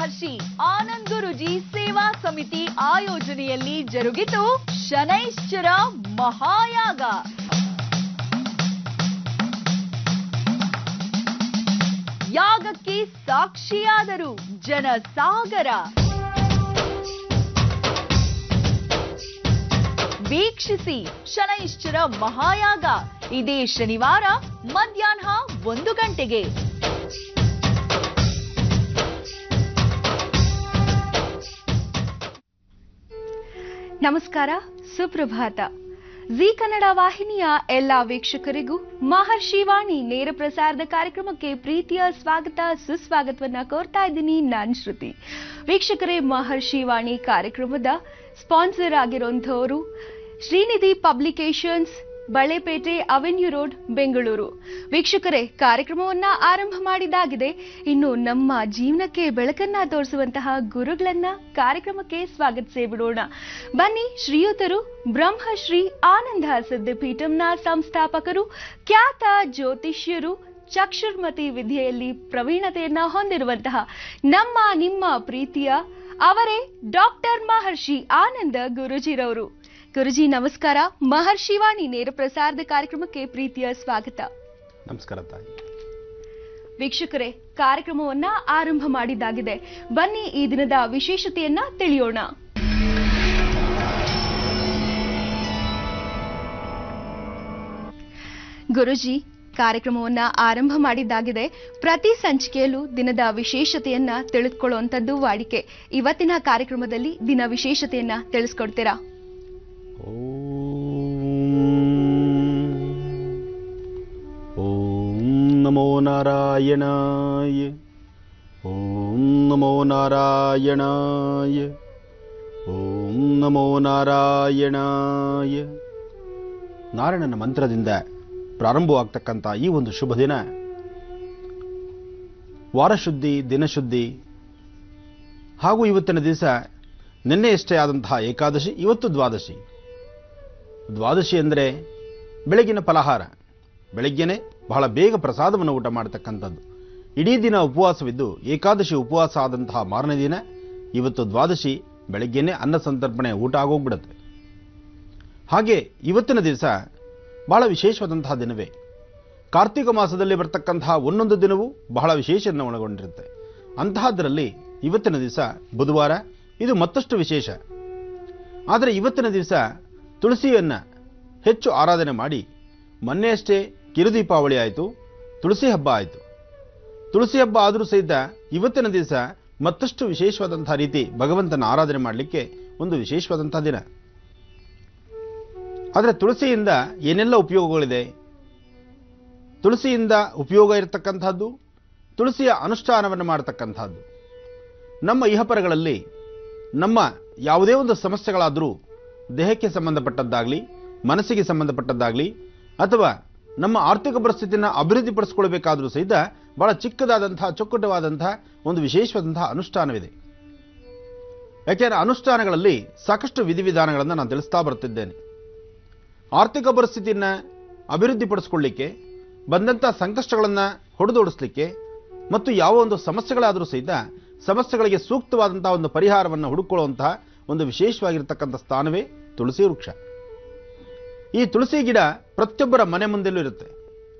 ಮಹರ್ಷಿ ಆನಂದ್ ಗುರುಜಿ ಸೇವಾ ಸಮಿತಿ ಆಯೋಜನೆಯಲ್ಲಿ ಜರುಗಿತು ಶನೈಶ್ಚರ ಮಹಾಯಾಗ. ಯಾಗಕ್ಕೆ ಸಾಕ್ಷಿಯಾದರು ಜನಸಾಗರ. ವೀಕ್ಷಿಸಿ ಶನೈಶ್ಚರ ಮಹಾಯಾಗ ಇದೇ ಶನಿವಾರ ಮಧ್ಯಾಹ್ನ 1 ಗಂಟೆಗೆ. ನಮಸ್ಕಾರ, ಸುಪ್ರಭಾತ. ಜಿ ಕನ್ನಡ ವಾಹಿನಿಯ ಎಲ್ಲಾ ವೀಕ್ಷಕರಿಗೂ ಮಹರ್ಷಿ ವಾಣಿ ನೇರ ಪ್ರಸಾರದ ಕಾರ್ಯಕ್ರಮಕ್ಕೆ ಪ್ರೀತಿಯ ಸ್ವಾಗತ ಸುಸ್ವಾಗತವನ್ನ ಕೋರ್ತಾ ಇದ್ದೀನಿ. ನಾನು ಶ್ರುತಿ. ವೀಕ್ಷಕರೇ, ಮಹರ್ಷಿ ವಾಣಿ ಕಾರ್ಯಕ್ರಮದ ಸ್ಪಾನ್ಸರ್ ಆಗಿರುವಂತವರು Shrinidhi publications, Balepete avenue road, Bengaluru. ವೀಕ್ಷಕರೇ, ಕಾರ್ಯಕ್ರಮವನ್ನ ಆರಂಭ ಮಾಡಿದಾಗಿದೆ. ಇನ್ನು ನಮ್ಮ ಜೀವನಕ್ಕೆ ಬೆಳಕನ್ನ ತೋರಿಸುವಂತಹ ಗುರುಗಳನ್ನ ಕಾರ್ಯಕ್ರಮಕ್ಕೆ ಸ್ವಾಗತಿಸೇ ಬಿಡೋಣ. ಬನ್ನಿ. ಶ್ರೀಯುತರು ಬ್ರಹ್ಮಶ್ರೀ ಆನಂದ ಸಿದ್ಧಪೀಠಂನ ಸಂಸ್ಥಾಪಕರು, ಖ್ಯಾತ ಜ್ಯೋತಿಷ್ಯರು, ಚಕ್ಷುರ್ಮತಿ ವಿದ್ಯೆಯಲ್ಲಿ ಪ್ರವೀಣತೆಯನ್ನ ಹೊಂದಿರುವಂತಹ ನಮ್ಮ ನಿಮ್ಮ ಪ್ರೀತಿಯ ಅವರೇ ಡಾಕ್ಟರ್ ಮಹರ್ಷಿ ಆನಂದ ಗುರುಜಿರವರು. ಗುರುಜಿ ನಮಸ್ಕಾರ. ಮಹರ್ಷಿ ವಾಣಿ ನೇರ ಪ್ರಸಾರದ ಕಾರ್ಯಕ್ರಮಕ್ಕೆ ಪ್ರೀತಿಯ ಸ್ವಾಗತ. ನಮಸ್ಕಾರ ತಾಯಿ. ವೀಕ್ಷಕರೇ, ಕಾರ್ಯಕ್ರಮವನ್ನ ಆರಂಭ ಮಾಡಿದ್ದಾಗಿದೆ. ಬನ್ನಿ ಈ ದಿನದ ವಿಶೇಷತೆಯನ್ನ ತಿಳಿಯೋಣ. ಗುರುಜಿ, ಕಾರ್ಯಕ್ರಮವನ್ನ ಆರಂಭ ಮಾಡಿದ್ದಾಗಿದೆ. ಪ್ರತಿ ಸಂಚಿಕೆಯಲ್ಲೂ ದಿನದ ವಿಶೇಷತೆಯನ್ನ ತಿಳಿದುಕೊಳ್ಳುವಂಥದ್ದು ವಾಡಿಕೆ. ಇವತ್ತಿನ ಕಾರ್ಯಕ್ರಮದಲ್ಲಿ ದಿನ ವಿಶೇಷತೆಯನ್ನ ತಿಳಿಸ್ಕೊಡ್ತೀರಾ? ಓಂ ನಮೋ ನಾರಾಯಣಾಯ. ಓಂ ನಮೋ ನಾರಾಯಣಾಯ. ಓಂ ನಮೋ ನಾರಾಯಣಾಯ. ನಾರಾಯಣನ ಮಂತ್ರದಿಂದ ಪ್ರಾರಂಭವಾಗ್ತಕ್ಕಂಥ ಈ ಒಂದು ಶುಭ ದಿನ ವಾರಶುದ್ಧಿ, ದಿನಶುದ್ಧಿ ಹಾಗೂ ಇವತ್ತಿನ ದಿವಸ ನಿನ್ನೆಯಷ್ಟೇ ಆದಂತಹ ಏಕಾದಶಿ, ಇವತ್ತು ದ್ವಾದಶಿ. ದ್ವಾದಶಿ ಅಂದರೆ ಬೆಳಗಿನ ಫಲಹಾರ. ಬೆಳಗ್ಗೆನೆ ಬಹಳ ಬೇಗ ಪ್ರಸಾದವನ್ನು ಊಟ ಮಾಡತಕ್ಕಂಥದ್ದು. ಇಡೀ ದಿನ ಉಪವಾಸವಿದ್ದು ಏಕಾದಶಿ ಉಪವಾಸ ಆದಂತಹ ಮಾರನೇ ದಿನ ಇವತ್ತು ದ್ವಾದಶಿ. ಬೆಳಗ್ಗೆನೆ ಅನ್ನ ಸಂತರ್ಪಣೆ ಊಟ ಆಗೋಗ್ಬಿಡುತ್ತೆ. ಹಾಗೆ ಇವತ್ತಿನ ದಿವಸ ಬಹಳ ವಿಶೇಷವಾದಂತಹ ದಿನವೇ. ಕಾರ್ತಿಕ ಮಾಸದಲ್ಲಿ ಬರ್ತಕ್ಕಂತಹ ಒಂದೊಂದು ದಿನವೂ ಬಹಳ ವಿಶೇಷವನ್ನು ಒಳಗೊಂಡಿರುತ್ತೆ. ಅಂತಹದ್ರಲ್ಲಿ ಇವತ್ತಿನ ದಿವಸ ಬುಧವಾರ, ಇದು ಮತ್ತಷ್ಟು ವಿಶೇಷ. ಆದರೆ ಇವತ್ತಿನ ದಿವಸ ತುಳಸಿಯನ್ನು ಹೆಚ್ಚು ಆರಾಧನೆ ಮಾಡಿ, ಮೊನ್ನೆಯಷ್ಟೇ ಕಿರುದೀಪಾವಳಿ ಆಯಿತು, ತುಳಸಿ ಹಬ್ಬ ಆಯಿತು. ತುಳಸಿ ಹಬ್ಬ ಆದರೂ ಸಹಿತ ಇವತ್ತಿನ ದಿವಸ ಮತ್ತಷ್ಟು ವಿಶೇಷವಾದಂಥ ರೀತಿ ಭಗವಂತನ ಆರಾಧನೆ ಮಾಡಲಿಕ್ಕೆ ಒಂದು ವಿಶೇಷವಾದಂಥ ದಿನ. ಆದರೆ ತುಳಸಿಯಿಂದ ಏನೆಲ್ಲ ಉಪಯೋಗಗಳಿದೆ? ತುಳಸಿಯಿಂದ ಉಪಯೋಗ ಇರತಕ್ಕಂಥದ್ದು, ತುಳಸಿಯ ಅನುಷ್ಠಾನವನ್ನು ಮಾಡತಕ್ಕಂಥದ್ದು. ನಮ್ಮ ಇಹಪರಗಳಲ್ಲಿ ನಮ್ಮ ಯಾವುದೇ ಒಂದು ಸಮಸ್ಯೆಗಳಾದರೂ, ದೇಹಕ್ಕೆ ಸಂಬಂಧಪಟ್ಟದ್ದಾಗಲಿ, ಮನಸ್ಸಿಗೆ ಸಂಬಂಧಪಟ್ಟದ್ದಾಗಲಿ, ಅಥವಾ ನಮ್ಮ ಆರ್ಥಿಕ ಪರಿಸ್ಥಿತಿಯನ್ನು ಅಭಿವೃದ್ಧಿಪಡಿಸ್ಕೊಳ್ಬೇಕಾದರೂ ಸಹಿತ ಬಹಳ ಚಿಕ್ಕದಾದಂತಹ, ಚೊಕ್ಕಟವಾದಂತಹ ಒಂದು ವಿಶೇಷವಾದಂತಹ ಅನುಷ್ಠಾನವಿದೆ. ಯಾಕೆಂದರೆ ಅನುಷ್ಠಾನಗಳಲ್ಲಿ ಸಾಕಷ್ಟು ವಿಧಿವಿಧಾನಗಳನ್ನು ನಾನು ತಿಳಿಸ್ತಾ ಬರ್ತಿದ್ದೇನೆ. ಆರ್ಥಿಕ ಪರಿಸ್ಥಿತಿಯನ್ನು ಅಭಿವೃದ್ಧಿಪಡಿಸ್ಕೊಳ್ಳಿಕ್ಕೆ, ಬಂದಂಥ ಸಂಕಷ್ಟಗಳನ್ನು ಹೊಡೆದೋಡಿಸ್ಲಿಕ್ಕೆ, ಮತ್ತು ಯಾವ ಒಂದು ಸಮಸ್ಯೆಗಳಾದರೂ ಸಹಿತ ಸಮಸ್ಯೆಗಳಿಗೆ ಸೂಕ್ತವಾದಂತಹ ಒಂದು ಪರಿಹಾರವನ್ನು ಹುಡುಕೊಳ್ಳುವಂತಹ ಒಂದು ವಿಶೇಷವಾಗಿರ್ತಕ್ಕಂಥ ಸ್ಥಾನವೇ ತುಳಸಿ ವೃಕ್ಷ. ಈ ತುಳಸಿ ಗಿಡ ಪ್ರತಿಯೊಬ್ಬರ ಮನೆ ಮುಂದೆಲ್ಲೂ ಇರುತ್ತೆ.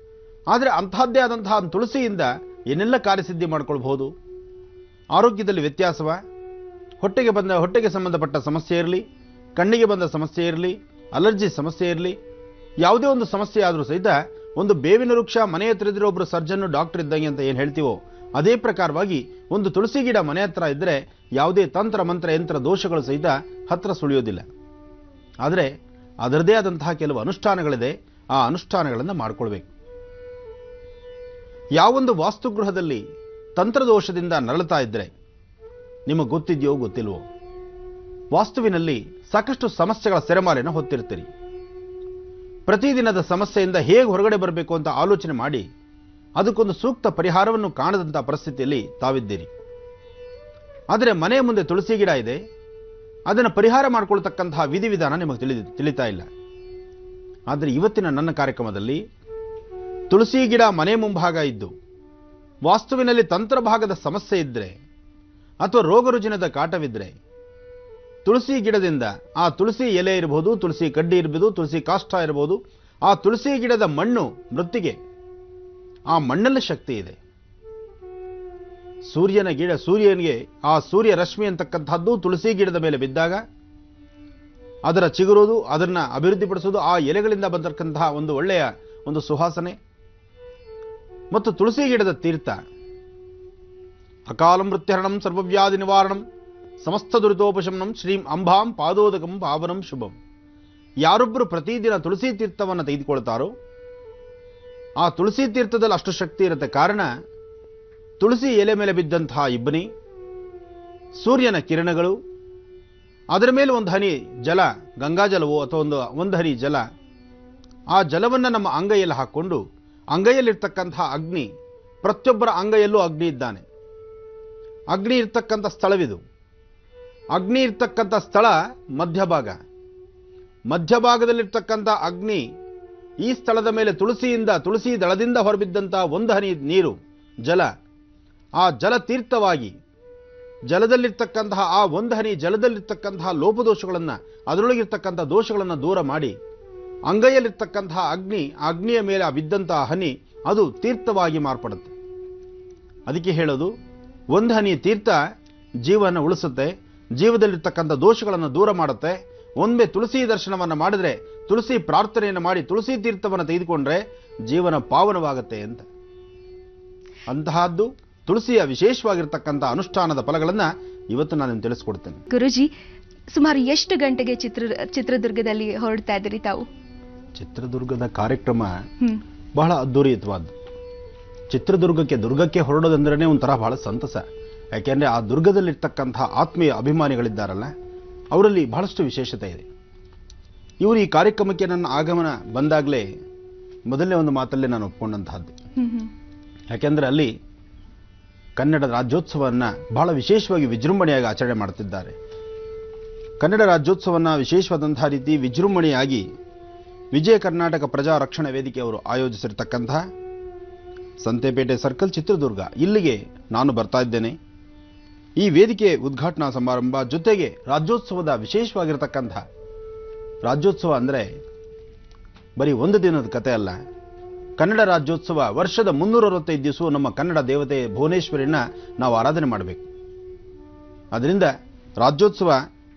ಆದರೆ ಅಂತಹದ್ದೇ ಆದಂತಹ ತುಳಸಿಯಿಂದ ಏನೆಲ್ಲ ಕಾರ್ಯಸಿದ್ಧಿ ಮಾಡ್ಕೊಳ್ಬಹುದು? ಆರೋಗ್ಯದಲ್ಲಿ ವ್ಯತ್ಯಾಸವ, ಹೊಟ್ಟೆಗೆ ಸಂಬಂಧಪಟ್ಟ ಸಮಸ್ಯೆ ಇರಲಿ, ಕಣ್ಣಿಗೆ ಬಂದ ಸಮಸ್ಯೆ ಇರಲಿ, ಅಲರ್ಜಿ ಸಮಸ್ಯೆ ಇರಲಿ, ಯಾವುದೇ ಒಂದು ಸಮಸ್ಯೆ ಆದರೂ ಸಹಿತ ಒಂದು ಬೇವಿನ ವೃಕ್ಷ ಮನೆ ಹತ್ರ ಇದ್ರೆ ಒಬ್ಬರು ಸರ್ಜನ್ನು, ಡಾಕ್ಟರ್ ಇದ್ದಂಗೆ ಅಂತ ಏನು ಹೇಳ್ತೀವೋ ಅದೇ ಪ್ರಕಾರವಾಗಿ ಒಂದು ತುಳಸಿ ಗಿಡ ಮನೆ ಹತ್ರ ಇದ್ದರೆ ಯಾವುದೇ ತಂತ್ರ ಮಂತ್ರ ಯಂತ್ರ ದೋಷಗಳು ಸಹಿತ ಹತ್ರ ಸುಳಿಯೋದಿಲ್ಲ. ಆದರೆ ಅದರದೇ ಆದಂತಹ ಕೆಲವು ಅನುಷ್ಠಾನಗಳಿದೆ. ಆ ಅನುಷ್ಠಾನಗಳನ್ನು ಮಾಡಿಕೊಳ್ಬೇಕು. ಯಾವೊಂದು ವಾಸ್ತುಗೃಹದಲ್ಲಿ ತಂತ್ರದೋಷದಿಂದ ನರಳುತ್ತಾ ಇದ್ದರೆ ನಿಮಗೆ ಗೊತ್ತಿದೆಯೋ ಗೊತ್ತಿಲ್ವೋ, ವಾಸ್ತುವಿನಲ್ಲಿ ಸಾಕಷ್ಟು ಸಮಸ್ಯೆಗಳ ಸೆರೆಮಾಲೆಯನ್ನು ಹೊತ್ತಿರ್ತೀರಿ. ಪ್ರತಿದಿನದ ಸಮಸ್ಯೆಯಿಂದ ಹೇಗೆ ಹೊರಗಡೆ ಬರಬೇಕು ಅಂತ ಆಲೋಚನೆ ಮಾಡಿ ಅದಕ್ಕೊಂದು ಸೂಕ್ತ ಪರಿಹಾರವನ್ನು ಕಾಣದಂತಹ ಪರಿಸ್ಥಿತಿಯಲ್ಲಿ ತಾವಿದ್ದೀರಿ. ಆದರೆ ಮನೆಯ ಮುಂದೆ ತುಳಸಿ ಗಿಡ ಇದೆ, ಅದನ್ನು ಪರಿಹಾರ ಮಾಡಿಕೊಳ್ತಕ್ಕಂತಹ ವಿಧಿವಿಧಾನ ನಿಮಗೆ ತಿಳಿತಾ ಇಲ್ಲ. ಆದರೆ ಇವತ್ತಿನ ನನ್ನ ಕಾರ್ಯಕ್ರಮದಲ್ಲಿ ತುಳಸಿ ಗಿಡ ಮನೆ ಮುಂಭಾಗ ಇದ್ದು ವಾಸ್ತುವಿನಲ್ಲಿ ತಂತ್ರಭಾಗದ ಸಮಸ್ಯೆ ಇದ್ದರೆ ಅಥವಾ ರೋಗ ರುಜಿನದ ಕಾಟವಿದ್ರೆ ತುಳಸಿ ಗಿಡದಿಂದ, ಆ ತುಳಸಿ ಎಲೆ ಇರಬಹುದು, ತುಳಸಿ ಕಡ್ಡಿ ಇರಬಹುದು, ತುಳಸಿ ಕಾಷ್ಟ ಇರಬಹುದು, ಆ ತುಳಸಿ ಗಿಡದ ಮಣ್ಣು ಮೃತ್ತಿಗೆ, ಆ ಮಣ್ಣಲ್ಲಿ ಶಕ್ತಿ ಇದೆ. ಸೂರ್ಯನಿಗೆ ಆ ಸೂರ್ಯ ರಶ್ಮಿ ಅಂತಕ್ಕಂಥದ್ದು ತುಳಸಿ ಗಿಡದ ಮೇಲೆ ಬಿದ್ದಾಗ ಅದರ ಚಿಗುರೋದು, ಅದನ್ನ ಅಭಿವೃದ್ಧಿಪಡಿಸೋದು, ಆ ಎಲೆಗಳಿಂದ ಬಂದಿರತಕ್ಕಂತಹ ಒಂದು ಒಳ್ಳೆಯ ಒಂದು ಸುವಾಸನೆ. ಮತ್ತು ತುಳಸಿ ಗಿಡದ ತೀರ್ಥ ಅಕಾಲ ಮೃತ್ಯುಹರಣಂ ಸರ್ವವ್ಯಾಧಿ ನಿವಾರಣಂ ಸಮಸ್ತ ದುರಿತೋಪಶಮನಂ ಶ್ರೀಂ ಅಂಬಾಂ ಪಾದೋದಕಂ ಪಾವನಂ ಶುಭಂ. ಯಾರೊಬ್ಬರು ಪ್ರತಿದಿನ ತುಳಸಿ ತೀರ್ಥವನ್ನು ತೆಗೆದುಕೊಳ್ತಾರೋ ಆ ತುಳಸಿ ತೀರ್ಥದಲ್ಲಿ ಅಷ್ಟು ಶಕ್ತಿ ಇರುತ್ತೆ. ಕಾರಣ ತುಳಸಿ ಎಲೆ ಮೇಲೆ ಬಿದ್ದಂತಹ ಇಬ್ಬನಿ, ಸೂರ್ಯನ ಕಿರಣಗಳು, ಅದರ ಮೇಲೆ ಒಂದು ಹನಿ ಜಲ, ಗಂಗಾಜಲವೋ ಅಥವಾ ಒಂದು ಹನಿ ಜಲ, ಆ ಜಲವನ್ನು ನಮ್ಮ ಅಂಗೈಯಲ್ಲಿ ಹಾಕ್ಕೊಂಡು, ಅಂಗೈಯಲ್ಲಿರ್ತಕ್ಕಂತಹ ಅಗ್ನಿ, ಪ್ರತಿಯೊಬ್ಬರ ಅಂಗೈಯಲ್ಲೂ ಅಗ್ನಿ ಇದ್ದಾನೆ. ಅಗ್ನಿ ಇರ್ತಕ್ಕಂಥ ಸ್ಥಳವಿದು. ಅಗ್ನಿ ಇರ್ತಕ್ಕಂಥ ಸ್ಥಳ ಮಧ್ಯಭಾಗದಲ್ಲಿರ್ತಕ್ಕಂಥ ಅಗ್ನಿ, ಈ ಸ್ಥಳದ ಮೇಲೆ ತುಳಸಿ ದಳದಿಂದ ಹೊರಬಿದ್ದಂತಹ ಒಂದು ಹನಿ ನೀರು, ಜಲ, ಆ ಜಲ ತೀರ್ಥವಾಗಿ ಜಲದಲ್ಲಿರ್ತಕ್ಕಂತಹ ಆ ಒಂದು ಹನಿ ಜಲದಲ್ಲಿರ್ತಕ್ಕಂತಹ ಲೋಪದೋಷಗಳನ್ನು, ಅದರೊಳಗಿರ್ತಕ್ಕಂಥ ದೋಷಗಳನ್ನು ದೂರ ಮಾಡಿ, ಅಂಗೈಯಲ್ಲಿರ್ತಕ್ಕಂತಹ ಅಗ್ನಿಯ ಮೇಲೆ ಬಿದ್ದಂತಹ ಹನಿ ಅದು ತೀರ್ಥವಾಗಿ ಮಾರ್ಪಡುತ್ತೆ. ಅದಕ್ಕೆ ಹೇಳೋದು, ಒಂದು ಹನಿ ತೀರ್ಥ ಜೀವನ ಉಳಿಸುತ್ತೆ, ಜೀವದಲ್ಲಿರ್ತಕ್ಕಂಥ ದೋಷಗಳನ್ನು ದೂರ ಮಾಡುತ್ತೆ. ಒಮ್ಮೆ ತುಳಸಿ ದರ್ಶನವನ್ನು ಮಾಡಿದ್ರೆ, ತುಳಸಿ ಪ್ರಾರ್ಥನೆಯನ್ನು ಮಾಡಿ, ತುಳಸಿ ತೀರ್ಥವನ್ನು ತೆಗೆದುಕೊಂಡ್ರೆ ಜೀವನ ಪಾವನವಾಗುತ್ತೆ ಅಂತ. ಅಂತಹದ್ದು ತುಳಸಿಯ ವಿಶೇಷವಾಗಿರ್ತಕ್ಕಂಥ ಅನುಷ್ಠಾನದ ಫಲಗಳನ್ನು ಇವತ್ತು ನಾನು ತಿಳಿಸ್ಕೊಡ್ತೇನೆ. ಗುರುಜಿ, ಸುಮಾರು ಎಷ್ಟು ಗಂಟೆಗೆ ಚಿತ್ರದುರ್ಗದಲ್ಲಿ ಹೊರಡ್ತಾ ಇದ್ದೀರಿ ತಾವು? ಚಿತ್ರದುರ್ಗದ ಕಾರ್ಯಕ್ರಮ ಬಹಳ ಅದ್ದೂರಿಯುತವಾದ್ದು. ದುರ್ಗಕ್ಕೆ ಹೊರಡೋದಂದ್ರೆ ಒಂಥರ ಬಹಳ ಸಂತಸ. ಯಾಕೆಂದ್ರೆ ಆ ದುರ್ಗದಲ್ಲಿರ್ತಕ್ಕಂಥ ಆತ್ಮೀಯ ಅಭಿಮಾನಿಗಳಿದ್ದಾರಲ್ಲ, ಅವರಲ್ಲಿ ಬಹಳಷ್ಟು ವಿಶೇಷತೆ ಇದೆ. ಇವರು ಈ ಕಾರ್ಯಕ್ರಮಕ್ಕೆ ನನ್ನ ಆಗಮನ ಬಂದಾಗಲೇ ಮೊದಲನೇ ಒಂದು ಮಾತಲ್ಲೇ ನಾನು ಒಪ್ಕೊಂಡಂತಹದ್ದು. ಯಾಕೆಂದ್ರೆ ಅಲ್ಲಿ ಕನ್ನಡ ರಾಜ್ಯೋತ್ಸವವನ್ನು ಬಹಳ ವಿಶೇಷವಾಗಿ ವಿಜೃಂಭಣೆಯಾಗಿ ಆಚರಣೆ ಮಾಡುತ್ತಿದ್ದಾರೆ. ಕನ್ನಡ ರಾಜ್ಯೋತ್ಸವವನ್ನು ವಿಶೇಷವಾದಂತಹ ರೀತಿ ವಿಜೃಂಭಣೆಯಾಗಿ ವಿಜಯ ಕರ್ನಾಟಕ ಪ್ರಜಾ ರಕ್ಷಣಾ ವೇದಿಕೆಯವರು ಆಯೋಜಿಸಿರ್ತಕ್ಕಂತಹ ಸಂತೆಪೇಟೆ ಸರ್ಕಲ್ ಚಿತ್ರದುರ್ಗ, ಇಲ್ಲಿಗೆ ನಾನು ಬರ್ತಾ ಇದ್ದೇನೆ. ಈ ವೇದಿಕೆ ಉದ್ಘಾಟನಾ ಸಮಾರಂಭ ಜೊತೆಗೆ ರಾಜ್ಯೋತ್ಸವದ ವಿಶೇಷವಾಗಿರತಕ್ಕಂಥ, ರಾಜ್ಯೋತ್ಸವ ಅಂದರೆ ಬರೀ ಒಂದು ದಿನದ ಕತೆ ಅಲ್ಲ. ಕನ್ನಡ ರಾಜ್ಯೋತ್ಸವ ವರ್ಷದ 365 ದಿವಸ ನಮ್ಮ ಕನ್ನಡ ದೇವತೆ ಭುವನೇಶ್ವರಿನ ನಾವು ಆರಾಧನೆ ಮಾಡಬೇಕು. ಅದರಿಂದ ರಾಜ್ಯೋತ್ಸವ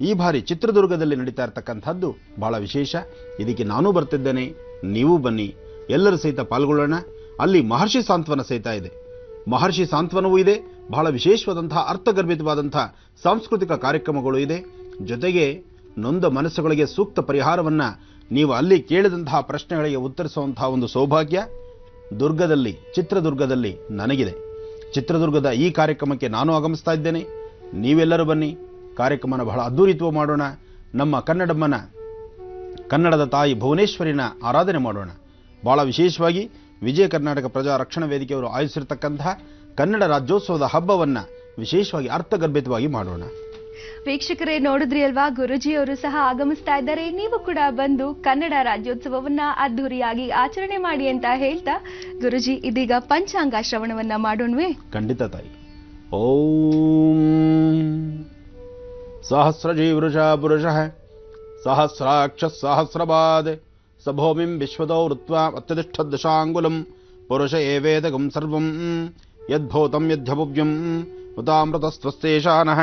ಈ ಬಾರಿ ಚಿತ್ರದುರ್ಗದಲ್ಲಿ ನಡೀತಾ ಇರತಕ್ಕಂಥದ್ದು ಬಹಳ ವಿಶೇಷ. ಇದಕ್ಕೆ ನಾನೂ ಬರ್ತಿದ್ದೇನೆ, ನೀವು ಬನ್ನಿ, ಎಲ್ಲರೂ ಸಹಿತ ಪಾಲ್ಗೊಳ್ಳೋಣ. ಅಲ್ಲಿ ಮಹರ್ಷಿ ಸಾಂತ್ವನ ಸಹಿತ ಇದೆ, ಮಹರ್ಷಿ ಸಾಂತ್ವನವೂ ಇದೆ. ಬಹಳ ವಿಶೇಷವಾದಂತಹ ಅರ್ಥಗರ್ಭಿತವಾದಂತಹ ಸಾಂಸ್ಕೃತಿಕ ಕಾರ್ಯಕ್ರಮಗಳು ಇದೆ. ಜೊತೆಗೆ ನೊಂದ ಮನಸ್ಸುಗಳಿಗೆ ಸೂಕ್ತ ಪರಿಹಾರವನ್ನು ನೀವು ಅಲ್ಲಿ ಕೇಳಿದಂತಹ ಪ್ರಶ್ನೆಗಳಿಗೆ ಉತ್ತರಿಸುವಂತಹ ಒಂದು ಸೌಭಾಗ್ಯ ಚಿತ್ರದುರ್ಗದಲ್ಲಿ ನನಗಿದೆ. ಚಿತ್ರದುರ್ಗದ ಈ ಕಾರ್ಯಕ್ರಮಕ್ಕೆ ನಾನು ಆಗಮಿಸ್ತಾ ಇದ್ದೇನೆ. ನೀವೆಲ್ಲರೂ ಬನ್ನಿ, ಕಾರ್ಯಕ್ರಮನ ಬಹಳ ಅದ್ದೂರಿತ್ವ ಮಾಡೋಣ. ನಮ್ಮ ಕನ್ನಡದ ತಾಯಿ ಭುವನೇಶ್ವರಿನ ಆರಾಧನೆ ಮಾಡೋಣ. ಬಹಳ ವಿಶೇಷವಾಗಿ ವಿಜಯ ಕರ್ನಾಟಕ ಪ್ರಜಾ ರಕ್ಷಣಾ ವೇದಿಕೆಯವರು ಆಯೋಜಿಸಿರ್ತಕ್ಕಂತಹ ಕನ್ನಡ ರಾಜ್ಯೋತ್ಸವದ ಹಬ್ಬವನ್ನು ವಿಶೇಷವಾಗಿ ಅರ್ಥಗರ್ಭಿತವಾಗಿ ಮಾಡೋಣ. ವೀಕ್ಷಕರೇ, ನೋಡಿದ್ರಿ ಅಲ್ವಾ, ಗುರುಜಿಯವರು ಸಹ ಆಗಮಿಸ್ತಾ ಇದ್ದಾರೆ. ನೀವು ಕೂಡ ಬಂದು ಕನ್ನಡ ರಾಜ್ಯೋತ್ಸವವನ್ನ ಅದ್ದೂರಿಯಾಗಿ ಆಚರಣೆ ಮಾಡಿ ಅಂತ ಹೇಳ್ತಾ, ಗುರುಜಿ ಇದೀಗ ಪಂಚಾಂಗ ಶ್ರವಣವನ್ನ ಮಾಡೋಣವೇ? ಖಂಡಿತ ತಾಯಿ. ಓಂ ಸಹಸ್ರಜೀವೃಷ ಪುರುಷಃ ಸಹಸ್ರಾಕ್ಷ ಸಹಸ್ರಪಾದ್ ಸಭೂಮಿಂ ವಿಶ್ವದೋ ಋತ್ವಾ ಅತ್ಯತಿಷ್ಠದಶಾಂಗುಲಂ ಪುರುಷ ಏವೇದಗಂ ಸರ್ವಂ ಯದ್ಭೂತಂ ಯದ್ಭವ್ಯಂ ಉತಾಮೃತಸ್ತ್ವಸ್ತೇಷಾನಃ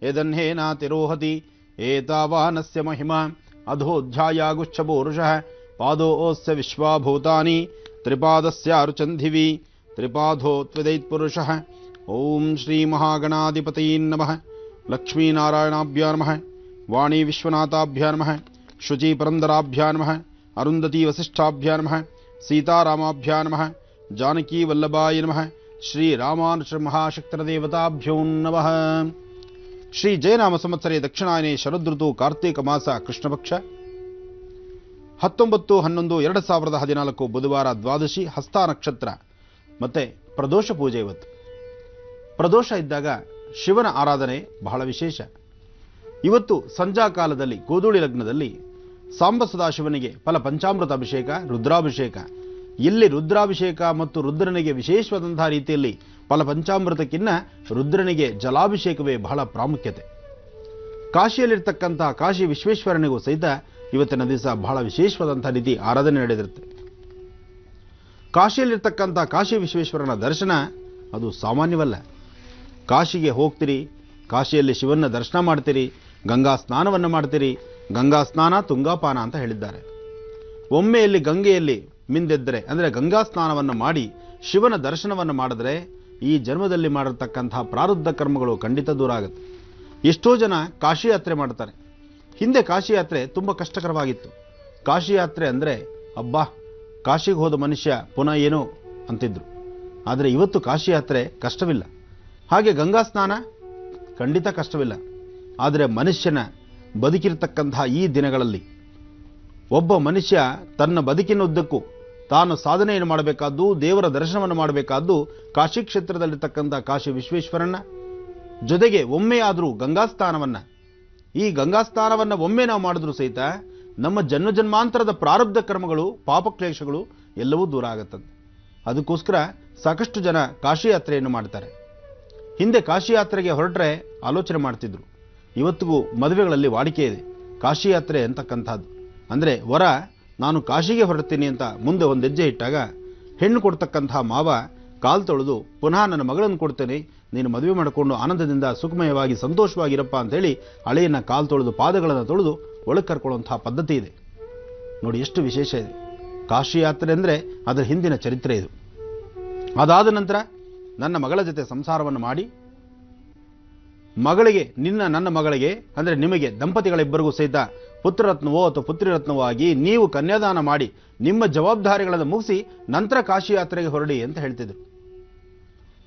ಯದನ್ಹೇನಾತಿರೋಹತಿ ಏತಾವಾನಸ್ಯ ಮಹಿಮಾ ಅಧೋಧ್ಯಾಯಾಗುಚ್ಛಪೂರುಷಃ ಪಾದೋಸ್ಯ ವಿಶ್ವಾಭೂತಾನಿ ತ್ರಿಪಾದಸ್ಯಾರುಚಂಧಿವಿ ತ್ರಿಪಾದೋ ತ್ವದೈತ್ಪುರುಷಃ. ಓಂ ಶ್ರೀ ಮಹಾಗಣಾಧಿಪತಯೇ ನಮಃ. ಲಕ್ಷ್ಮೀನಾರಾಯಣಾಭ್ಯಾ ನಮಃ. ವಾಣಿ ವಿಶ್ವನಾಥಾಭ್ಯಾ ನಮಃ. ಶುಚಿ ಪುರಂದರಾಭ್ಯಾ ನಮಃ. ಅರುಂಧತಿ ವಸಿಷ್ಠಾಭ್ಯಾ ನಮಃ. ಸೀತಾರಾಮಾಭ್ಯಾ ನಮಃ. ಜಾನಕಿ ವಲ್ಲಭಾಯ ನಮಃ. ಶ್ರೀ ರಾಮಾನುಜ ಮಹಾಶಕ್ತಿರದೇವತಾಭ್ಯೋ ನಮಃ. ಶ್ರೀ ಜಯನಾಮ ಸಂವತ್ಸರೇ ದಕ್ಷಿಣಾಯನೆ ಶರದೃತು ಕಾರ್ತೀಕ ಮಾಸ ಕೃಷ್ಣಪಕ್ಷ 19/11/2014 ಬುಧವಾರ ದ್ವಾದಶಿ ಹಸ್ತ ನಕ್ಷತ್ರ ಮತ್ತೆ ಪ್ರದೋಷ ಪೂಜೆ. ಇವತ್ತು ಪ್ರದೋಷ ಇದ್ದಾಗ ಶಿವನ ಆರಾಧನೆ ಬಹಳ ವಿಶೇಷ. ಇವತ್ತು ಸಂಜಾ ಕಾಲದಲ್ಲಿ ಗೋಧೂಳಿ ಲಗ್ನದಲ್ಲಿ ಸಾಂಬ ಸದಾಶಿವನಿಗೆ ಫಲ ಪಂಚಾಮೃತ ಅಭಿಷೇಕ, ರುದ್ರಾಭಿಷೇಕ. ಇಲ್ಲಿ ರುದ್ರಾಭಿಷೇಕ ಮತ್ತು ರುದ್ರನಿಗೆ ವಿಶೇಷವಾದಂತಹ ರೀತಿಯಲ್ಲಿ ಫಲಪಂಚಾಮೃತಕ್ಕಿನ್ನ ರುದ್ರನಿಗೆ ಜಲಾಭಿಷೇಕವೇ ಬಹಳ ಪ್ರಾಮುಖ್ಯತೆ. ಕಾಶಿಯಲ್ಲಿರ್ತಕ್ಕಂಥ ಕಾಶಿ ವಿಶ್ವೇಶ್ವರನಿಗೂ ಸಹಿತ ಇವತ್ತಿನ ದಿವಸ ಬಹಳ ವಿಶೇಷವಾದಂಥ ರೀತಿ ಆರಾಧನೆ ನಡೆದಿರುತ್ತೆ. ಕಾಶಿಯಲ್ಲಿರ್ತಕ್ಕಂಥ ಕಾಶಿ ವಿಶ್ವೇಶ್ವರನ ದರ್ಶನ ಅದು ಸಾಮಾನ್ಯವಲ್ಲ. ಕಾಶಿಗೆ ಹೋಗ್ತೀರಿ, ಕಾಶಿಯಲ್ಲಿ ಶಿವನ ದರ್ಶನ ಮಾಡ್ತೀರಿ, ಗಂಗಾ ಸ್ನಾನವನ್ನು ಮಾಡ್ತೀರಿ. ಗಂಗಾ ಸ್ನಾನ ತುಂಗಾಪಾನ ಅಂತ ಹೇಳಿದ್ದಾರೆ. ಒಮ್ಮೆಯಲ್ಲಿ ಗಂಗೆಯಲ್ಲಿ ಮಿಂದೆದ್ದರೆ ಅಂದರೆ ಗಂಗಾ ಸ್ನಾನವನ್ನು ಮಾಡಿ ಶಿವನ ದರ್ಶನವನ್ನು ಮಾಡಿದ್ರೆ ಈ ಜನ್ಮದಲ್ಲಿ ಮಾಡಿರ್ತಕ್ಕಂತಹ ಪ್ರಾರಬ್ಧ ಕರ್ಮಗಳು ಖಂಡಿತ ದೂರ ಆಗುತ್ತೆ. ಎಷ್ಟೋ ಜನ ಕಾಶಿ ಯಾತ್ರೆ ಮಾಡ್ತಾರೆ. ಹಿಂದೆ ಕಾಶಿ ಯಾತ್ರೆ ತುಂಬ ಕಷ್ಟಕರವಾಗಿತ್ತು. ಕಾಶಿ ಯಾತ್ರೆ ಅಂದರೆ ಅಬ್ಬಾ ಕಾಶಿಗೆ ಹೋದ ಮನುಷ್ಯ ಪುನಃ ಏನೋ ಅಂತಿದ್ರು. ಆದರೆ ಇವತ್ತು ಕಾಶಿ ಯಾತ್ರೆ ಕಷ್ಟವಿಲ್ಲ. ಹಾಗೆ ಗಂಗಾ ಸ್ನಾನ ಖಂಡಿತ ಕಷ್ಟವಿಲ್ಲ. ಆದರೆ ಮನುಷ್ಯನ ಬದುಕಿರ್ತಕ್ಕಂತಹ ಈ ದಿನಗಳಲ್ಲಿ ಒಬ್ಬ ಮನುಷ್ಯ ತನ್ನ ಬದುಕಿನುದ್ದಕ್ಕೂ ತಾನು ಸಾಧನೆಯನ್ನು ಮಾಡಬೇಕಾದ್ದು, ದೇವರ ದರ್ಶನವನ್ನು ಮಾಡಬೇಕಾದ್ದು ಕಾಶಿ ಕ್ಷೇತ್ರದಲ್ಲಿರ್ತಕ್ಕಂಥ ಕಾಶಿ ವಿಶ್ವೇಶ್ವರನ ಜೊತೆಗೆ ಒಮ್ಮೆ ಆದರೂ ಗಂಗಾಸ್ನಾನವನ್ನು, ಈ ಗಂಗಾಸ್ನಾನವನ್ನು ಒಮ್ಮೆ ನಾವು ಮಾಡಿದ್ರೂ ಸಹಿತ ನಮ್ಮ ಜನ್ಮಾಂತರದ ಪ್ರಾರಬ್ಧ ಕರ್ಮಗಳು, ಪಾಪಕ್ಲೇಶಗಳು ಎಲ್ಲವೂ ದೂರ ಆಗುತ್ತದೆ. ಅದಕ್ಕೋಸ್ಕರ ಸಾಕಷ್ಟು ಜನ ಕಾಶಿ ಯಾತ್ರೆಯನ್ನು ಮಾಡ್ತಾರೆ. ಹಿಂದೆ ಕಾಶಿ ಯಾತ್ರೆಗೆ ಹೊರಟ್ರೆ ಆಲೋಚನೆ ಮಾಡ್ತಿದ್ರು. ಇವತ್ತಿಗೂ ಮದುವೆಗಳಲ್ಲಿ ವಾಡಿಕೆ ಇದೆ ಕಾಶಿ ಯಾತ್ರೆ ಅಂತಕ್ಕಂಥದ್ದು. ಅಂದರೆ ವರ ನಾನು ಕಾಶಿಗೆ ಹೊರಡ್ತೀನಿ ಅಂತ ಮುಂದೆ ಒಂದು ಹೆಜ್ಜೆ ಇಟ್ಟಾಗ ಹೆಣ್ಣು ಕೊಡ್ತಕ್ಕಂಥ ಮಾವ ಕಾಲು ತೊಳೆದು ಪುನಃ ನನ್ನ ಮಗಳನ್ನು ಕೊಡ್ತೇನೆ, ನೀನು ಮದುವೆ ಮಾಡಿಕೊಂಡು ಆನಂದದಿಂದ ಸುಖಮಯವಾಗಿ ಸಂತೋಷವಾಗಿರಪ್ಪ ಅಂತೇಳಿ ಹಳೆಯನ್ನ ಕಾಲು ತೊಳೆದು ಪಾದಗಳನ್ನು ತೊಳೆದು ಒಳಗೆ ಕರ್ಕೊಳ್ಳುವಂತಹ ಪದ್ಧತಿ ಇದೆ. ನೋಡಿ ಎಷ್ಟು ವಿಶೇಷ ಇದೆ ಕಾಶಿ ಯಾತ್ರೆ ಅಂದರೆ. ಅದರ ಹಿಂದಿನ ಚರಿತ್ರೆ ಇದು. ಅದಾದ ನಂತರ ನನ್ನ ಮಗಳ ಜೊತೆ ಸಂಸಾರವನ್ನು ಮಾಡಿ ಮಗಳಿಗೆ ನನ್ನ ಮಗಳಿಗೆ ಅಂದರೆ ನಿಮಗೆ ದಂಪತಿಗಳಿಬ್ಬರಿಗೂ ಸಹಿತ ಪುತ್ರರತ್ನವೋ ಅಥವಾ ಪುತ್ರಿರತ್ನವೋ ಆಗಿ ನೀವು ಕನ್ಯಾದಾನ ಮಾಡಿ ನಿಮ್ಮ ಜವಾಬ್ದಾರಿಗಳನ್ನು ಮುಗಿಸಿ ನಂತರ ಕಾಶಿ ಯಾತ್ರೆಗೆ ಹೊರಡಿ ಅಂತ ಹೇಳ್ತಿದ್ರು.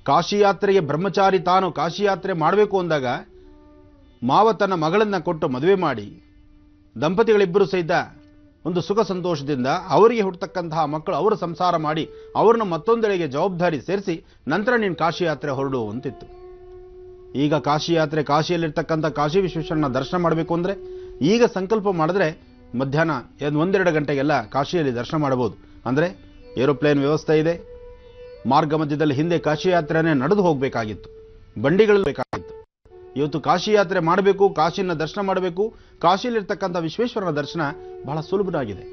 ಕಾಶಿ ಯಾತ್ರೆಗೆ ಬ್ರಹ್ಮಚಾರಿ ತಾನು ಕಾಶಿ ಯಾತ್ರೆ ಮಾಡಬೇಕು ಅಂದಾಗ ಮಾವ ತನ್ನ ಮಗಳನ್ನು ಕೊಟ್ಟು ಮದುವೆ ಮಾಡಿ ದಂಪತಿಗಳಿಬ್ಬರು ಸಹಿತ ಒಂದು ಸುಖ ಸಂತೋಷದಿಂದ ಅವರಿಗೆ ಹುಟ್ಟತಕ್ಕಂತಹ ಮಕ್ಕಳು ಅವರ ಸಂಸಾರ ಮಾಡಿ ಅವ್ರನ್ನ ಮತ್ತೊಂದೆಡೆಗೆ ಜವಾಬ್ದಾರಿ ಸೇರಿಸಿ ನಂತರ ನೀನು ಕಾಶಿ ಯಾತ್ರೆ ಹೊರಡು ಅಂತಿತ್ತು. ಈಗ ಕಾಶಿ ಯಾತ್ರೆ, ಕಾಶಿಯಲ್ಲಿರ್ತಕ್ಕಂಥ ಕಾಶಿ ವಿಶ್ವೇಶ್ವರನ ದರ್ಶನ ಮಾಡಬೇಕು ಅಂದರೆ ಈಗ ಸಂಕಲ್ಪ ಮಾಡಿದ್ರೆ ಮಧ್ಯಾಹ್ನ 1-2 ಗಂಟೆಗೆಲ್ಲ ಕಾಶಿಯಲ್ಲಿ ದರ್ಶನ ಮಾಡಬಹುದು. ಅಂದರೆ ಏರೋಪ್ಲೇನ್ ವ್ಯವಸ್ಥೆ ಇದೆ. ಮಾರ್ಗ ಮಧ್ಯದಲ್ಲಿ ಹಿಂದೆ ಕಾಶಿ ಯಾತ್ರೆನೇ ನಡೆದು ಹೋಗಬೇಕಾಗಿತ್ತು, ಬಂಡಿಗಳಲ್ಲಿ ಬೇಕಾಗಿತ್ತು. ಇವತ್ತು ಕಾಶಿ ಯಾತ್ರೆ ಮಾಡಬೇಕು, ಕಾಶಿನ ದರ್ಶನ ಮಾಡಬೇಕು, ಕಾಶಿಯಲ್ಲಿರ್ತಕ್ಕಂಥ ವಿಶ್ವೇಶ್ವರನ ದರ್ಶನ ಬಹಳ ಸುಲಭವಾಗಿದೆ.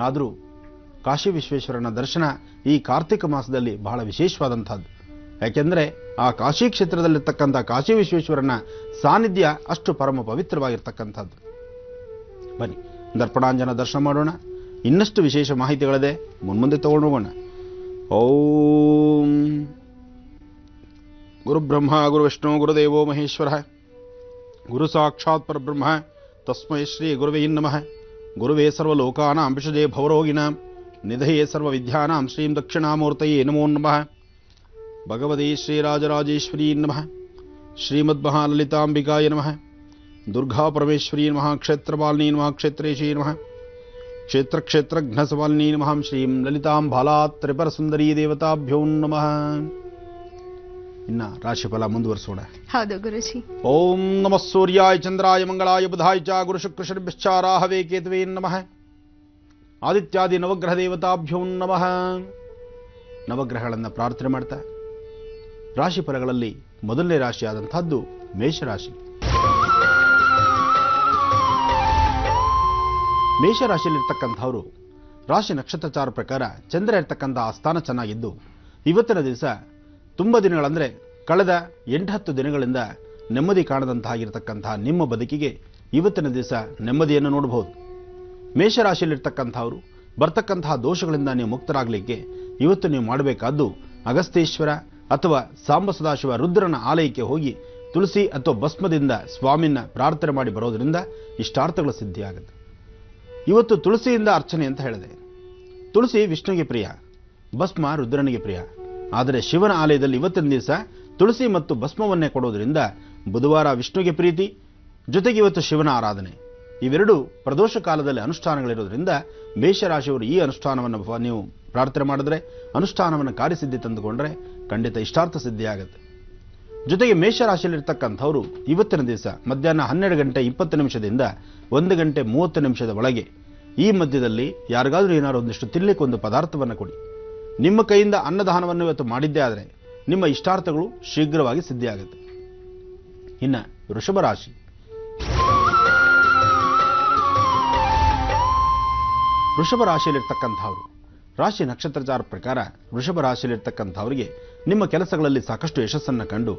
ಆದರೂ ಕಾಶಿ ವಿಶ್ವೇಶ್ವರನ ದರ್ಶನ ಈ ಕಾರ್ತಿಕ ಮಾಸದಲ್ಲಿ ಬಹಳ ವಿಶೇಷವಾದಂಥದ್ದು. ಯಾಕೆಂದರೆ ಆ ಕಾಶಿ ಕ್ಷೇತ್ರದಲ್ಲಿರ್ತಕ್ಕಂಥ ಕಾಶಿ ವಿಶ್ವೇಶ್ವರನ ಸಾನ್ನಿಧ್ಯ ಅಷ್ಟು ಪರಮ ಪವಿತ್ರವಾಗಿರ್ತಕ್ಕಂಥದ್ದು. ಬನ್ನಿ ದರ್ಪಣಾಂಜನ ದರ್ಶನ ಮಾಡೋಣ. ಇನ್ನಷ್ಟು ವಿಶೇಷ ಮಾಹಿತಿಗಳಿದೆ, ಮುಂದೆ ತಗೊಂಡು ಹೋಗೋಣ. ಓಂ ಗುರು ಬ್ರಹ್ಮ ಗುರು ವಿಷ್ಣು ಗುರುದೇವೋ ಮಹೇಶ್ವರ ಗುರು ಸಾಕ್ಷಾತ್ ಪರಬ್ರಹ್ಮ ತಸ್ಮೈ ಶ್ರೀ ಗುರುವೇ ನಮಃ. ಗುರುವೇ ಸರ್ವಲೋಕಾನಾಂ ವಿಷಜೇ ಭವರೋಗಿಣಾಂ ನಿಧಯೇ ಸರ್ವವಿದ್ಯಾನಾಂ ಶ್ರೀಂ ದಕ್ಷಿಣಾಮೂರ್ತಯೇ ನಮೋ ನಮಃ. ಭಗವತಿ ಶ್ರೀರಾಜರಾಜೇಶ್ವರೀ ನಮಃ. ಶ್ರೀಮದ್ಮಹಾಲಲಿತಾಂಬಿಕಾಯ ನಮಃ. ದುರ್ಗಾ ಪರಮೇಶ್ವರೀ ನಮಃ. ಕ್ಷೇತ್ರಪಾಲಿನೀ ನಮಃ. ಕ್ಷೇತ್ರೇಶೀ ನಮಃ. ಕ್ಷೇತ್ರಘ್ನಸಪಾಲಿನೀ ನಮಃ. ಶ್ರೀಂ ಲಲಿತಾಂ ಬಾಲಾತ್ ತ್ರಿಪುರ ಸುಂದರೀ ದೇವತಾಭ್ಯೋ ನಮಃ. ಇನ್ನ ರಾಶಿಫಲ ಮುಂದುವರಿಸೋಣ. ಹೌದು ಗುರುಜಿ. ಓಂ ನಮಃ ಸೂರ್ಯಾಯ ಚಂದ್ರಾಯ ಮಂಗಳಾಯ ಬುಧಾಯ ಚ ಗುರು ಶುಕ್ರ ಶನಿಭ್ಯಶ್ಚ ರಾಹವೇ ಕೇತುವೇ ನಮಃ. ಆದಿತ್ಯಾದಿ ನವಗ್ರಹ ದೇವತಾಭ್ಯೋ ನಮಃ. ನವಗ್ರಹಗಳನ್ನು ಪ್ರಾರ್ಥನೆ ಮಾಡ್ತಾ ರಾಶಿ ಫಲಗಳಲ್ಲಿ ಮೊದಲನೇ ರಾಶಿಯಾದಂತಹದ್ದು ಮೇಷರಾಶಿ. ಮೇಷರಾಶಿಯಲ್ಲಿರ್ತಕ್ಕಂಥವರು ರಾಶಿ ನಕ್ಷತ್ರಚಾರ ಪ್ರಕಾರ ಚಂದ್ರ ಇರ್ತಕ್ಕಂಥ ಆಸ್ಥಾನ ಚೆನ್ನಾಗಿದ್ದು ಇವತ್ತಿನ ದಿವಸ ತುಂಬ ದಿನಗಳಂದರೆ ಕಳೆದ 8-10 ದಿನಗಳಿಂದ ನೆಮ್ಮದಿ ಕಾಣದಂತಾಗಿರ್ತಕ್ಕಂತಹ ನಿಮ್ಮ ಬದುಕಿಗೆ ಇವತ್ತಿನ ದಿವಸ ನೆಮ್ಮದಿಯನ್ನು ನೋಡಬಹುದು. ಮೇಷರಾಶಿಯಲ್ಲಿರ್ತಕ್ಕಂಥವರು ಬರ್ತಕ್ಕಂತಹ ದೋಷಗಳಿಂದ ನೀವು ಮುಕ್ತರಾಗಲಿಕ್ಕೆ ಇವತ್ತು ನೀವು ಮಾಡಬೇಕಾದ್ದು ಅಗಸ್ತ್ಯೇಶ್ವರ ಅಥವಾ ಸಾಂಬ ಸದಾಶಿವ ರುದ್ರನ ಆಲಯಕ್ಕೆ ಹೋಗಿ ತುಳಸಿ ಅಥವಾ ಭಸ್ಮದಿಂದ ಸ್ವಾಮಿನ ಪ್ರಾರ್ಥನೆ ಮಾಡಿ ಬರೋದರಿಂದ ಇಷ್ಟಾರ್ಥಗಳು ಸಿದ್ಧಿಯಾಗುತ್ತೆ. ಇವತ್ತು ತುಳಸಿಯಿಂದ ಅರ್ಚನೆ ಅಂತ ಹೇಳಿದೆ. ತುಳಸಿ ವಿಷ್ಣುವಿಗೆ ಪ್ರಿಯ, ಭಸ್ಮ ರುದ್ರನಿಗೆ ಪ್ರಿಯ. ಆದರೆ ಶಿವನ ಆಲಯದಲ್ಲಿ ಇವತ್ತಿನ ದಿವಸ ತುಳಸಿ ಮತ್ತು ಭಸ್ಮವನ್ನೇ ಕೊಡೋದ್ರಿಂದ ಬುಧವಾರ ವಿಷ್ಣುವಿಗೆ ಪ್ರೀತಿ, ಜೊತೆಗೆ ಇವತ್ತು ಶಿವನ ಆರಾಧನೆ, ಇವೆರಡು ಪ್ರದೋಷ ಕಾಲದಲ್ಲಿ ಅನುಷ್ಠಾನಗಳಿರೋದ್ರಿಂದ ಮೇಷರಾಶಿಯವರು ಈ ಅನುಷ್ಠಾನವನ್ನು ನೀವು ಪ್ರಾರ್ಥನೆ ಮಾಡಿದ್ರೆ, ಅನುಷ್ಠಾನವನ್ನು ಕಾರ್ಯಸಿದ್ಧಿ ತಂದುಕೊಂಡ್ರೆ ಖಂಡಿತ ಇಷ್ಟಾರ್ಥ ಸಿದ್ಧಿಯಾಗುತ್ತೆ. ಜೊತೆಗೆ ಮೇಷರಾಶಿಯಲ್ಲಿರ್ತಕ್ಕಂಥವರು ಇವತ್ತಿನ ದಿವಸ ಮಧ್ಯಾಹ್ನ 12:20 1:30 ಒಳಗೆ ಈ ಮಧ್ಯದಲ್ಲಿ ಯಾರಿಗಾದ್ರೂ ಏನಾದ್ರು ಒಂದಿಷ್ಟು ತಿನ್ನಲಿಕ್ಕೆ ಒಂದು ಪದಾರ್ಥವನ್ನು ಕೊಡಿ. ನಿಮ್ಮ ಕೈಯಿಂದ ಅನ್ನದಾನವನ್ನು ಇವತ್ತು ಮಾಡಿದ್ದೇ ಆದರೆ ನಿಮ್ಮ ಇಷ್ಟಾರ್ಥಗಳು ಶೀಘ್ರವಾಗಿ ಸಿದ್ಧಿಯಾಗುತ್ತೆ. ಇನ್ನು ವೃಷಭ ರಾಶಿ. ವೃಷಭ ರಾಶಿಯಲ್ಲಿರ್ತಕ್ಕಂಥವ್ರು, ರಾಶಿ ನಕ್ಷತ್ರಚಾರ ಪ್ರಕಾರ ವೃಷಭ ರಾಶಿಯಲ್ಲಿರ್ತಕ್ಕಂಥವರಿಗೆ ನಿಮ್ಮ ಕೆಲಸಗಳಲ್ಲಿ ಸಾಕಷ್ಟು ಯಶಸ್ಸನ್ನು ಕಂಡು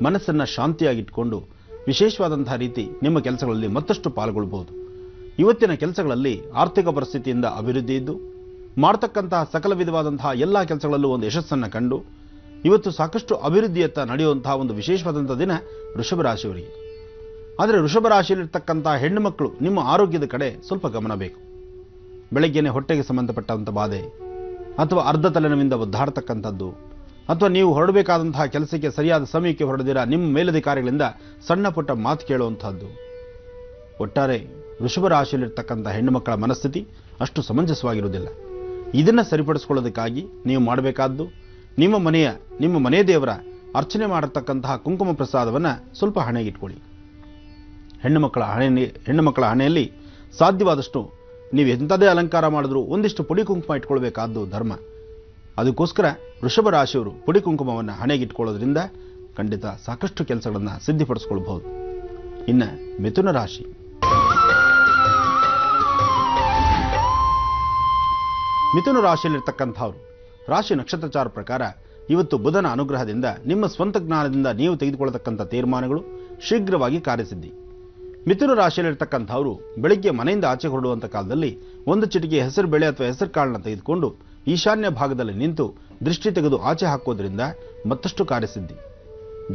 ಮನಸ್ಸನ್ನು ಶಾಂತಿಯಾಗಿಟ್ಕೊಂಡು ವಿಶೇಷವಾದಂತಹ ರೀತಿ ನಿಮ್ಮ ಕೆಲಸಗಳಲ್ಲಿ ಮತ್ತಷ್ಟು ಪಾಲ್ಗೊಳ್ಬಹುದು. ಇವತ್ತಿನ ಕೆಲಸಗಳಲ್ಲಿ ಆರ್ಥಿಕ ಪರಿಸ್ಥಿತಿಯಿಂದ ಅಭಿವೃದ್ಧಿ ಇದ್ದು ಮಾಡತಕ್ಕಂತಹ ಸಕಲ ವಿಧವಾದಂತಹ ಎಲ್ಲ ಕೆಲಸಗಳಲ್ಲೂ ಒಂದು ಯಶಸ್ಸನ್ನು ಕಂಡು ಇವತ್ತು ಸಾಕಷ್ಟು ಅಭಿವೃದ್ಧಿಯತ್ತ ನಡೆಯುವಂತಹ ಒಂದು ವಿಶೇಷವಾದಂಥ ದಿನ ವೃಷಭ ರಾಶಿಯವರಿಗೆ. ಆದರೆ ವೃಷಭ ರಾಶಿಯಲ್ಲಿರ್ತಕ್ಕಂತಹ ಹೆಣ್ಣು ಮಕ್ಕಳು ನಿಮ್ಮ ಆರೋಗ್ಯದ ಕಡೆ ಸ್ವಲ್ಪ ಗಮನ ಬೇಕು. ಬೆಳಗ್ಗೆನೆ ಹೊಟ್ಟೆಗೆ ಸಂಬಂಧಪಟ್ಟಂಥ ಬಾಧೆ ಅಥವಾ ಅರ್ಧ ತಲೆನೋವಿಂದ ಒದ್ದಾಡ್ತಕ್ಕಂಥದ್ದು ಅಥವಾ ನೀವು ಹೊರಡಬೇಕಾದಂತಹ ಕೆಲಸಕ್ಕೆ ಸರಿಯಾದ ಸಮಯಕ್ಕೆ ಹೊರಡದಿರ ನಿಮ್ಮ ಮೇಲಧಿಕಾರಿಗಳಿಂದ ಸಣ್ಣ ಪುಟ್ಟ ಮಾತು ಕೇಳುವಂಥದ್ದು. ಒಟ್ಟಾರೆ ವೃಷಭ ರಾಶಿಯಲ್ಲಿರ್ತಕ್ಕಂಥ ಹೆಣ್ಣು ಮಕ್ಕಳ ಮನಸ್ಥಿತಿ ಅಷ್ಟು ಸಮಂಜಸವಾಗಿರುವುದಿಲ್ಲ. ಇದನ್ನು ಸರಿಪಡಿಸ್ಕೊಳ್ಳೋದಕ್ಕಾಗಿ ನೀವು ಮಾಡಬೇಕಾದ್ದು ನಿಮ್ಮ ಮನೆ ದೇವರ ಅರ್ಚನೆ ಮಾಡತಕ್ಕಂತಹ ಕುಂಕುಮ ಪ್ರಸಾದವನ್ನು ಸ್ವಲ್ಪ ಹಣೆಗಿಟ್ಕೊಳ್ಳಿ. ಹೆಣ್ಣು ಮಕ್ಕಳ ಹಣೆಯಲ್ಲಿ ಸಾಧ್ಯವಾದಷ್ಟು ನೀವು ಎಂಥದೇ ಅಲಂಕಾರ ಮಾಡಿದ್ರೂ ಒಂದಿಷ್ಟು ಪುಡಿ ಕುಂಕುಮ ಇಟ್ಕೊಳ್ಬೇಕಾದ್ದು ಧರ್ಮ. ಅದಕ್ಕೋಸ್ಕರ ವೃಷಭ ರಾಶಿಯವರು ಪುಡಿ ಕುಂಕುಮವನ್ನು ಹಣೆಗಿಟ್ಕೊಳ್ಳೋದ್ರಿಂದ ಖಂಡಿತ ಸಾಕಷ್ಟು ಕೆಲಸಗಳನ್ನು ಸಿದ್ಧಿಪಡಿಸ್ಕೊಳ್ಬಹುದು. ಇನ್ನು ಮಿಥುನ ರಾಶಿ. ಮಿಥುನ ರಾಶಿಯಲ್ಲಿರ್ತಕ್ಕಂಥವ್ರು, ರಾಶಿ ನಕ್ಷತ್ರಚಾರ ಪ್ರಕಾರ ಇವತ್ತು ಬುಧನ ಅನುಗ್ರಹದಿಂದ ನಿಮ್ಮ ಸ್ವಂತ ಜ್ಞಾನದಿಂದ ನೀವು ತೆಗೆದುಕೊಳ್ಳತಕ್ಕಂಥ ತೀರ್ಮಾನಗಳು ಶೀಘ್ರವಾಗಿ ಕಾರ್ಯಸಿದ್ಧಿ. ಮಿಥುನ ರಾಶಿಯಲ್ಲಿರ್ತಕ್ಕಂಥವರು ಬೆಳಿಗ್ಗೆ ಮನೆಯಿಂದ ಆಚೆ ಹೊರಡುವಂಥ ಕಾಲದಲ್ಲಿ ಒಂದು ಚಿಟಿಕೆ ಹೆಸರು ಬೇಳೆ ಅಥವಾ ಹೆಸರು ಕಾಳನ್ನ ತೆಗೆದುಕೊಂಡು ಈಶಾನ್ಯ ಭಾಗದಲ್ಲಿ ನಿಂತು ದೃಷ್ಟಿ ತೆಗೆದು ಆಚೆ ಹಾಕೋದ್ರಿಂದ ಮತ್ತಷ್ಟು ಕಾರ್ಯಸಿದ್ಧಿ.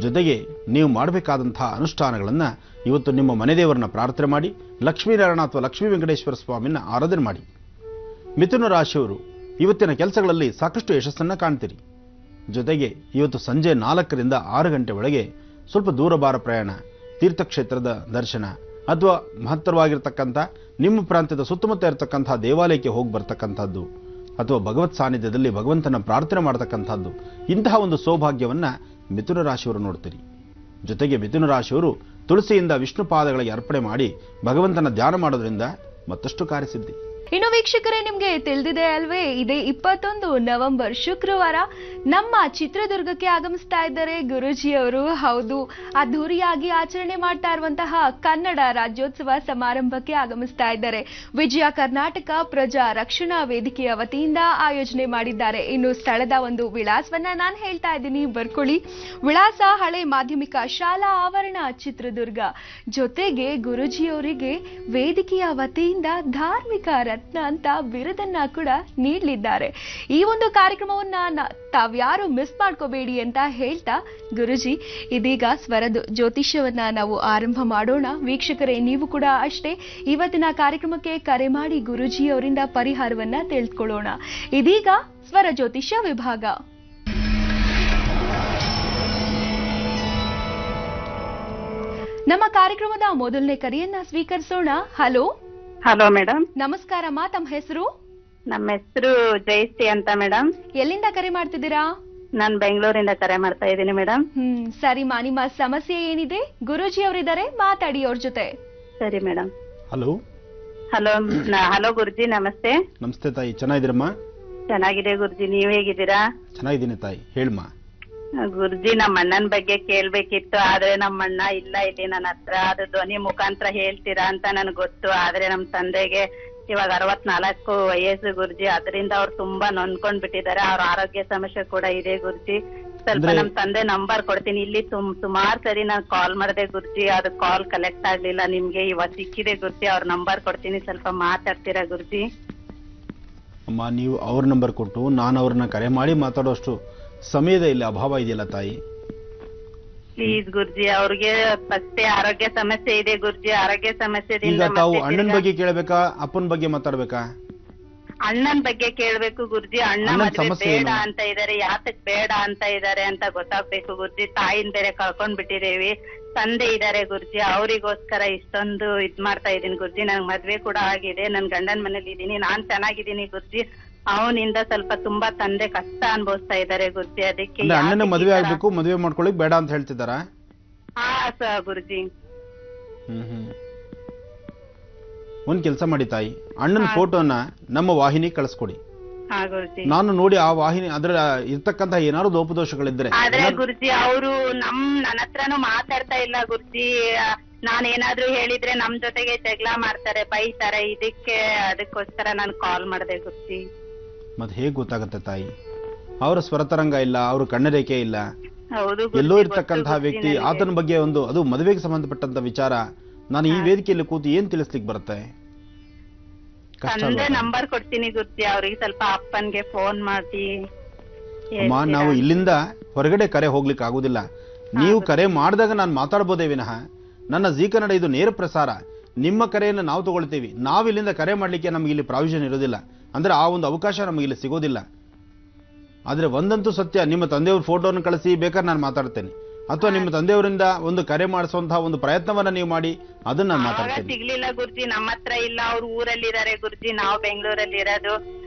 ಜೊತೆಗೆ ನೀವು ಮಾಡಬೇಕಾದಂತಹ ಅನುಷ್ಠಾನಗಳನ್ನು ಇವತ್ತು ನಿಮ್ಮ ಮನೆದೇವರನ್ನ ಪ್ರಾರ್ಥನೆ ಮಾಡಿ ಲಕ್ಷ್ಮೀನಾರಾಯಣ ಅಥವಾ ಲಕ್ಷ್ಮೀ ವೆಂಕಟೇಶ್ವರ ಸ್ವಾಮಿನ ಆರಾಧನೆ ಮಾಡಿ. ಮಿಥುನ ರಾಶಿಯವರು ಇವತ್ತಿನ ಕೆಲಸಗಳಲ್ಲಿ ಸಾಕಷ್ಟು ಯಶಸ್ಸನ್ನು ಕಾಣ್ತೀರಿ. ಜೊತೆಗೆ ಇವತ್ತು ಸಂಜೆ 4ರಿಂದ 6 ಗಂಟೆ ಒಳಗೆ ಸ್ವಲ್ಪ ದೂರಭಾರ ಪ್ರಯಾಣ, ತೀರ್ಥಕ್ಷೇತ್ರದ ದರ್ಶನ ಅಥವಾ ಮಹತ್ತರವಾಗಿರ್ತಕ್ಕಂಥ ನಿಮ್ಮ ಪ್ರಾಂತ್ಯದ ಸುತ್ತಮುತ್ತ ಇರತಕ್ಕಂಥ ದೇವಾಲಯಕ್ಕೆ ಹೋಗಿ ಬರ್ತಕ್ಕಂಥದ್ದು ಅಥವಾ ಭಗವತ್ ಸಾನ್ನಿಧ್ಯದಲ್ಲಿ ಭಗವಂತನ ಪ್ರಾರ್ಥನೆ ಮಾಡತಕ್ಕಂಥದ್ದು, ಇಂತಹ ಒಂದು ಸೌಭಾಗ್ಯವನ್ನು ಮಿಥುನ ರಾಶಿಯವರು ನೋಡ್ತೀರಿ. ಜೊತೆಗೆ ಮಿಥುನ ರಾಶಿಯವರು ತುಳಸಿಯಿಂದ ವಿಷ್ಣು ಪಾದಗಳಿಗೆ ಅರ್ಪಣೆ ಮಾಡಿ ಭಗವಂತನ ಧ್ಯಾನ ಮಾಡೋದ್ರಿಂದ ಮತ್ತಷ್ಟು ಕಾರ್ಯಸಿದ್ಧಿ. ಇನ್ನು ವೀಕ್ಷಕರೇ, ನಿಮ್ಗೆ ತಿಳಿದಿದೆ ಅಲ್ವೇ, ಇದೇ 21 ನವೆಂಬರ್ ಶುಕ್ರವಾರ ನಮ್ಮ ಚಿತ್ರದುರ್ಗಕ್ಕೆ ಆಗಮಿಸ್ತಾ ಇದ್ದಾರೆ ಗುರೂಜಿಯವರು. ಹೌದು, ಅದ್ಧೂರಿಯಾಗಿ ಆಚರಣೆ ಮಾಡ್ತಾ ಇರುವಂತಹ ಕನ್ನಡ ರಾಜ್ಯೋತ್ಸವ ಸಮಾರಂಭಕ್ಕೆ ಆಗಮಿಸ್ತಾ ಇದ್ದಾರೆ. ವಿಜಯ ಕರ್ನಾಟಕ ಪ್ರಜಾ ರಕ್ಷಣಾ ವೇದಿಕೆಯ ವತಿಯಿಂದ ಆಯೋಜನೆ ಮಾಡಿದ್ದಾರೆ. ಇನ್ನು ಸ್ಥಳದ ಒಂದು ವಿಳಾಸವನ್ನ ನಾನು ಹೇಳ್ತಾ ಇದ್ದೀನಿ, ಬರ್ಕೊಳ್ಳಿ. ವಿಳಾಸ ಹಳೆ ಮಾಧ್ಯಮಿಕ ಶಾಲಾ ಆವರಣ, ಚಿತ್ರದುರ್ಗ. ಜೊತೆಗೆ ಗುರೂಜಿಯವರಿಗೆ ವೇದಿಕೆಯ ವತಿಯಿಂದ ಧಾರ್ಮಿಕ ರತ್ನ ಅಂತ ಬಿರುದನ್ನ ಕೂಡ ನೀಡಲಿದ್ದಾರೆ. ಈ ಒಂದು ಕಾರ್ಯಕ್ರಮವನ್ನ ತಾವ್ಯಾರು ಮಿಸ್ ಮಾಡ್ಕೋಬೇಡಿ ಅಂತ ಹೇಳ್ತಾ, ಗುರುಜಿ ಇದೀಗ ಸ್ವರದ ಜ್ಯೋತಿಷ್ಯವನ್ನ ನಾವು ಆರಂಭ ಮಾಡೋಣ. ವೀಕ್ಷಕರೇ, ನೀವು ಕೂಡ ಅಷ್ಟೇ ಇವತ್ತಿನ ಕಾರ್ಯಕ್ರಮಕ್ಕೆ ಕರೆ ಮಾಡಿ ಗುರುಜಿ ಅವರಿಂದ ಪರಿಹಾರವನ್ನ ತಿಳಿದುಕೊಳ್ಳೋಣ. ಇದೀಗ ಸ್ವರ ಜ್ಯೋತಿಷ್ಯ ವಿಭಾಗ. ನಮ್ಮ ಕಾರ್ಯಕ್ರಮದ ಮೊದಲನೇ ಕರೆಯನ್ನ ಸ್ವೀಕರಿಸೋಣ. ಹಲೋ. Hello madam. ನಮಸ್ಕಾರಮ್ಮ, ತಮ್ಮ ಹೆಸರು? ನಮ್ಮ ಹೆಸರು ಜಯಶ್ರೀ ಅಂತ ಮೇಡಮ್. ಎಲ್ಲಿಂದ ಕರೆ ಮಾಡ್ತಿದ್ದೀರಾ? ನಾನು ಬೆಂಗಳೂರಿಂದ ಕರೆ ಮಾಡ್ತಾ ಇದ್ದೀನಿ ಮೇಡಮ್. ಸರಿಮಾ, ನಿಮ್ಮ ಸಮಸ್ಯೆ ಏನಿದೆ? ಗುರೂಜಿ ಅವರಿದ್ದಾರೆ, ಮಾತಾಡಿ ಅವ್ರ ಜೊತೆ. ಸರಿ ಮೇಡಮ್. ಹಲೋ. ಹಲೋ ಗುರುಜಿ, ನಮಸ್ತೆ. ನಮಸ್ತೆ ತಾಯಿ, ಚೆನ್ನಾಗಿದ್ದೀರಮ್ಮ? ಚೆನ್ನಾಗಿದೆ ಗುರುಜಿ, ನೀವ್ ಹೇಗಿದ್ದೀರಾ? ಚೆನ್ನಾಗಿದ್ದೀನಿ ತಾಯಿ, ಹೇಳ್ಮ. ಗುರುಜಿ, ನಮ್ಮ ಅಣ್ಣನ ಬಗ್ಗೆ ಕೇಳ್ಬೇಕಿತ್ತು, ಆದ್ರೆ ನಮ್ಮ ಅಣ್ಣ ಇಲ್ಲ ಇಲ್ಲಿ ನನ್ನ ಹತ್ರ. ಅದು ಧ್ವನಿ ಮುಖಾಂತರ ಹೇಳ್ತೀರಾ ಅಂತ ನನ್ಗೆ ಗೊತ್ತು. ಆದ್ರೆ ನಮ್ ತಂದೆಗೆ ಇವಾಗ 64 ವಯಸ್ಸು ಗುರುಜಿ. ಅದರಿಂದ ಅವ್ರು ತುಂಬಾ ನೊಂದ್ಕೊಂಡ್ ಬಿಟ್ಟಿದ್ದಾರೆ. ಅವ್ರ ಆರೋಗ್ಯ ಸಮಸ್ಯೆ ಕೂಡ ಇದೆ ಗುರುಜಿ. ಸ್ವಲ್ಪ ನಮ್ ತಂದೆ ನಂಬರ್ ಕೊಡ್ತೀನಿ. ಇಲ್ಲಿ ಸುಮಾರು ಸರಿ ನಾನು ಕಾಲ್ ಮಾಡಿದೆ ಗುರುಜಿ, ಅದು ಕಾಲ್ ಕಲೆಕ್ಟ್ ಆಗ್ಲಿಲ್ಲ. ನಿಮ್ಗೆ ಇವತ್ತು ಸಿಕ್ಕಿದೆ ಗುರುಜಿ, ಅವ್ರ ನಂಬರ್ ಕೊಡ್ತೀನಿ, ಸ್ವಲ್ಪ ಮಾತಾಡ್ತೀರಾ ಗುರುಜಿ? ಅಮ್ಮ, ನೀವು ಅವ್ರ ನಂಬರ್ ಕೊಟ್ಟು ನಾನು ಅವ್ರನ್ನ ಕರೆ ಮಾಡಿ ಮಾತಾಡೋಷ್ಟು ಸಮಯದ ಇಲ್ಲಿ ಅಭಾವ ಇದೆಯಲ್ಲ ತಾಯಿ. ಪ್ಲೀಸ್ ಗುರುಜಿ, ಅವ್ರಿಗೆ ಫಸ್ಟೇ ಆರೋಗ್ಯ ಸಮಸ್ಯೆ ಇದೆ ಗುರುಜಿ. ಆರೋಗ್ಯ ಸಮಸ್ಯೆದಿಂದ ಈಗ ತಾವು ಅಣ್ಣನ ಬಗ್ಗೆ ಕೇಳಬೇಕಾ, ಅಪ್ಪನ ಬಗ್ಗೆ ಮಾತಾಡ್ಬೇಕಾ? ಅಣ್ಣನ್ ಬಗ್ಗೆ ಕೇಳ್ಬೇಕು ಗುರುಜಿ. ಅಣ್ಣ ಮದ್ವೆ ಬೇಡ ಅಂತ ಇದಾರೆ, ಯಾತಕ್ ಬೇಡ ಅಂತ ಇದಾರೆ ಅಂತ ಗೊತ್ತಾಗ್ಬೇಕು ಗುರುಜಿ. ತಾಯಿನ ಬೇರೆ ಕಳ್ಕೊಂಡ್ ಬಿಟ್ಟಿದೇವಿ, ತಂದೆ ಇದಾರೆ ಗುರುಜಿ. ಅವ್ರಿಗೋಸ್ಕರ ಇಷ್ಟೊಂದು ಇದ್ ಮಾಡ್ತಾ ಇದೀನಿ ಗುರುಜಿ. ನನ್ಗ್ ಮದ್ವೆ ಕೂಡ ಆಗಿದೆ, ನನ್ ಗಂಡನ್ ಮನೇಲಿ ಇದೀನಿ, ನಾನ್ ಚೆನ್ನಾಗಿದ್ದೀನಿ ಗುರುಜಿ. ಅವನಿಂದ ಸ್ವಲ್ಪ ತುಂಬಾ ತಂದೆ ಕಷ್ಟ ಅನುಭವಿಸ್ತಾ ಇದಾರೆ ಗುರುಜಿ. ಅದಕ್ಕೆ ಅಣ್ಣನ ಮದುವೆ ಆಗ್ಬೇಕು, ಮದುವೆ ಮಾಡ್ಕೊಳ್ಳಿಕ್ ಬೇಡ ಅಂತ ಹೇಳ್ತಿದಾರ? ಹಾ ಗುರುಜಿ. ಒಂದ್ ಕೆಲಸ ಮಾಡಿ ತಾಯಿ, ಅಣ್ಣನ ಫೋಟೋನ ನಮ್ಮ ವಾಹಿನಿ ಕಳಿಸ್ಕೊಡಿ. ಹಾ ಗುರುಜಿ. ನಾನು ನೋಡಿ ಆ ವಾಹಿನಿ ಅದ್ರ ಇರ್ತಕ್ಕಂಥ ಏನಾದ್ರು ಲೋಪದೋಷಗಳಿದ್ರೆ ಆದ್ರೆ ಗುರುಜಿ ಅವರು ನನ್ನ ಹತ್ರನು ಮಾತಾಡ್ತಾ ಇಲ್ಲ ಗುರುಜಿ. ನಾನೇನಾದ್ರೂ ಹೇಳಿದ್ರೆ ನಮ್ ಜೊತೆಗೆ ಜಗಳ ಮಾಡ್ತಾರೆ, ಬೈತಾರೆ. ಅದಕ್ಕೋಸ್ಕರ ನಾನು ಕಾಲ್ ಮಾಡಿದೆ ಗುರುಜಿ. ಮತ್ತೆ ಹೇಗ್ ಗೊತ್ತಾಗುತ್ತೆ ತಾಯಿ? ಅವರ ಸ್ವರತರಂಗ ಇಲ್ಲ, ಅವ್ರ ಕಣ್ಣರೇಖೆ ಇಲ್ಲ. ಹೌದು ಎಲ್ಲೋ ಇರ್ತಕ್ಕಂತಹ ವ್ಯಕ್ತಿ, ಆತನ ಬಗ್ಗೆ ಒಂದು ಅದು ಮದುವೆಗೆ ಸಂಬಂಧಪಟ್ಟಂತ ವಿಚಾರ ನಾನು ಈ ವೇದಿಕೆಯಲ್ಲಿ ಕೂತು ಏನ್ ತಿಳಿಸ್ಲಿಕ್ಕೆ ಬರುತ್ತೆ? ಕಷ್ಟ ತಂದೆ ನಂಬರ್ ಕೊಡ್ತೀನಿ ಗುರುಜಿ, ಅವ್ರಿಗೆ ಸ್ವಲ್ಪ ಅಪ್ಪನ್ಗೆ ಫೋನ್ ಮಾಡಿ. ಅಮ್ಮ, ನಾವು ಇಲ್ಲಿಂದ ಹೊರಗಡೆ ಕರೆ ಹೋಗ್ಲಿಕ್ಕೆ ಆಗುದಿಲ್ಲ. ನೀವು ಕರೆ ಮಾಡಿದಾಗ ನಾನು ಮಾತಾಡ್ಬೋದೇ ವಿನಃ ನನ್ನ ಜೀ ಕನ್ನಡ ಇದು ನೇರ ಪ್ರಸಾರ. ನಿಮ್ಮ ಕರೆಯನ್ನು ನಾವು ತಗೊಳ್ತೀವಿ. ನಾವು ಇಲ್ಲಿಂದ ಕರೆ ಮಾಡ್ಲಿಕ್ಕೆ ನಮಗೆ ಇಲ್ಲಿ ಪ್ರಾವಿಷನ್ ಇರೋದಿಲ್ಲ, ಅಂದ್ರೆ ಆ ಒಂದು ಅವಕಾಶ ನಮಗೆ ಇಲ್ಲಿ ಸಿಗೋದಿಲ್ಲ. ಆದ್ರೆ ಒಂದಂತೂ ಸತ್ಯ, ನಿಮ್ಮ ತಂದೆಯವ್ರ ಫೋಟೋವನ್ನು ಕಳಿಸಿ ಬೇಕಾದ್ರೆ ನಾನು ಮಾತಾಡ್ತೇನೆ, ಅಥವಾ ನಿಮ್ಮ ತಂದೆಯವರಿಂದ ಒಂದು ಕರೆ ಮಾಡಿಸುವಂತಹ ಒಂದು ಪ್ರಯತ್ನವನ್ನ ನೀವು ಮಾಡಿ, ಅದನ್ನ ನಾನು ಮಾತಾಡ್ತೇನೆ. ಸಿಗ್ಲಿಲ್ಲ ಗುರುಜಿ, ನಮ್ಮ ಹತ್ರ ಇಲ್ಲ. ಅವ್ರು ಊರಲ್ಲಿದ್ದಾರೆ ಗುರುಜಿ, ನಾವು ಬೆಂಗಳೂರಲ್ಲಿ ಇರೋದು.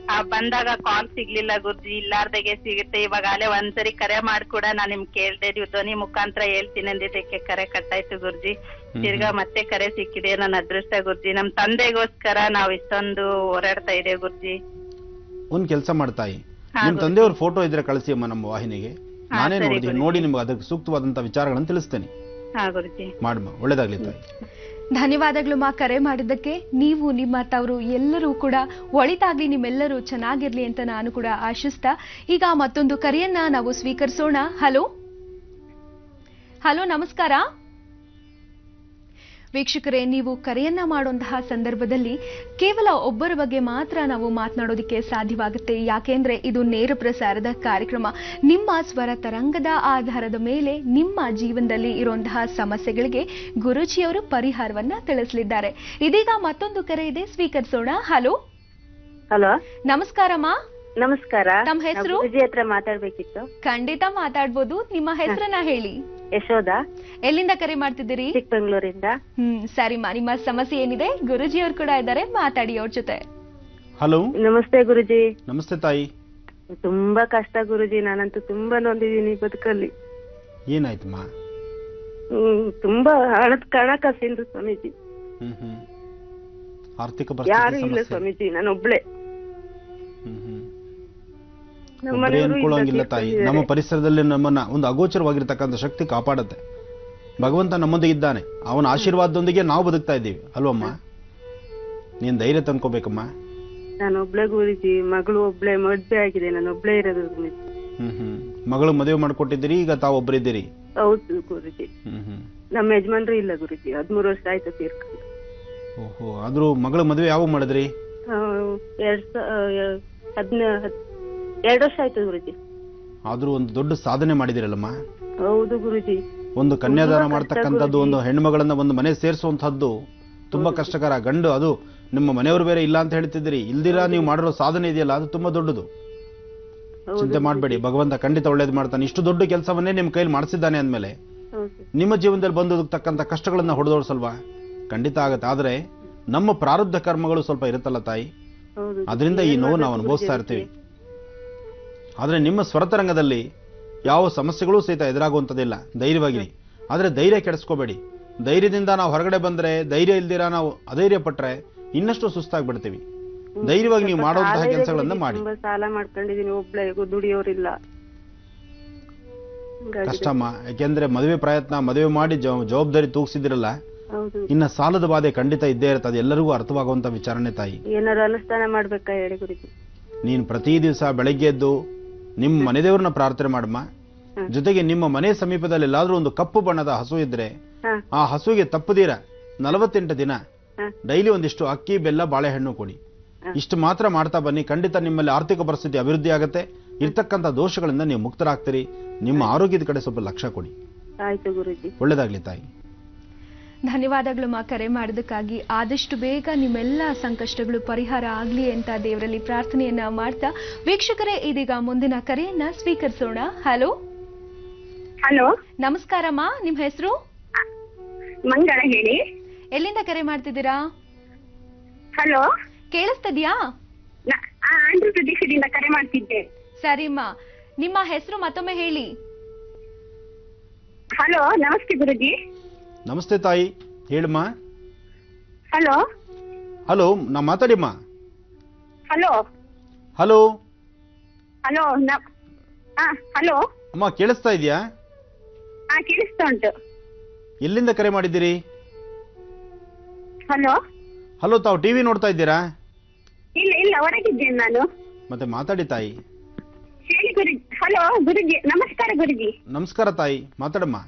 ಬಂದಾಗ ಕಾಲ್ ಸಿಗ್ಲಿಲ್ಲ ಗುರುಜಿ, ಇಲ್ಲಾರ್ದಾಗೆ ಸಿಗುತ್ತೆ. ಇವಾಗಲೇ ಒಂದ್ಸರಿ ಕರೆ ಮಾಡಿ ಕೂಡ ನಾನು ನಿಮ್ಗೆ ಕೇಳ್ದೆ, ನೀವು ಧ್ವನಿ ಮುಖಾಂತರ ಹೇಳ್ತೀನಿ ಅಂದಿದ್ದಕ್ಕೆ ಕರೆ ಕಟ್ಟಾಯ್ತು ಗುರುಜಿ. ತಿರ್ಗಾ ಮತ್ತೆ ಕರೆ ಸಿಕ್ಕಿದೆ, ನನ್ನ ಅದೃಷ್ಟ ಗುರುಜಿ. ನಮ್ ತಂದೆಗೋಸ್ಕರ ನಾವ್ ಇಷ್ಟೊಂದು ಹೋರಾಡ್ತಾ ಇದೆ ಗುರುಜಿ. ಒಂದ್ ಕೆಲಸ ಮಾಡ್ತಾಯಿ, ನಿಮ್ ತಂದೆಯವ್ರ ಫೋಟೋ ಇದ್ರೆ ಕಳಿಸಿ ಅಮ್ಮ ನಮ್ಮ ವಾಹಿನಿಗೆ. ನಾನೇ ನೋಡಿ ನಿಮ್ಗೆ ಅದಕ್ಕೆ ಸೂಕ್ತವಾದಂತ ವಿಚಾರಗಳನ್ನು ತಿಳಿಸ್ತೇನೆ. ಮಾಡಮ್ಮ, ಒಳ್ಳೇದಾಗ್ಲಿ ತಾಯಿ. ಧನ್ಯವಾದಗಳು ಮಾ ಕರೆ ಮಾಡಿದ್ದಕ್ಕೆ. ನೀವು ನಿಮ್ಮ ತವರು ಎಲ್ಲರೂ ಕೂಡ ಒಳಿತಾಗ್ಲಿ, ನಿಮ್ಮೆಲ್ಲರೂ ಚೆನ್ನಾಗಿರ್ಲಿ ಅಂತ ನಾನು ಕೂಡ ಆಶಿಸ್ತಾ ಈಗ ಮತ್ತೊಂದು ಕರೆಯನ್ನ ನಾವು ಸ್ವೀಕರಿಸೋಣ. ಹಲೋ ಹಲೋ, ನಮಸ್ಕಾರ ವೀಕ್ಷಕರೇ. ನೀವು ಕರೆಯನ್ನ ಮಾಡುವಂತಹ ಸಂದರ್ಭದಲ್ಲಿ ಕೇವಲ ಒಬ್ಬರ ಬಗ್ಗೆ ಮಾತ್ರ ನಾವು ಮಾತನಾಡೋದಕ್ಕೆ ಸಾಧ್ಯವಾಗುತ್ತೆ, ಯಾಕೆಂದ್ರೆ ಇದು ನೇರ ಪ್ರಸಾರದ ಕಾರ್ಯಕ್ರಮ. ನಿಮ್ಮ ಸ್ವರ ತರಂಗದ ಆಧಾರದ ಮೇಲೆ ನಿಮ್ಮ ಜೀವನದಲ್ಲಿ ಇರುವಂತಹ ಸಮಸ್ಯೆಗಳಿಗೆ ಗುರೂಜಿಯವರು ಪರಿಹಾರವನ್ನ ತಿಳಿಸಲಿದ್ದಾರೆ. ಇದೀಗ ಮತ್ತೊಂದು ಕರೆ ಇದೆ, ಸ್ವೀಕರಿಸೋಣ. ಹಲೋ ಹಲೋ, ನಮಸ್ಕಾರಮ್ಮ. ನಮಸ್ಕಾರ. ತಮ್ಮ ಹೆಸರು? ಗುರೂಜಿ ಹತ್ರ ಮಾತಾಡ್ಬೇಕಿತ್ತು. ಖಂಡಿತ ಮಾತಾಡ್ಬೋದು. ನಿಮ್ಮ ಹೆಸರನ್ನ ಹೇಳಿ. ಯಶೋಧ. ಎಲ್ಲಿಂದ ಕರೆ ಮಾಡ್ತಿದ್ದೀರಿ? ಚಿಕ್ಕಬೆಂಗಳೂರಿಂದ. ಸರಿಮಾ, ನಿಮ್ಮ ಸಮಸ್ಯೆ ಏನಿದೆ? ಗುರೂಜಿ ಅವ್ರು ಕೂಡ ಇದ್ದಾರೆ, ಮಾತಾಡಿ ಅವ್ರ ಜೊತೆ. ಹಲೋ, ನಮಸ್ತೆ ಗುರೂಜಿ. ನಮಸ್ತೆ ತಾಯಿ. ತುಂಬಾ ಕಷ್ಟ ಗುರೂಜಿ, ನಾನಂತೂ ತುಂಬಾ ನೊಂದಿದ್ದೀನಿ ಬದುಕಲ್ಲಿ. ಏನಾಯ್ತಮ್ಮ? ತುಂಬಾ ಹಣಕಾಸಿಂದು ಸ್ವಾಮೀಜಿ. ಆರ್ಥಿಕ ಯಾರು ಇಲ್ಲ ಸ್ವಾಮೀಜಿ, ನಾನೊಬ್ಳೆ. ಅನ್ಕೊಳ್ಳೋಂಗಿಲ್ಲ ತಾಯಿ. ನಮ್ಮ ಪರಿಸರದಲ್ಲಿ ನಮ್ಮನ್ನ ಒಂದು ಅಗೋಚರವಾಗಿರ್ತಕ್ಕಂಥ ಶಕ್ತಿ ಕಾಪಾಡುತ್ತೆ. ಭಗವಂತ ನಮ್ಮೊಂದಿಗೆ ಇದ್ದಾನೆ, ಅವನ ಆಶೀರ್ವಾದದೊಂದಿಗೆ ನಾವು ಬದುಕ್ತಾ ಇದ್ದೀವಿ ಅಲ್ವಮ್ಮ? ನೀನ್ ಧೈರ್ಯ ತಂದ್ಕೋಬೇಕಮ್ಮ. ನಾನೊಬ್ಳೆ ಗುರೂಜಿ, ಮಗಳು ಒಬ್ಳೆ, ಮದ್ವೆ ಆಗಿದೆ, ನಾನೊಬ್ಳೆ ಇರೋದು. ಮಗಳು ಮದುವೆ ಮಾಡ್ಕೊಟ್ಟಿದ್ದೀರಿ, ಈಗ ತಾವು ಒಬ್ಬರಿದ್ದೀರಿ? ಹೌದು ಗುರೂಜಿ. ನಮ್ಮ ಯಜಮಾನ್ರು ಇಲ್ಲ ಗುರೂಜಿ, 13 ವರ್ಷ ಆಯ್ತು ತೀರ್ಕೊಂಡು. ಓಹೋ, ಆದ್ರೂ ಮಗಳ ಮದುವೆ ಯಾವಾಗ ಮಾಡಿದ್ರಿ? 2 ವರ್ಷ ಆಯ್ತು ಗುರುಜಿ. ಆದ್ರೂ ಒಂದು ದೊಡ್ಡ ಸಾಧನೆ ಮಾಡಿದಿರಲ್ಲಮ್ಮ. ಹೌದು ಗುರುಜಿ. ಒಂದು ಕನ್ಯಾದಾನ ಮಾಡ್ತಕ್ಕಂಥದ್ದು, ಒಂದು ಹೆಣ್ಮಗಳನ್ನ ಒಂದು ಮನೆ ಸೇರಿಸುವಂತಹದ್ದು ತುಂಬಾ ಕಷ್ಟಕರ. ಗಂಡು ಅದು ನಿಮ್ಮ ಮನೆಯವರು ಬೇರೆ ಇಲ್ಲ ಅಂತ ಹೇಳ್ತಿದ್ದೀರಿ, ಇಲ್ದಿರಾ ನೀವು ಮಾಡಿರೋ ಸಾಧನೆ ಇದೆಯಲ್ಲ, ಅದು ತುಂಬಾ ದೊಡ್ಡದು. ಚಿಂತೆ ಮಾಡಬೇಡಿ, ಭಗವಂತ ಖಂಡಿತ ಒಳ್ಳೇದು ಮಾಡ್ತಾನೆ. ಇಷ್ಟು ದೊಡ್ಡ ಕೆಲಸವನ್ನೇ ನಿಮ್ಮ ಕೈಲಿ ಮಾಡಿಸಿದ್ದಾನೆ ಅಂದ್ಮೇಲೆ ನಿಮ್ಮ ಜೀವನದಲ್ಲಿ ಬಂದೋದಕ್ಕಂಥ ಕಷ್ಟಗಳನ್ನ ಹೊಡೆದೋಡ್ಸಲ್ವಾ? ಖಂಡಿತ ಆಗತ್ತೆ. ಆದ್ರೆ ನಮ್ಮ ಪ್ರಾರಬ್ಧ ಕರ್ಮಗಳು ಸ್ವಲ್ಪ ಇರುತ್ತಲ್ಲ ತಾಯಿ, ಅದರಿಂದ ಈ ನೋವು ನಾವು ಅನುಭವಿಸ್ತಾ ಇರ್ತೀವಿ. ಆದ್ರೆ ನಿಮ್ಮ ಸ್ವರತರಂಗದಲ್ಲಿ ಯಾವ ಸಮಸ್ಯೆಗಳು ಸಹಿತ ಎದುರಾಗುವಂಥದ್ದಿಲ್ಲ, ಧೈರ್ಯವಾಗಿರಿ. ಆದ್ರೆ ಧೈರ್ಯ ಕೆಡಿಸ್ಕೋಬೇಡಿ. ಧೈರ್ಯದಿಂದ ನಾವು ಹೊರಗಡೆ ಬಂದ್ರೆ, ಧೈರ್ಯ ಇಲ್ದಿರಾ ನಾವು ಅಧೈರ್ಯ ಪಟ್ರೆ ಇನ್ನಷ್ಟು ಸುಸ್ತಾಗಿ ಬಿಡ್ತೀವಿ. ಧೈರ್ಯವಾಗಿ ನೀವು ಮಾಡುವಂತಹ ಕೆಲಸಗಳನ್ನ ಮಾಡಿ. ಸಾಲ ಮಾಡ್ಕೊಂಡಿದೀನಿ, ಒಬ್ಳೆ ದುಡಿಯೋರಿಲ್ಲ. ಕಷ್ಟಮ್ಮ, ಯಾಕೆಂದ್ರೆ ಮದುವೆ ಪ್ರಯತ್ನ, ಮದುವೆ ಮಾಡಿ ಜವಾಬ್ದಾರಿ ತೂಗಿಸಿದಿರಲ್ಲ, ಇನ್ನ ಸಾಲದ ಬಾಧೆ ಖಂಡಿತ ಇದ್ದೇ ಇರ್ತದೆ. ಎಲ್ಲರಿಗೂ ಅರ್ಥವಾಗುವಂತ ವಿಚಾರಣೆ ತಾಯಿ. ಏನಾದ್ರು ಅನುಷ್ಠಾನ ಮಾಡ್ಬೇಕಾ ಹೇಳಿ ಗುರುಜಿ? ನೀನ್ ಪ್ರತಿ ದಿವಸ ಬೆಳಗ್ಗೆ ಎದ್ದು ನಿಮ್ಮ ಮನೆ ದೇವ್ರನ್ನ ಪ್ರಾರ್ಥನೆ ಮಾಡಮ್ಮ. ಜೊತೆಗೆ ನಿಮ್ಮ ಮನೆ ಸಮೀಪದಲ್ಲಿ ಎಲ್ಲಾದ್ರೂ ಒಂದು ಕಪ್ಪು ಬಣ್ಣದ ಹಸು ಇದ್ರೆ ಆ ಹಸುಗೆ ತಪ್ಪದೀರ 48 ದಿನ ಡೈಲಿ ಒಂದಿಷ್ಟು ಅಕ್ಕಿ, ಬೆಲ್ಲ, ಬಾಳೆಹಣ್ಣು ಕೊಡಿ. ಇಷ್ಟು ಮಾತ್ರ ಮಾಡ್ತಾ ಬನ್ನಿ. ಖಂಡಿತ ನಿಮ್ಮಲ್ಲಿ ಆರ್ಥಿಕ ಪರಿಸ್ಥಿತಿ ಅಭಿವೃದ್ಧಿ ಆಗುತ್ತೆ. ಇರ್ತಕ್ಕಂಥ ದೋಷಗಳಿಂದ ನೀವು ಮುಕ್ತರಾಗ್ತೀರಿ. ನಿಮ್ಮ ಆರೋಗ್ಯದ ಕಡೆ ಸ್ವಲ್ಪ ಲಕ್ಷ್ಯ ಕೊಡಿ. ಆಯ್ತು ಗುರುಜಿ, ಒಳ್ಳೇದಾಗ್ಲಿ ತಾಯಿ. ಧನ್ಯವಾದಗಳು ಮಾ ಕರೆ ಮಾಡೋದಕ್ಕಾಗಿ. ಆದಷ್ಟು ಬೇಗ ನಿಮ್ಮೆಲ್ಲ ಸಂಕಷ್ಟಗಳು ಪರಿಹಾರ ಆಗ್ಲಿ ಅಂತ ದೇವರಲ್ಲಿ ಪ್ರಾರ್ಥನೆಯನ್ನ ಮಾಡ್ತಾ, ವೀಕ್ಷಕರೇ ಇದೀಗ ಮುಂದಿನ ಕರೆಯನ್ನ ಸ್ವೀಕರಿಸೋಣ. Hello hello, ನಮಸ್ಕಾರಮ್ಮ. ನಿಮ್ ಹೆಸರು? ಮಂಗಳ. ಹೇಳಿ. ಎಲ್ಲಿಂದ ಕರೆ ಮಾಡ್ತಿದ್ದೀರಾ? ಹಲೋ, ಕೇಳಿಸ್ತದ್ಯಾ? ಆಂಧ್ರ ಪ್ರದೇಶದಿಂದ ಕರೆ ಮಾಡ್ತಿದ್ದೆ. ಸರಿಮ್ಮ, ನಿಮ್ಮ ಹೆಸರು ಮತ್ತೊಮ್ಮೆ ಹೇಳಿ. ಹಲೋ, ನಮಸ್ತೆ ಗುರುಜಿ. ನಮಸ್ತೆ ತಾಯಿ, ಹೇಳಮ್ಮ. ಹಲೋ ಹಲೋ, ನಾ ಮಾತಾಡಿಮ್ಮ. Hello hello, hello hello. ಅಮ್ಮ ಕೇಳಿಸ್ತಾ ಇದೆಯಾ? ಕೇಳಿಸ್ತಾ ಉಂಟು. ಎಲ್ಲಿಂದ ಕರೆ ಮಾಡಿದ್ದೀರಿ? ಹಲೋ. ಹಲೋ, ತಾವು ಟಿವಿ ನೋಡ್ತಾ ಇದ್ದೀರಾ? ಇಲ್ಲ ಇಲ್ಲ, ಹೊರಗಿದ್ದೇನೆ ನಾನು. ಮತ್ತೆ ಮಾತಾಡಿ ತಾಯಿ. ಹೇಳಿ ಗುರುಜಿ. ಹಲೋ ಗುರುಜಿ, ನಮಸ್ಕಾರ ಗುರುಜಿ. ನಮಸ್ಕಾರ ತಾಯಿ, ಮಾತಾಡಮ್ಮ.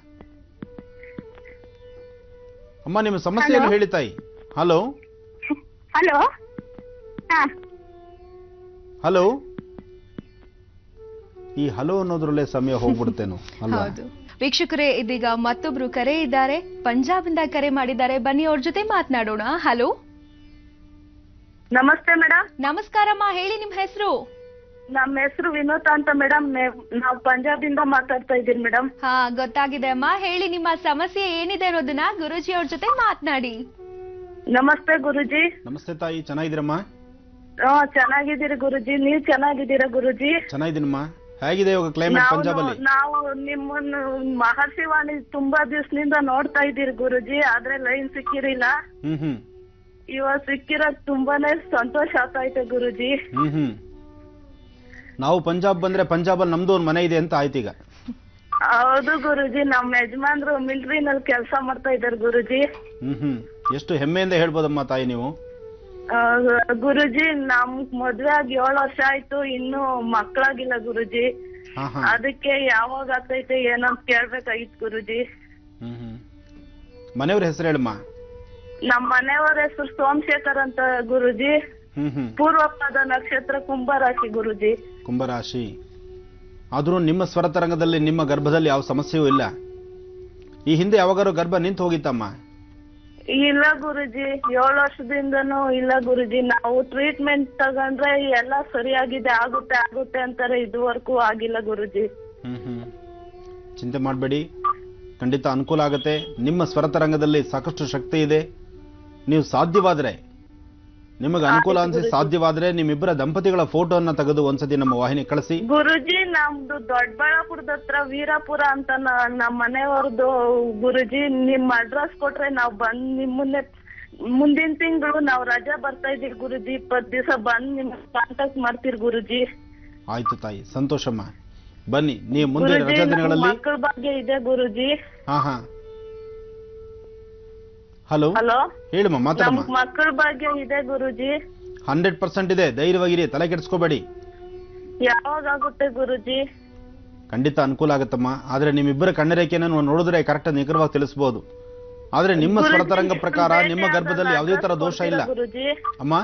ಅಮ್ಮ ನಿಮ್ಮ ಸಮಸ್ಯೆಯನ್ನು ಹೇಳಿ ತಾಯಿ. Hello hello. ಹಲೋ. ಈ ಹಲೋ ಅನ್ನೋದ್ರಲ್ಲೇ ಸಮಯ ಹೋಗ್ಬಿಡುತ್ತೇನೋ ಅಲ್ವಾ? ಹೌದು ವೀಕ್ಷಕರೇ, ಇದೀಗ ಮತ್ತೊಬ್ರು ಕರೆ ಇದ್ದಾರೆ, ಪಂಜಾಬಿಂದ ಕರೆ ಮಾಡಿದ್ದಾರೆ. ಬನ್ನಿ ಅವ್ರ ಜೊತೆ ಮಾತನಾಡೋಣ. ಹಲೋ. ನಮಸ್ತೆ ಮೇಡಮ್. ನಮಸ್ಕಾರಮ್ಮ, ಹೇಳಿ ನಿಮ್ ಹೆಸರು? ನಮ್ಮ ಹೆಸರು ವಿನೋದ್ ಅಂತ ಮೇಡಮ್. ನಾವು ಪಂಜಾಬಿಂದ ಮಾತಾಡ್ತಾ ಇದ್ದೀವಿ ಮೇಡಮ್. ಹಾ, ಗೊತ್ತಾಗಿದೆ ಅಮ್ಮ. ಹೇಳಿ ನಿಮ್ಮ ಸಮಸ್ಯೆ ಏನಿದೆ ಅನ್ನೋದನ್ನ ಗುರುಜಿ ಅವ್ರ ಜೊತೆ ಮಾತನಾಡಿ. ನಮಸ್ತೆ ಗುರುಜಿ. ನಮಸ್ತೆ ತಾಯಿ, ಚೆನ್ನಾಗಿದ್ದೀರಮ್ಮ? ಚೆನ್ನಾಗಿದ್ದೀರಿ ಗುರುಜಿ, ನೀವ್ ಚೆನ್ನಾಗಿದ್ದೀರಾ ಗುರುಜಿ? ಚೆನ್ನಾಗಿದ್ದೀನಮ್ಮ. ಹೇಗಿದೆ ಇವಾಗ ಕ್ಲೈಮೇಟ್ ಪಂಜಾಬಲ್ಲಿ? ನಾವು ನಿಮ್ಮನ್ನು ಮಹರ್ಷಿವಾಣಿ ತುಂಬಾ ದಿವಸದಿಂದ ನೋಡ್ತಾ ಇದ್ದೀರಿ ಗುರುಜಿ, ಆದ್ರೆ ಲೈನ್ ಸಿಕ್ಕಿರಿಲ್ಲ. ಇವಾಗ ಸಿಕ್ಕಿರೋದ್ ತುಂಬಾನೇ ಸಂತೋಷ ಆಗ್ತೈತೆ ಗುರುಜಿ. ನಾವು ಪಂಜಾಬ್ ಬಂದ್ರೆ ಪಂಜಾಬಲ್ಲಿ ನಮ್ದು ಒಂದು ಮನೆ ಇದೆ ಅಂತ ಆಯ್ತು ಈಗ. ಹೌದು ಗುರುಜಿ, ನಮ್ಮ ಯಜಮಾನ್ರು ಮಿಲಿಟರಿನಲ್ಲಿ ಕೆಲಸ ಮಾಡ್ತಾ ಇದ್ದಾರೆ ಗುರುಜಿ. ಎಷ್ಟು ಹೆಮ್ಮೆಯಿಂದ ಹೇಳ್ಬೋದಮ್ಮ ತಾಯಿ ನೀವು. ಗುರುಜಿ, ನಮ್ ಮದ್ವೆ ಆಗಿ 7 ವರ್ಷ ಆಯ್ತು, ಇನ್ನು ಮಕ್ಕಳಾಗಿಲ್ಲ ಗುರುಜಿ. ಅದಕ್ಕೆ ಯಾವಾಗ ಆಗ್ತೈತೆ ಏನಂತ ಕೇಳ್ಬೇಕಾಗಿತ್ತು ಗುರುಜಿ. ಮನೆಯವ್ರ ಹೆಸರು ಹೇಳಮ್ಮ. ನಮ್ ಮನೆಯವರ ಹೆಸರು ಸೋಮಶೇಖರ್ ಅಂತ ಗುರುಜಿ. ಪೂರ್ವಪಾದ ನಕ್ಷತ್ರ ಕುಂಭರಾಶಿ ಗುರುಜಿ. ಕುಂಭರಾಶಿ. ಆದ್ರೂ ನಿಮ್ಮ ಸ್ವರತರಂಗದಲ್ಲಿ ನಿಮ್ಮ ಗರ್ಭದಲ್ಲಿ ಯಾವ ಸಮಸ್ಯೆಯೂ ಇಲ್ಲ. ಈ ಹಿಂದೆ ಯಾವಾಗಾರು ಗರ್ಭ ನಿಂತು ಹೋಗಿತ್ತಮ್ಮ? ಇಲ್ಲ ಗುರುಜಿ, 7 ವರ್ಷದಿಂದನೂ ಇಲ್ಲ ಗುರುಜಿ. ನಾವು ಟ್ರೀಟ್ಮೆಂಟ್ ತಗೊಂಡ್ರೆ ಎಲ್ಲ ಸರಿಯಾಗಿದೆ, ಆಗುತ್ತೆ ಆಗುತ್ತೆ ಅಂತಾರೆ, ಇದುವರೆಗೂ ಆಗಿಲ್ಲ ಗುರುಜಿ. ಚಿಂತೆ ಮಾಡಬೇಡಿ, ಖಂಡಿತ ಅನುಕೂಲ ಆಗುತ್ತೆ. ನಿಮ್ಮ ಸ್ವರತರಂಗದಲ್ಲಿ ಸಾಕಷ್ಟು ಶಕ್ತಿ ಇದೆ. ನೀವು ಸಾಧ್ಯವಾದ್ರೆ, ನಿಮಗೆ ಅನುಕೂಲ ಅನ್ಸಿ ಸಾಧ್ಯವಾದ್ರೆ ನಿಮ್ಮಿಬ್ಬರ ದಂಪತಿಗಳ ಫೋಟೋನ ತೆಗೆದು ಒಂದ್ಸತಿ ನಮ್ಮ ವಾಹಿನಿ ಕಳಿಸಿ. ಗುರುಜಿ, ನಮ್ದು ದೊಡ್ಡಬಳ್ಳಾಪುರದ ಹತ್ರ ವೀರಾಪುರ ಅಂತ ನಮ್ಮ ಮನೆಯವ್ರದ್ದು ಗುರುಜಿ. ನಿಮ್ ಅಡ್ರೆಸ್ ಕೊಟ್ರೆ ನಾವ್ ಬಂದ್ ನಿಮ್ಮನ್ನೇ ಮುಂದಿನ ತಿಂಗಳು ನಾವ್ ರಜಾ ಬರ್ತಾ ಇದೀವಿ ಗುರುಜಿ. 20 ದಿವಸ ಬಂದ್ ನಿಮ್ ಕಾಂಟ್ಯಾಕ್ಟ್ ಮಾಡ್ತೀರಿ ಗುರುಜಿ. ಆಯ್ತು ತಾಯಿ, ಸಂತೋಷಮ್ಮ. ಬನ್ನಿ, ನೀವು ಮುಂದೆ ರಜಾ ದಿನಗಳಲ್ಲಿ. ಮಕ್ಕಳ ಬಗ್ಗೆ ಇದೆ ಗುರುಜಿ. ಹಾ. ಹಲೋ. ಹಲೋ, ಹೇಳಮ್ಮ, ಮಾತಾಡಮ್ಮ. ಮಕ್ಕಳ ಬಗ್ಗೆ ಇದೆ ಗುರುಜಿ. 100% ಇದೆ, ಧೈರ್ಯವಾಗಿರಿ, ತಲೆ ಕೆಡಿಸ್ಕೋಬೇಡಿ. ಯಾವಾಗ ಆಗುತ್ತೆ ಗುರುಜಿ? ಖಂಡಿತ ಅನುಕೂಲ ಆಗುತ್ತಮ್ಮ. ಆದ್ರೆ ನಿಮ್ಮಿಬ್ಬರ ಕಣ್ಣರೇಖೆಯನ್ನು ನೋಡಿದ್ರೆ ಕರೆಕ್ಟ್ ನಿಖರವಾಗಿ ತಿಳಿಸಬಹುದು. ಆದ್ರೆ ನಿಮ್ಮ ಸ್ವರತರಂಗ ಪ್ರಕಾರ ನಿಮ್ಮ ಗರ್ಭದಲ್ಲಿ ಯಾವುದೇ ತರ ದೋಷ ಇಲ್ಲ ಗುರುಜಿ. ಅಮ್ಮ.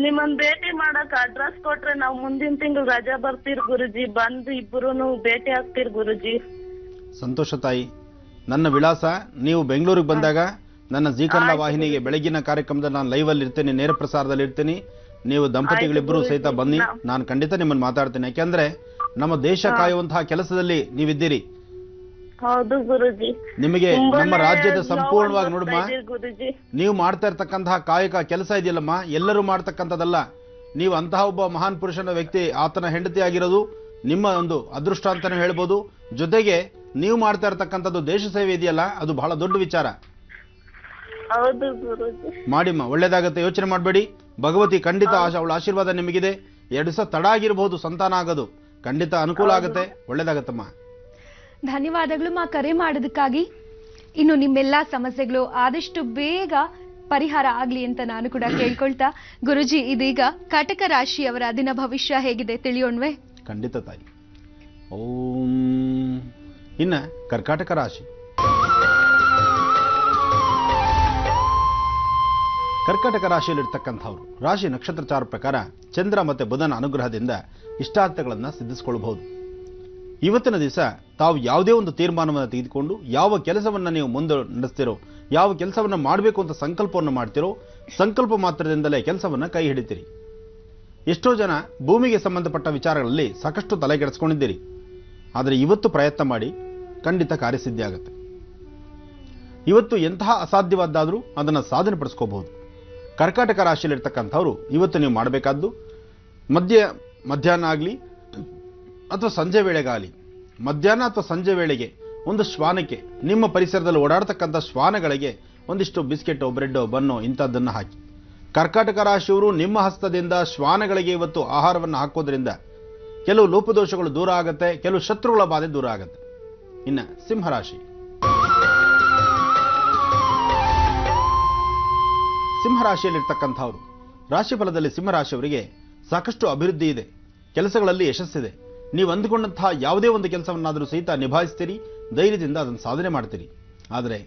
ನಿಮ್ಮನ್ ಭೇಟಿ ಮಾಡಕ್ ಅಡ್ರೆಸ್ ಕೊಟ್ರೆ ನಾವು ಮುಂದಿನ ತಿಂಗಳು ರಜಾ ಬರ್ತೀರಿ ಗುರುಜಿ. ಬಂದು ಇಬ್ಬರು ಭೇಟಿ ಆಗ್ತೀರಿ ಗುರುಜಿ. ಸಂತೋಷ ತಾಯಿ. ನನ್ನ ವಿಳಾಸ, ನೀವು ಬೆಂಗಳೂರಿಗೆ ಬಂದಾಗ ನನ್ನ ಜೀ ಕನ್ನಡ ವಾಹಿನಿಗೆ ಬೆಳಗಿನ ಕಾರ್ಯಕ್ರಮದಲ್ಲಿ ನಾನು ಲೈವ್ ಅಲ್ಲಿ ಇರ್ತೇನೆ, ನೇರ ಪ್ರಸಾರದಲ್ಲಿ ಇರ್ತೀನಿ. ನೀವು ದಂಪತಿಗಳಿಬ್ಬರು ಸಹಿತ ಬನ್ನಿ, ನಾನು ಖಂಡಿತ ನಿಮ್ಮನ್ನು ಮಾತಾಡ್ತೇನೆ. ಯಾಕೆಂದ್ರೆ ನಮ್ಮ ದೇಶ ಕಾಯುವಂತಹ ಕೆಲಸದಲ್ಲಿ ನೀವಿದ್ದೀರಿ. ಹೌದು ಗುರುಜಿ. ನಿಮಗೆ ನಮ್ಮ ರಾಜ್ಯದ ಸಂಪೂರ್ಣವಾಗಿ ನೋಡಮ್ಮ, ಗುರುಜಿ, ನೀವು ಮಾಡ್ತಾ ಇರ್ತಕ್ಕಂತಹ ಕಾಯಕ ಕೆಲಸ ಇದೆಯಲ್ಲಮ್ಮ, ಎಲ್ಲರೂ ಮಾಡ್ತಕ್ಕಂಥದ್ದಲ್ಲ. ನೀವು ಅಂತಹ ಒಬ್ಬ ಮಹಾನ್ ಪುರುಷನ ವ್ಯಕ್ತಿ, ಆತನ ಹೆಂಡತಿ ಆಗಿರೋದು ನಿಮ್ಮ ಒಂದು ಅದೃಷ್ಟ ಅಂತಾನೆ ಹೇಳ್ಬೋದು. ಜೊತೆಗೆ ನೀವು ಮಾಡ್ತಾ ಇರ್ತಕ್ಕಂಥದ್ದು ದೇಶ ಸೇವೆ ಇದೆಯಲ್ಲ, ಅದು ಬಹಳ ದೊಡ್ಡ ವಿಚಾರ. ಹೌದು ಗುರುಜಿ. ಮಾಡಿಮ್ಮ, ಒಳ್ಳೇದಾಗತ್ತೆ, ಯೋಚನೆ ಮಾಡಬೇಡಿ. ಭಗವತಿ ಖಂಡಿತ ಅವಳ ಆಶೀರ್ವಾದ ನಿಮಗಿದೆ. 2 ದಿವಸ ತಡ ಆಗಿರಬಹುದು ಸಂತಾನ ಆಗೋದು, ಖಂಡಿತ ಅನುಕೂಲ ಆಗುತ್ತೆ, ಒಳ್ಳೇದಾಗತ್ತಮ್ಮ. ಧನ್ಯವಾದಗಳು ಮಾ, ಕರೆ ಮಾಡೋದಕ್ಕಾಗಿ. ಇನ್ನು ನಿಮ್ಮೆಲ್ಲಾ ಸಮಸ್ಯೆಗಳು ಆದಷ್ಟು ಬೇಗ ಪರಿಹಾರ ಆಗ್ಲಿ ಅಂತ ನಾನು ಕೂಡ ಕೇಳ್ಕೊಳ್ತಾ, ಗುರುಜಿ ಇದೀಗ ಕಟಕ ರಾಶಿಯವರ ದಿನ ಭವಿಷ್ಯ ಹೇಗಿದೆ ತಿಳಿಯೋಣ್ವೆ? ಖಂಡಿತ ತಾಯಿ. ಓಂ. ಇನ್ನ ಕರ್ಕಾಟಕ ರಾಶಿ. ಕರ್ಕಾಟಕ ರಾಶಿಯಲ್ಲಿರ್ತಕ್ಕಂಥವ್ರು ರಾಶಿ ನಕ್ಷತ್ರಚಾರ ಪ್ರಕಾರ ಚಂದ್ರ ಮತ್ತೆ ಬುಧನ ಅನುಗ್ರಹದಿಂದ ಇಷ್ಟಾರ್ಥಗಳನ್ನು ಸಿದ್ಧಿಸಿಕೊಳ್ಳಬಹುದು. ಇವತ್ತಿನ ದಿವಸ ತಾವು ಯಾವುದೇ ಒಂದು ತೀರ್ಮಾನವನ್ನು ತೆಗೆದುಕೊಂಡು ಯಾವ ಕೆಲಸವನ್ನು ನೀವು ಮುಂದೆ ನಡೆಸ್ತಿರೋ, ಯಾವ ಕೆಲಸವನ್ನು ಮಾಡಬೇಕು ಅಂತ ಸಂಕಲ್ಪವನ್ನು ಮಾಡ್ತಿರೋ, ಸಂಕಲ್ಪ ಮಾತ್ರದಿಂದಲೇ ಕೆಲಸವನ್ನು ಕೈ ಹಿಡಿತೀರಿ. ಎಷ್ಟೋ ಜನ ಭೂಮಿಗೆ ಸಂಬಂಧಪಟ್ಟ ವಿಚಾರಗಳಲ್ಲಿ ಸಾಕಷ್ಟು ತಲೆಗೆಡಿಸ್ಕೊಂಡಿದ್ದೀರಿ. ಆದರೆ ಇವತ್ತು ಪ್ರಯತ್ನ ಮಾಡಿ, ಖಂಡಿತ ಕಾರ್ಯಸಿದ್ಧಿ ಆಗುತ್ತೆ. ಇವತ್ತು ಎಂತಹ ಅಸಾಧ್ಯವಾದ್ದಾದರೂ ಅದನ್ನು ಸಾಧನೆ ಪಡಿಸ್ಕೋಬಹುದು. ಕರ್ಕಾಟಕ ರಾಶಿಯಲ್ಲಿರ್ತಕ್ಕಂಥವ್ರು ಇವತ್ತು ನೀವು ಮಾಡಬೇಕಾದ್ದು, ಮಧ್ಯಾಹ್ನ ಆಗಲಿ ಅಥವಾ ಸಂಜೆ ವೇಳೆಗಾಗಲಿ, ಮಧ್ಯಾಹ್ನ ಅಥವಾ ಸಂಜೆ ವೇಳೆಗೆ ಒಂದು ಶ್ವಾನಕ್ಕೆ, ನಿಮ್ಮ ಪರಿಸರದಲ್ಲಿ ಓಡಾಡ್ತಕ್ಕಂಥ ಶ್ವಾನಗಳಿಗೆ ಒಂದಿಷ್ಟು ಬಿಸ್ಕೆಟೋ ಬ್ರೆಡ್ಡೋ ಬನ್ನೋ ಇಂಥದ್ದನ್ನು ಹಾಕಿ. ಕರ್ಕಾಟಕ ರಾಶಿಯವರು ನಿಮ್ಮ ಹಸ್ತದಿಂದ ಶ್ವಾನಗಳಿಗೆ ಇವತ್ತು ಆಹಾರವನ್ನು ಹಾಕೋದ್ರಿಂದ ಕೆಲವು ಲೋಪದೋಷಗಳು ದೂರ ಆಗುತ್ತೆ, ಕೆಲವು ಶತ್ರುಗಳ ಬಾಧೆ ದೂರ ಆಗುತ್ತೆ. ಇನ್ನು ಸಿಂಹರಾಶಿ. ಸಿಂಹರಾಶಿಯಲ್ಲಿರ್ತಕ್ಕಂಥವ್ರು, ರಾಶಿ ಫಲದಲ್ಲಿ ಸಿಂಹರಾಶಿಯವರಿಗೆ ಸಾಕಷ್ಟು ಅಭಿವೃದ್ಧಿ ಇದೆ, ಕೆಲಸಗಳಲ್ಲಿ ಯಶಸ್ಸಿದೆ. ನೀವು ಅಂದುಕೊಂಡಂತಹ ಯಾವುದೇ ಒಂದು ಕೆಲಸವನ್ನಾದರೂ ಸಹಿತ ನಿಭಾಯಿಸ್ತೀರಿ, ಧೈರ್ಯದಿಂದ ಅದನ್ನು ಸಾಧನೆ ಮಾಡ್ತೀರಿ. ಆದರೆ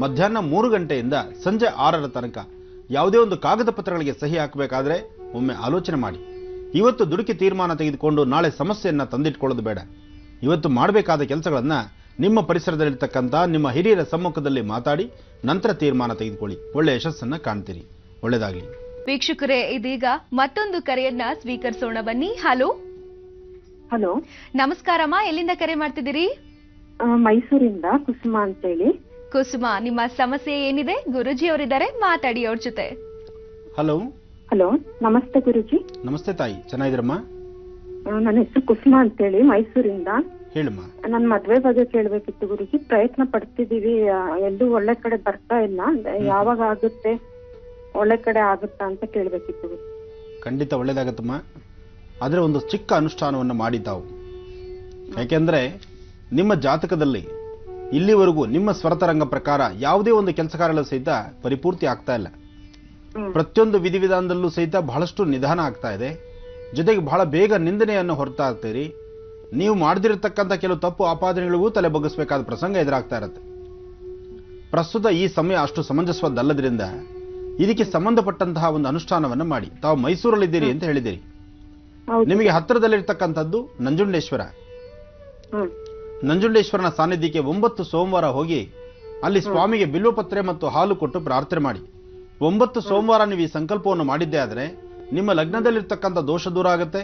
ಮಧ್ಯಾಹ್ನ 3 ಗಂಟೆಯಿಂದ ಸಂಜೆ 6ರ ತನಕ ಯಾವುದೇ ಒಂದು ಕಾಗದ ಪತ್ರಗಳಿಗೆ ಸಹಿ ಹಾಕಬೇಕಾದ್ರೆ ಒಮ್ಮೆ ಆಲೋಚನೆ ಮಾಡಿ. ಇವತ್ತು ದುಡುಕಿ ತೀರ್ಮಾನ ತೆಗೆದುಕೊಂಡು ನಾಳೆ ಸಮಸ್ಯೆಯನ್ನು ತಂದಿಟ್ಕೊಳ್ಳೋದು ಬೇಡ. ಇವತ್ತು ಮಾಡಬೇಕಾದ ಕೆಲಸಗಳನ್ನು ನಿಮ್ಮ ಪರಿಸರದಲ್ಲಿರ್ತಕ್ಕಂಥ ನಿಮ್ಮ ಹಿರಿಯರ ಸಮ್ಮುಖದಲ್ಲಿ ಮಾತಾಡಿ ನಂತರ ತೀರ್ಮಾನ ತೆಗೆದುಕೊಳ್ಳಿ. ಒಳ್ಳೆಯ ಯಶಸ್ಸನ್ನು ಕಾಣ್ತೀರಿ. ಒಳ್ಳೆಯದಾಗಲಿ. ವೀಕ್ಷಕರೇ, ಇದೀಗ ಮತ್ತೊಂದು ಕರೆಯನ್ನ ಸ್ವೀಕರಿಸೋಣ ಬನ್ನಿ. ಹಲೋ ಹಲೋ, ನಮಸ್ಕಾರಮ್ಮ. ಎಲ್ಲಿಂದ ಕರೆ ಮಾಡ್ತಿದ್ದೀರಿ? ಮೈಸೂರಿಂದ ಕುಸುಮ ಅಂತೇಳಿ. ಕುಸುಮ, ನಿಮ್ಮ ಸಮಸ್ಯೆ ಏನಿದೆ? ಗುರುಜಿ ಅವರಿದ್ದಾರೆ, ಮಾತಾಡಿ ಅವ್ರ ಜೊತೆ. ಹಲೋ. ಹಲೋ, ನಮಸ್ತೆ ಗುರುಜಿ. ನಮಸ್ತೆ ತಾಯಿ, ಚೆನ್ನಾಗಿದ್ದೀರಮ್ಮ? ನನ್ನ ಹೆಸರು ಕುಸುಮ ಅಂತೇಳಿ, ಮೈಸೂರಿಂದ. ಹೇಳಮ್ಮ. ನನ್ನ ಮದ್ವೆ ಬಗ್ಗೆ ಕೇಳ್ಬೇಕಿತ್ತು ಗುರುಜಿ. ಪ್ರಯತ್ನ ಪಡ್ತಿದೀವಿ, ಎಲ್ಲೂ ಒಳ್ಳೆ ಕಡೆ ಬರ್ತಾ ಇಲ್ಲ. ಯಾವಾಗ ಆಗುತ್ತೆ, ಒಳ್ಳೆ ಕಡೆ ಆಗುತ್ತಾ ಅಂತ ಕೇಳ್ಬೇಕಿತ್ತು ಗುರು. ಖಂಡಿತ ಒಳ್ಳೇದಾಗತ್ತಮ್ಮ. ಆದರೆ ಒಂದು ಚಿಕ್ಕ ಅನುಷ್ಠಾನವನ್ನು ಮಾಡಿ ತಾವು. ಯಾಕೆಂದ್ರೆ ನಿಮ್ಮ ಜಾತಕದಲ್ಲಿ ಇಲ್ಲಿವರೆಗೂ ನಿಮ್ಮ ಸ್ವರತರಂಗ ಪ್ರಕಾರ ಯಾವುದೇ ಒಂದು ಕೆಲಸ ಕಾರ್ಯಗಳು ಸಹಿತ ಪರಿಪೂರ್ತಿ ಆಗ್ತಾ ಇಲ್ಲ. ಪ್ರತಿಯೊಂದು ವಿಧಿವಿಧಾನದಲ್ಲೂ ಸಹಿತ ಬಹಳಷ್ಟು ನಿಧಾನ ಆಗ್ತಾ ಇದೆ. ಜೊತೆಗೆ ಬಹಳ ಬೇಗ ನಿಂದನೆಯನ್ನು ಹೊರತಾ ಇರ್ತೀರಿ. ನೀವು ಮಾಡದಿರತಕ್ಕಂಥ ಕೆಲವು ತಪ್ಪು ಆಪಾದನೆಗಳಿಗೂ ತಲೆ ಬಗ್ಗಿಸಬೇಕಾದ ಪ್ರಸಂಗ ಎದುರಾಗ್ತಾ ಇರುತ್ತೆ. ಪ್ರಸ್ತುತ ಈ ಸಮಯ ಅಷ್ಟು ಸಮಂಜಸವದ್ದಲ್ಲದ್ರಿಂದ ಇದಕ್ಕೆ ಸಂಬಂಧಪಟ್ಟಂತಹ ಒಂದು ಅನುಷ್ಠಾನವನ್ನು ಮಾಡಿ. ತಾವು ಮೈಸೂರಲ್ಲಿದ್ದೀರಿ ಅಂತ ಹೇಳಿದಿರಿ. ನಿಮಗೆ ಹತ್ತಿರದಲ್ಲಿರ್ತಕ್ಕಂಥದ್ದು ನಂಜುಂಡೇಶ್ವರ. ನಂಜುಂಡೇಶ್ವರನ ಸಾನ್ನಿಧ್ಯಕ್ಕೆ 9 ಸೋಮವಾರ ಹೋಗಿ ಅಲ್ಲಿ ಸ್ವಾಮಿಗೆ ಬಿಲ್ವಪತ್ರೆ ಮತ್ತು ಹಾಲು ಕೊಟ್ಟು ಪ್ರಾರ್ಥನೆ ಮಾಡಿ. 9 ಸೋಮವಾರ ನೀವು ಈ ಸಂಕಲ್ಪವನ್ನು ಮಾಡಿದ್ದೇ ಆದರೆ ನಿಮ್ಮ ಲಗ್ನದಲ್ಲಿರ್ತಕ್ಕಂಥ ದೋಷ ದೂರ ಆಗುತ್ತೆ,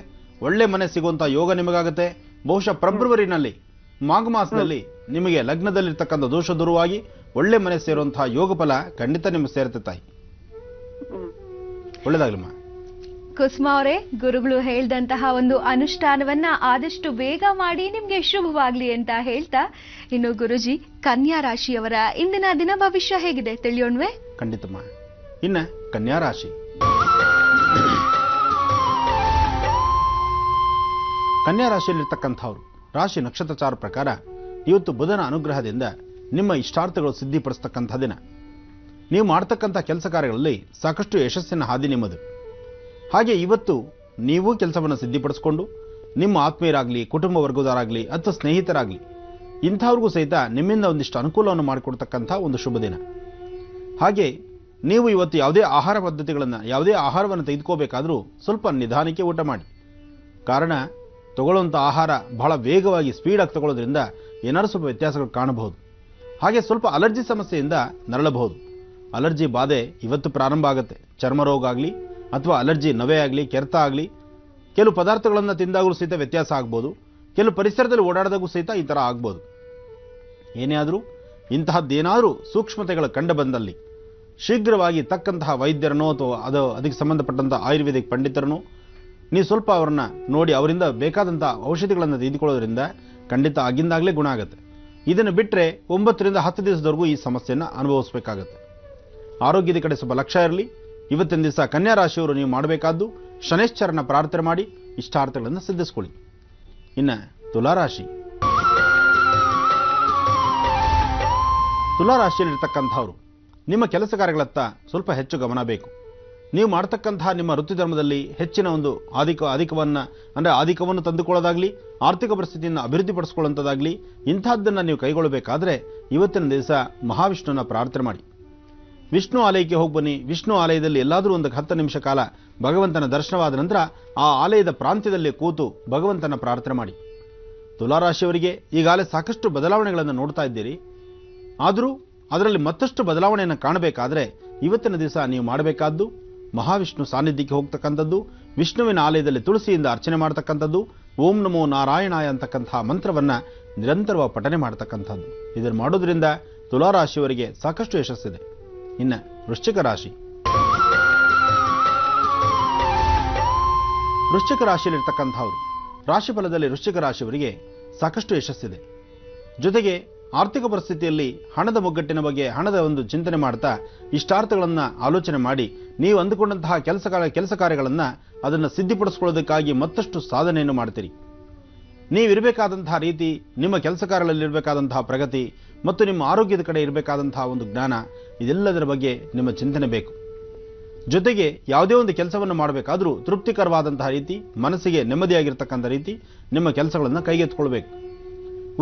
ಒಳ್ಳೆ ಮನೆ ಸಿಗುವಂತ ಯೋಗ ನಿಮಗಾಗುತ್ತೆ. ಬಹುಶಃ ಫೆಬ್ರವರಿನಲ್ಲಿ ಮಾಘ ಮಾಸದಲ್ಲಿ ನಿಮಗೆ ಲಗ್ನದಲ್ಲಿರ್ತಕ್ಕಂಥ ದೋಷ ದೂರವಾಗಿ ಒಳ್ಳೆ ಮನೆ ಸೇರುವಂತಹ ಯೋಗ ಫಲ ಖಂಡಿತ ನಿಮಗೆ ಸೇರುತ್ತೆ ತಾಯಿ. ಒಳ್ಳೆದಾಗ್ಲಮ್ಮ. ಕುಸುಮ ಅವರೇ, ಗುರುಗಳು ಹೇಳ್ದಂತಹ ಒಂದು ಅನುಷ್ಠಾನವನ್ನ ಆದಷ್ಟು ಬೇಗ ಮಾಡಿ ನಿಮ್ಗೆ ಶುಭವಾಗ್ಲಿ ಅಂತ ಹೇಳ್ತಾ, ಇನ್ನು ಗುರುಜಿ, ಕನ್ಯಾ ರಾಶಿಯವರ ಇಂದಿನ ದಿನ ಭವಿಷ್ಯ ಹೇಗಿದೆ ತಿಳಿಯೋಣ್ವೆ? ಖಂಡಿತಮ್ಮ. ಇನ್ನ ಕನ್ಯಾ ರಾಶಿ. ಕನ್ಯಾ ರಾಶಿಯಲ್ಲಿರ್ತಕ್ಕಂಥವ್ರು ರಾಶಿ ನಕ್ಷತ್ರಚಾರ ಪ್ರಕಾರ ಇವತ್ತು ಬುಧನ ಅನುಗ್ರಹದಿಂದ ನಿಮ್ಮ ಇಷ್ಟಾರ್ಥಗಳು ಸಿದ್ಧಿಪಡಿಸ್ತಕ್ಕಂಥ ದಿನ. ನೀವು ಮಾಡ್ತಕ್ಕಂಥ ಕೆಲಸ ಕಾರ್ಯಗಳಲ್ಲಿ ಸಾಕಷ್ಟು ಯಶಸ್ಸಿನ ಹಾದಿ ನಿಮ್ಮದು. ಹಾಗೆ ಇವತ್ತು ನೀವು ಕೆಲಸವನ್ನು ಸಿದ್ಧಿಪಡಿಸಿಕೊಂಡು ನಿಮ್ಮ ಆತ್ಮೀಯರಾಗಲಿ, ಕುಟುಂಬ ವರ್ಗದವರಾಗಲಿ ಅಥವಾ ಸ್ನೇಹಿತರಾಗಲಿ ಇಂಥವ್ರಿಗೂ ಸಹಿತ ನಿಮ್ಮಿಂದ ಒಂದಿಷ್ಟು ಅನುಕೂಲವನ್ನು ಮಾಡಿಕೊಡ್ತಕ್ಕಂಥ ಒಂದು ಶುಭ ದಿನ. ಹಾಗೆ ನೀವು ಇವತ್ತು ಯಾವುದೇ ಆಹಾರ ಪದ್ಧತಿಗಳನ್ನು, ಯಾವುದೇ ಆಹಾರವನ್ನು ತೆಗೆದುಕೋಬೇಕಾದರೂ ಸ್ವಲ್ಪ ನಿಧಾನಕ್ಕೆ ಊಟ ಮಾಡಿ. ಕಾರಣ ತಗೊಳ್ಳುವಂಥ ಆಹಾರ ಬಹಳ ವೇಗವಾಗಿ ಸ್ಪೀಡಾಗಿ ತಗೊಳ್ಳೋದ್ರಿಂದ ಏನಾದರೂ ಸ್ವಲ್ಪ ವ್ಯತ್ಯಾಸಗಳು ಕಾಣಬಹುದು. ಹಾಗೆ ಸ್ವಲ್ಪ ಅಲರ್ಜಿ ಸಮಸ್ಯೆಯಿಂದ ನರಳಬಹುದು. ಅಲರ್ಜಿ ಬಾಧೆ ಇವತ್ತು ಪ್ರಾರಂಭ ಆಗುತ್ತೆ. ಚರ್ಮ ರೋಗ ಆಗಲಿ ಅಥವಾ ಅಲರ್ಜಿ ನವೆ ಆಗಲಿ, ಕೆರೆತ ಆಗಲಿ, ಕೆಲವು ಪದಾರ್ಥಗಳನ್ನು ತಿಂದಾಗಲೂ ಸಹಿತ ವ್ಯತ್ಯಾಸ ಆಗ್ಬೋದು. ಕೆಲವು ಪರಿಸರದಲ್ಲಿ ಓಡಾಡಿದಾಗೂ ಸಹಿತ ಈ ಥರ ಆಗ್ಬೋದು. ಏನೇ ಆದರೂ ಇಂತಹದ್ದೇನಾದರೂ ಸೂಕ್ಷ್ಮತೆಗಳು ಕಂಡು ಬಂದಲ್ಲಿ ಶೀಘ್ರವಾಗಿ ತಕ್ಕಂತಹ ವೈದ್ಯರನೋ ಅಥವಾ ಅದಕ್ಕೆ ಸಂಬಂಧಪಟ್ಟಂಥ ಆಯುರ್ವೇದಿಕ್ ಪಂಡಿತರನೋ ನೀವು ಸ್ವಲ್ಪ ಅವ್ರನ್ನ ನೋಡಿ ಅವರಿಂದ ಬೇಕಾದಂಥ ಔಷಧಿಗಳನ್ನು ತೆಗೆದುಕೊಳ್ಳೋದ್ರಿಂದ ಖಂಡಿತ ಆಗಿಂದಾಗಲೇ ಗುಣ ಆಗುತ್ತೆ. ಇದನ್ನು ಬಿಟ್ಟರೆ 9 ರಿಂದ 10 ದಿವಸದವರೆಗೂ ಈ ಸಮಸ್ಯೆಯನ್ನು ಅನುಭವಿಸಬೇಕಾಗತ್ತೆ. ಆರೋಗ್ಯದ ಕಡೆ ಸ್ವಲ್ಪ ಲಕ್ಷ್ಯ ಇರಲಿ. ಇವತ್ತಿನ ದಿವಸ ಕನ್ಯಾ ರಾಶಿಯವರು ನೀವು ಮಾಡಬೇಕಾದ್ದು ಶನೈಶ್ಚರನ ಪ್ರಾರ್ಥನೆ ಮಾಡಿ ಇಷ್ಟಾರ್ಥಗಳನ್ನು ಸಿದ್ಧಿಸ್ಕೊಳ್ಳಿ. ಇನ್ನು ತುಲಾರಾಶಿ. ತುಲಾರಾಶಿಯಲ್ಲಿರ್ತಕ್ಕಂಥವ್ರು ನಿಮ್ಮ ಕೆಲಸ ಕಾರ್ಯಗಳತ್ತ ಸ್ವಲ್ಪ ಹೆಚ್ಚು ಗಮನ ಬೇಕು. ನೀವು ಮಾಡ್ತಕ್ಕಂತಹ ನಿಮ್ಮ ವೃತ್ತಿ ಧರ್ಮದಲ್ಲಿ ಹೆಚ್ಚಿನ ಒಂದು ಆಧಿಕವನ್ನು ತಂದುಕೊಳ್ಳೋದಾಗ್ಲಿ, ಆರ್ಥಿಕ ಪರಿಸ್ಥಿತಿಯನ್ನು ಅಭಿವೃದ್ಧಿಪಡಿಸಿಕೊಳ್ಳುವಂಥದ್ದಾಗಲಿ ಇಂಥದ್ದನ್ನು ನೀವು ಕೈಗೊಳ್ಳಬೇಕಾದ್ರೆ ಇವತ್ತಿನ ದಿವಸ ಮಹಾವಿಷ್ಣುವನ್ನ ಪ್ರಾರ್ಥನೆ ಮಾಡಿ. ವಿಷ್ಣು ಆಲಯಕ್ಕೆ ಹೋಗಿ ಬನ್ನಿ. ವಿಷ್ಣು ಆಲಯದಲ್ಲಿ ಎಲ್ಲಾದರೂ ಒಂದು 10 ನಿಮಿಷ ಕಾಲ ಭಗವಂತನ ದರ್ಶನವಾದ ನಂತರ ಆ ಆಲಯದ ಪ್ರಾಂತ್ಯದಲ್ಲಿ ಕೂತು ಭಗವಂತನ ಪ್ರಾರ್ಥನೆ ಮಾಡಿ. ತುಲಾರಾಶಿಯವರಿಗೆ ಈಗಾಗಲೇ ಸಾಕಷ್ಟು ಬದಲಾವಣೆಗಳನ್ನು ನೋಡ್ತಾ ಇದ್ದೀರಿ. ಆದರೂ ಅದರಲ್ಲಿ ಮತ್ತಷ್ಟು ಬದಲಾವಣೆಯನ್ನು ಕಾಣಬೇಕಾದ್ರೆ ಇವತ್ತಿನ ದಿವಸ ನೀವು ಮಾಡಬೇಕಾದ್ದು ಮಹಾವಿಷ್ಣು ಸಾನ್ನಿಧ್ಯಕ್ಕೆ ಹೋಗ್ತಕ್ಕಂಥದ್ದು, ವಿಷ್ಣುವಿನ ಆಲಯದಲ್ಲಿ ತುಳಸಿಯಿಂದ ಅರ್ಚನೆ ಮಾಡ್ತಕ್ಕಂಥದ್ದು, ಓಂ ನಮೋ ನಾರಾಯಣಾಯ ಅಂತಕ್ಕಂತಹ ಮಂತ್ರವನ್ನು ನಿರಂತರವಾಗಿ ಪಠನೆ ಮಾಡ್ತಕ್ಕಂಥದ್ದು. ಇದನ್ನು ಮಾಡೋದ್ರಿಂದ ತುಲಾರಾಶಿಯವರಿಗೆ ಸಾಕಷ್ಟು ಯಶಸ್ಸಿದೆ. ಇನ್ನು ವೃಶ್ಚಿಕ ರಾಶಿ. ವೃಶ್ಚಿಕ ರಾಶಿಯಲ್ಲಿರ್ತಕ್ಕಂಥವ್ರು ರಾಶಿ ಫಲದಲ್ಲಿ ವೃಶ್ಚಿಕ ರಾಶಿಯವರಿಗೆ ಸಾಕಷ್ಟು ಯಶಸ್ಸಿದೆ. ಜೊತೆಗೆ ಆರ್ಥಿಕ ಪರಿಸ್ಥಿತಿಯಲ್ಲಿ ಹಣದ ಮುಗ್ಗಟ್ಟಿನ ಬಗ್ಗೆ ಹಣದ ಒಂದು ಚಿಂತನೆ ಮಾಡ್ತಾ ಇಷ್ಟಾರ್ಥಗಳನ್ನು ಆಲೋಚನೆ ಮಾಡಿ ನೀವು ಅಂದುಕೊಂಡಂತಹ ಕೆಲಸ ಕಾರ್ಯಗಳನ್ನು ಅದನ್ನು ಸಿದ್ಧಿಪಡಿಸ್ಕೊಳ್ಳೋದಕ್ಕಾಗಿ ಮತ್ತಷ್ಟು ಸಾಧನೆಯನ್ನು ಮಾಡ್ತೀರಿ. ನೀವಿರಬೇಕಾದಂತಹ ರೀತಿ, ನಿಮ್ಮ ಕೆಲಸ ಕಾರ್ಯಗಳಲ್ಲಿರಬೇಕಾದಂತಹ ಪ್ರಗತಿ ಮತ್ತು ನಿಮ್ಮ ಆರೋಗ್ಯದ ಕಡೆ ಇರಬೇಕಾದಂತಹ ಒಂದು ಜ್ಞಾನ, ಇದೆಲ್ಲದರ ಬಗ್ಗೆ ನಿಮ್ಮ ಚಿಂತನೆ ಬೇಕು. ಜೊತೆಗೆ ಯಾವುದೇ ಒಂದು ಕೆಲಸವನ್ನು ಮಾಡಬೇಕಾದ್ರೂ ತೃಪ್ತಿಕರವಾದಂತಹ ರೀತಿ, ಮನಸ್ಸಿಗೆ ನೆಮ್ಮದಿಯಾಗಿರ್ತಕ್ಕಂಥ ರೀತಿ ನಿಮ್ಮ ಕೆಲಸಗಳನ್ನು ಕೈಗೆತ್ತಿಕೊಳ್ಬೇಕು.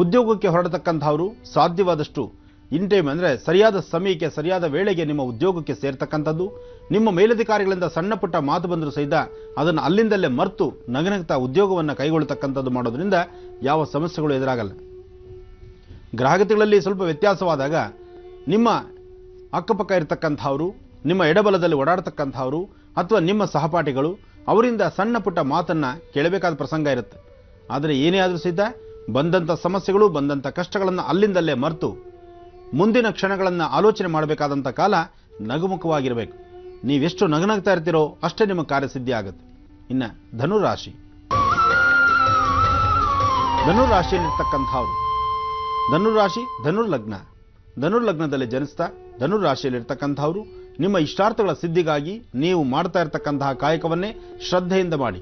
ಉದ್ಯೋಗಕ್ಕೆ ಹೊರಡತಕ್ಕಂಥವರು ಸಾಧ್ಯವಾದಷ್ಟು ಇನ್ ಟೈಮ್ ಅಂದರೆ ಸರಿಯಾದ ಸಮಯಕ್ಕೆ ಸರಿಯಾದ ವೇಳೆಗೆ ನಿಮ್ಮ ಉದ್ಯೋಗಕ್ಕೆ ಸೇರ್ತಕ್ಕಂಥದ್ದು. ನಿಮ್ಮ ಮೇಲಧಿಕಾರಿಗಳಿಂದ ಸಣ್ಣ ಪುಟ್ಟ ಮಾತು ಬಂದರೂ ಸಹಿತ ಅದನ್ನು ಅಲ್ಲಿಂದಲೇ ಮರೆತು ನಗನಗ್ತಾ ಉದ್ಯೋಗವನ್ನು ಕೈಗೊಳ್ಳತಕ್ಕಂಥದ್ದು ಮಾಡೋದ್ರಿಂದ ಯಾವ ಸಮಸ್ಯೆಗಳು ಎದುರಾಗಲ್ಲ. ಗ್ರಹಗತಿಗಳಲ್ಲಿ ಸ್ವಲ್ಪ ವ್ಯತ್ಯಾಸವಾದಾಗ ನಿಮ್ಮ ಅಕ್ಕಪಕ್ಕ ಇರತಕ್ಕಂಥವರು, ನಿಮ್ಮ ಎಡಬಲದಲ್ಲಿ ಓಡಾಡ್ತಕ್ಕಂಥವರು ಅಥವಾ ನಿಮ್ಮ ಸಹಪಾಠಿಗಳು ಅವರಿಂದ ಸಣ್ಣ ಪುಟ್ಟ ಮಾತನ್ನು ಕೇಳಬೇಕಾದ ಪ್ರಸಂಗ ಇರುತ್ತೆ. ಆದರೆ ಏನೇ ಆದರೂ ಸಹಿತ ಬಂದಂಥ ಸಮಸ್ಯೆಗಳು, ಬಂದಂಥ ಕಷ್ಟಗಳನ್ನು ಅಲ್ಲಿಂದಲೇ ಮರೆತು ಮುಂದಿನ ಕ್ಷಣಗಳನ್ನು ಆಲೋಚನೆ ಮಾಡಬೇಕಾದಂಥ ಕಾಲ ನಗುಮುಖವಾಗಿರಬೇಕು. ನೀವೆಷ್ಟು ನಗನಗ್ತಾ ಇರ್ತೀರೋ ಅಷ್ಟೇ ನಿಮ್ಮ ಕಾರ್ಯಸಿದ್ಧಿ ಆಗುತ್ತೆ. ಇನ್ನು ಧನುರಾಶಿ, ಧನುರಾಶಿಯಲ್ಲಿರ್ತಕ್ಕಂಥವ್ರು, ಧನುರಾಶಿ ಧನುರ್ಲಗ್ನ, ಧನುರ್ಲಗ್ನದಲ್ಲಿ ಜನಿಸ್ತಾ ಧನುರಾಶಿಯಲ್ಲಿರ್ತಕ್ಕಂಥವ್ರು ನಿಮ್ಮ ಇಷ್ಟಾರ್ಥಗಳ ಸಿದ್ಧಿಗಾಗಿ ನೀವು ಮಾಡ್ತಾ ಇರ್ತಕ್ಕಂತಹ ಕಾಯಕವನ್ನೇ ಶ್ರದ್ಧೆಯಿಂದ ಮಾಡಿ.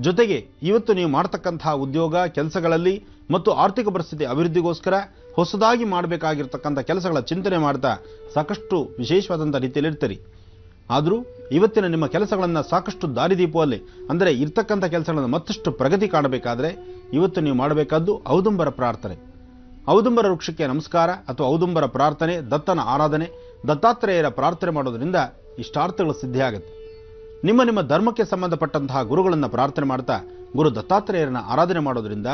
ಜೊತೆಗೆ ಇವತ್ತು ನೀವು ಮಾಡ್ತಕ್ಕಂತಹ ಉದ್ಯೋಗ ಕೆಲಸಗಳಲ್ಲಿ ಮತ್ತು ಆರ್ಥಿಕ ಪರಿಸ್ಥಿತಿ ಅಭಿವೃದ್ಧಿಗೋಸ್ಕರ ಹೊಸದಾಗಿ ಮಾಡಬೇಕಾಗಿರ್ತಕ್ಕಂಥ ಕೆಲಸಗಳ ಚಿಂತನೆ ಮಾಡ್ತಾ ಸಾಕಷ್ಟು ವಿಶೇಷವಾದಂಥ ರೀತಿಯಲ್ಲಿ ಇರ್ತೀರಿ. ಆದರೂ ಇವತ್ತಿನ ನಿಮ್ಮ ಕೆಲಸಗಳನ್ನು ಸಾಕಷ್ಟು ದಾರಿದೀಪದಲ್ಲಿ ಅಂದರೆ ಇರ್ತಕ್ಕಂಥ ಕೆಲಸಗಳನ್ನು ಮತ್ತಷ್ಟು ಪ್ರಗತಿ ಕಾಣಬೇಕಾದ್ರೆ ಇವತ್ತು ನೀವು ಮಾಡಬೇಕಾದ್ದು ಔದುಂಬರ ಪ್ರಾರ್ಥನೆ. ಔದುಂಬರ ವೃಕ್ಷಕ್ಕೆ ನಮಸ್ಕಾರ ಅಥವಾ ಔದುಂಬರ ಪ್ರಾರ್ಥನೆ, ದತ್ತನ ಆರಾಧನೆ, ದತ್ತಾತ್ರೇಯರ ಪ್ರಾರ್ಥನೆ ಮಾಡೋದ್ರಿಂದ ಇಷ್ಟಾರ್ಥಗಳು ಸಿದ್ಧಿಯಾಗುತ್ತೆ. ನಿಮ್ಮ ಧರ್ಮಕ್ಕೆ ಸಂಬಂಧಪಟ್ಟಂತಹ ಗುರುಗಳನ್ನು ಪ್ರಾರ್ಥನೆ ಮಾಡ್ತಾ ಗುರು ದತ್ತಾತ್ರೇಯರನ್ನ ಆರಾಧನೆ ಮಾಡೋದ್ರಿಂದ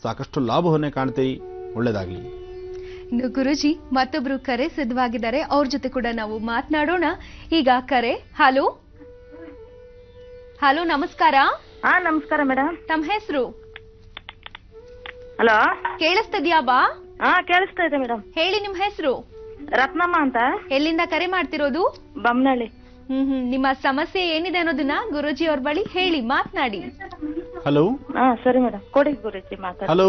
ಸಾಕಷ್ಟು ಲಾಭವನ್ನೇ ಕಾಣ್ತೀರಿ. ಒಳ್ಳೆಯದಾಗಲಿ. ಇನ್ನು ಗುರುಜಿ ಮತ್ತೊಬ್ರು ಕರೆ ಸಿದ್ಧವಾಗಿದ್ದಾರೆ, ಅವ್ರ ಜೊತೆ ಕೂಡ ನಾವು ಮಾತನಾಡೋಣ. ಈಗ ಕರೆ. ಹಲೋ ಹಲೋ, ನಮಸ್ಕಾರ. ನಮಸ್ಕಾರ ಮೇಡಮ್. ತಮ್ಮ ಹೆಸರು? ಹಲೋ, ಕೇಳಿಸ್ತಿದ್ಯಾ ಬಾ? ಕೇಳಿಸ್ತಾ ಇದೆ ಮೇಡಮ್. ಹೇಳಿ, ನಿಮ್ಮ ಹೆಸರು? ರತ್ನಮ್ಮ ಅಂತ. ಎಲ್ಲಿಂದ ಕರೆ ಮಾಡ್ತಿರೋದು? ಬೊಮ್ಮನಹಳ್ಳಿ. ನಿಮ್ಮ ಸಮಸ್ಯೆ ಏನಿದೆ ಅನ್ನೋದನ್ನ ಗುರುಜಿ ಅವ್ರ ಬಳಿ ಹೇಳಿ, ಮಾತನಾಡಿ. ಹಲೋ. ಸರಿ ಮೇಡಮ್, ಕೊಡಿ ಗುರುಜಿ ಮಾತಾಡಿ. ಹಲೋ,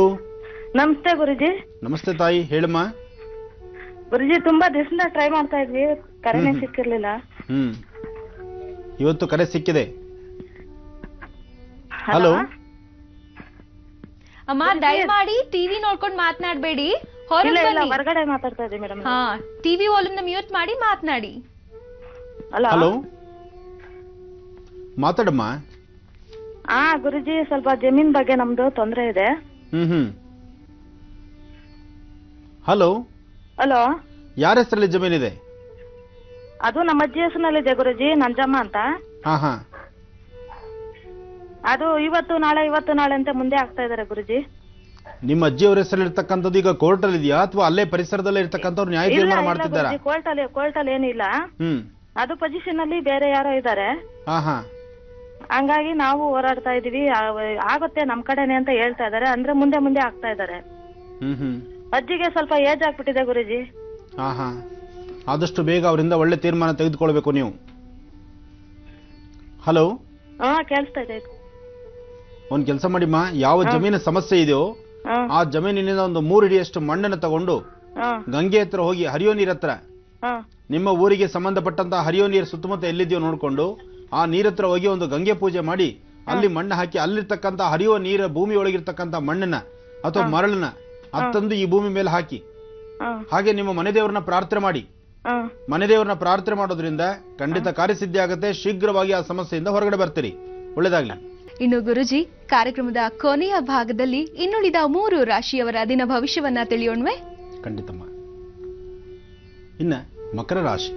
ನಮಸ್ತೆ ಗುರುಜಿ. ನಮಸ್ತೆ ತಾಯಿ, ಹೇಳಮ್ಮ. ಗುರುಜಿ ತುಂಬಾ ದಿವಸದಿಂದ ಟ್ರೈ ಮಾಡ್ತಾ ಇದ್ವಿ, ಕರೆನೇ ಸಿಕ್ಕಿರ್ಲಿಲ್ಲ. ಇವತ್ತು ಕರೆ ಸಿಕ್ಕಿದೆ. ಹಲೋ ಅಮ್ಮ, ದಯಮಾಡಿ ಟಿವಿ ನೋಡ್ಕೊಂಡು ಮಾತನಾಡಬೇಡಿ, ಹೊರಗಡೆ ಮಾತಾಡ್ತಾ ಇದ್ದೀವಿ ಮೇಡಮ್. ಟಿವಿ ವಾಲ್ಯೂಮ್ ಮ್ಯೂಟ್ ಮಾಡಿ ಮಾತನಾಡಿ. ಹಲೋ, ಮಾತಾಡಮ್ಮ. ಗುರುಜಿ, ಸ್ವಲ್ಪ ಜಮೀನ್ ಬಗ್ಗೆ ನಮ್ದು ತೊಂದರೆ ಇದೆ. ಹಲೋ. ಹಲೋ, ಯಾರ ಹೆಸರಲ್ಲಿ ಜಮೀನಿದೆ? ಅದು ನಮ್ಮ ಅಜ್ಜಿ ಹೆಸರಿನಲ್ಲಿದೆ ಗುರುಜಿ, ನಂಜಮ್ಮ ಅಂತ. ಅದು ಇವತ್ತು ನಾಳೆ ಅಂತ ಮುಂದೆ ಆಗ್ತಾ ಇದಾರೆ ಗುರುಜಿ. ನಿಮ್ಮ ಅಜ್ಜಿಯವರ ಹೆಸರಲ್ಲಿ ಇರ್ತಕ್ಕಂಥದ್ದು ಈಗ ಕೋರ್ಟ್ ಅಲ್ಲಿ ಇದೆಯಾ ಅಥವಾ ಅಲ್ಲೇ ಪರಿಸರದಲ್ಲೇ ಇರ್ತಕ್ಕಂಥವ್ರು ನ್ಯಾಯ ತೀರ್ಮಾನ ಮಾಡ್ತಿದ್ದಾರಾ? ಕೋರ್ಟ್ ಅಲ್ಲಿ ಏನಿಲ್ಲ, ಅದು ಪೊಸಿಷನ್ ಅಲ್ಲಿ ಬೇರೆ ಯಾರೋ ಇದ್ದಾರೆ. ಹಂಗಾಗಿ ನಾವು ಹೋರಾಡ್ತಾ ಇದೀವಿ, ಆಗುತ್ತೆ ನಮ್ ಕಡೆನೆ ಅಂತ ಹೇಳ್ತಾ ಇದಾರೆ. ಅಂದ್ರೆ ಮುಂದೆ ಆಗ್ತಾ ಇದಾರೆ. ಅಜ್ಜಿಗೆ ಸ್ವಲ್ಪ ಏಜ್ ಆಗ್ಬಿಟ್ಟಿದೆ ಗುರುಜಿ. ಆದಷ್ಟು ಬೇಗ ಅವರಿಂದ ಒಳ್ಳೆ ತೀರ್ಮಾನ ತೆಗೆದುಕೊಳ್ಬೇಕು ನೀವು. ಹಲೋ. ಕೇಳಿಸ್ತಾ ಇದೆ. ಒಂದ್ ಕೆಲಸ ಮಾಡಿಮ್ಮ, ಯಾವ ಜಮೀನ ಸಮಸ್ಯೆ ಇದೆಯೋ ಆ ಜಮೀನಿನಿಂದ ಒಂದು 3 ಅಡಿಯಷ್ಟು ಮಣ್ಣನ್ನು ತಗೊಂಡು ಗಂಗೆ ಹತ್ರ ಹೋಗಿ, ಹರಿಯೋ ನೀರ್ ಹತ್ರ, ನಿಮ್ಮ ಊರಿಗೆ ಸಂಬಂಧಪಟ್ಟಂತಹ ಹರಿಯೋ ನೀರು ಸುತ್ತಮುತ್ತ ಎಲ್ಲಿದೆಯೋ ನೋಡ್ಕೊಂಡು ಆ ನೀರ್ ಹತ್ರ ಹೋಗಿ ಒಂದು ಗಂಗೆ ಪೂಜೆ ಮಾಡಿ ಅಲ್ಲಿ ಮಣ್ಣು ಹಾಕಿ ಅಲ್ಲಿರ್ತಕ್ಕಂಥ ಹರಿಯುವ ನೀರ ಭೂಮಿ ಒಳಗಿರ್ತಕ್ಕಂಥ ಮಣ್ಣನ್ನ ಅಥವಾ ಮರಳನ್ನ ಅತ್ತಂದು ಈ ಭೂಮಿ ಮೇಲೆ ಹಾಕಿ, ಹಾಗೆ ನಿಮ್ಮ ಮನೆ ದೇವರನ್ನ ಪ್ರಾರ್ಥನೆ ಮಾಡಿ. ಮನೆ ದೇವರನ್ನ ಪ್ರಾರ್ಥನೆ ಮಾಡೋದ್ರಿಂದ ಖಂಡಿತ ಕಾರ್ಯಸಿದ್ಧಿ ಆಗುತ್ತೆ. ಶೀಘ್ರವಾಗಿ ಆ ಸಮಸ್ಯೆಯಿಂದ ಹೊರಗಡೆ ಬರ್ತೀರಿ. ಒಳ್ಳೆದಾಗ್ಲಿ. ಇನ್ನು ಗುರುಜಿ, ಕಾರ್ಯಕ್ರಮದ ಕೊನೆಯ ಭಾಗದಲ್ಲಿ ಇನ್ನುಳಿದ 3 ರಾಶಿಯವರ ದಿನ ಭವಿಷ್ಯವನ್ನ ತಿಳಿಯೋಣವೆ? ಖಂಡಿತಮ್ಮ. ಇನ್ನ ಮಕರ ರಾಶಿ.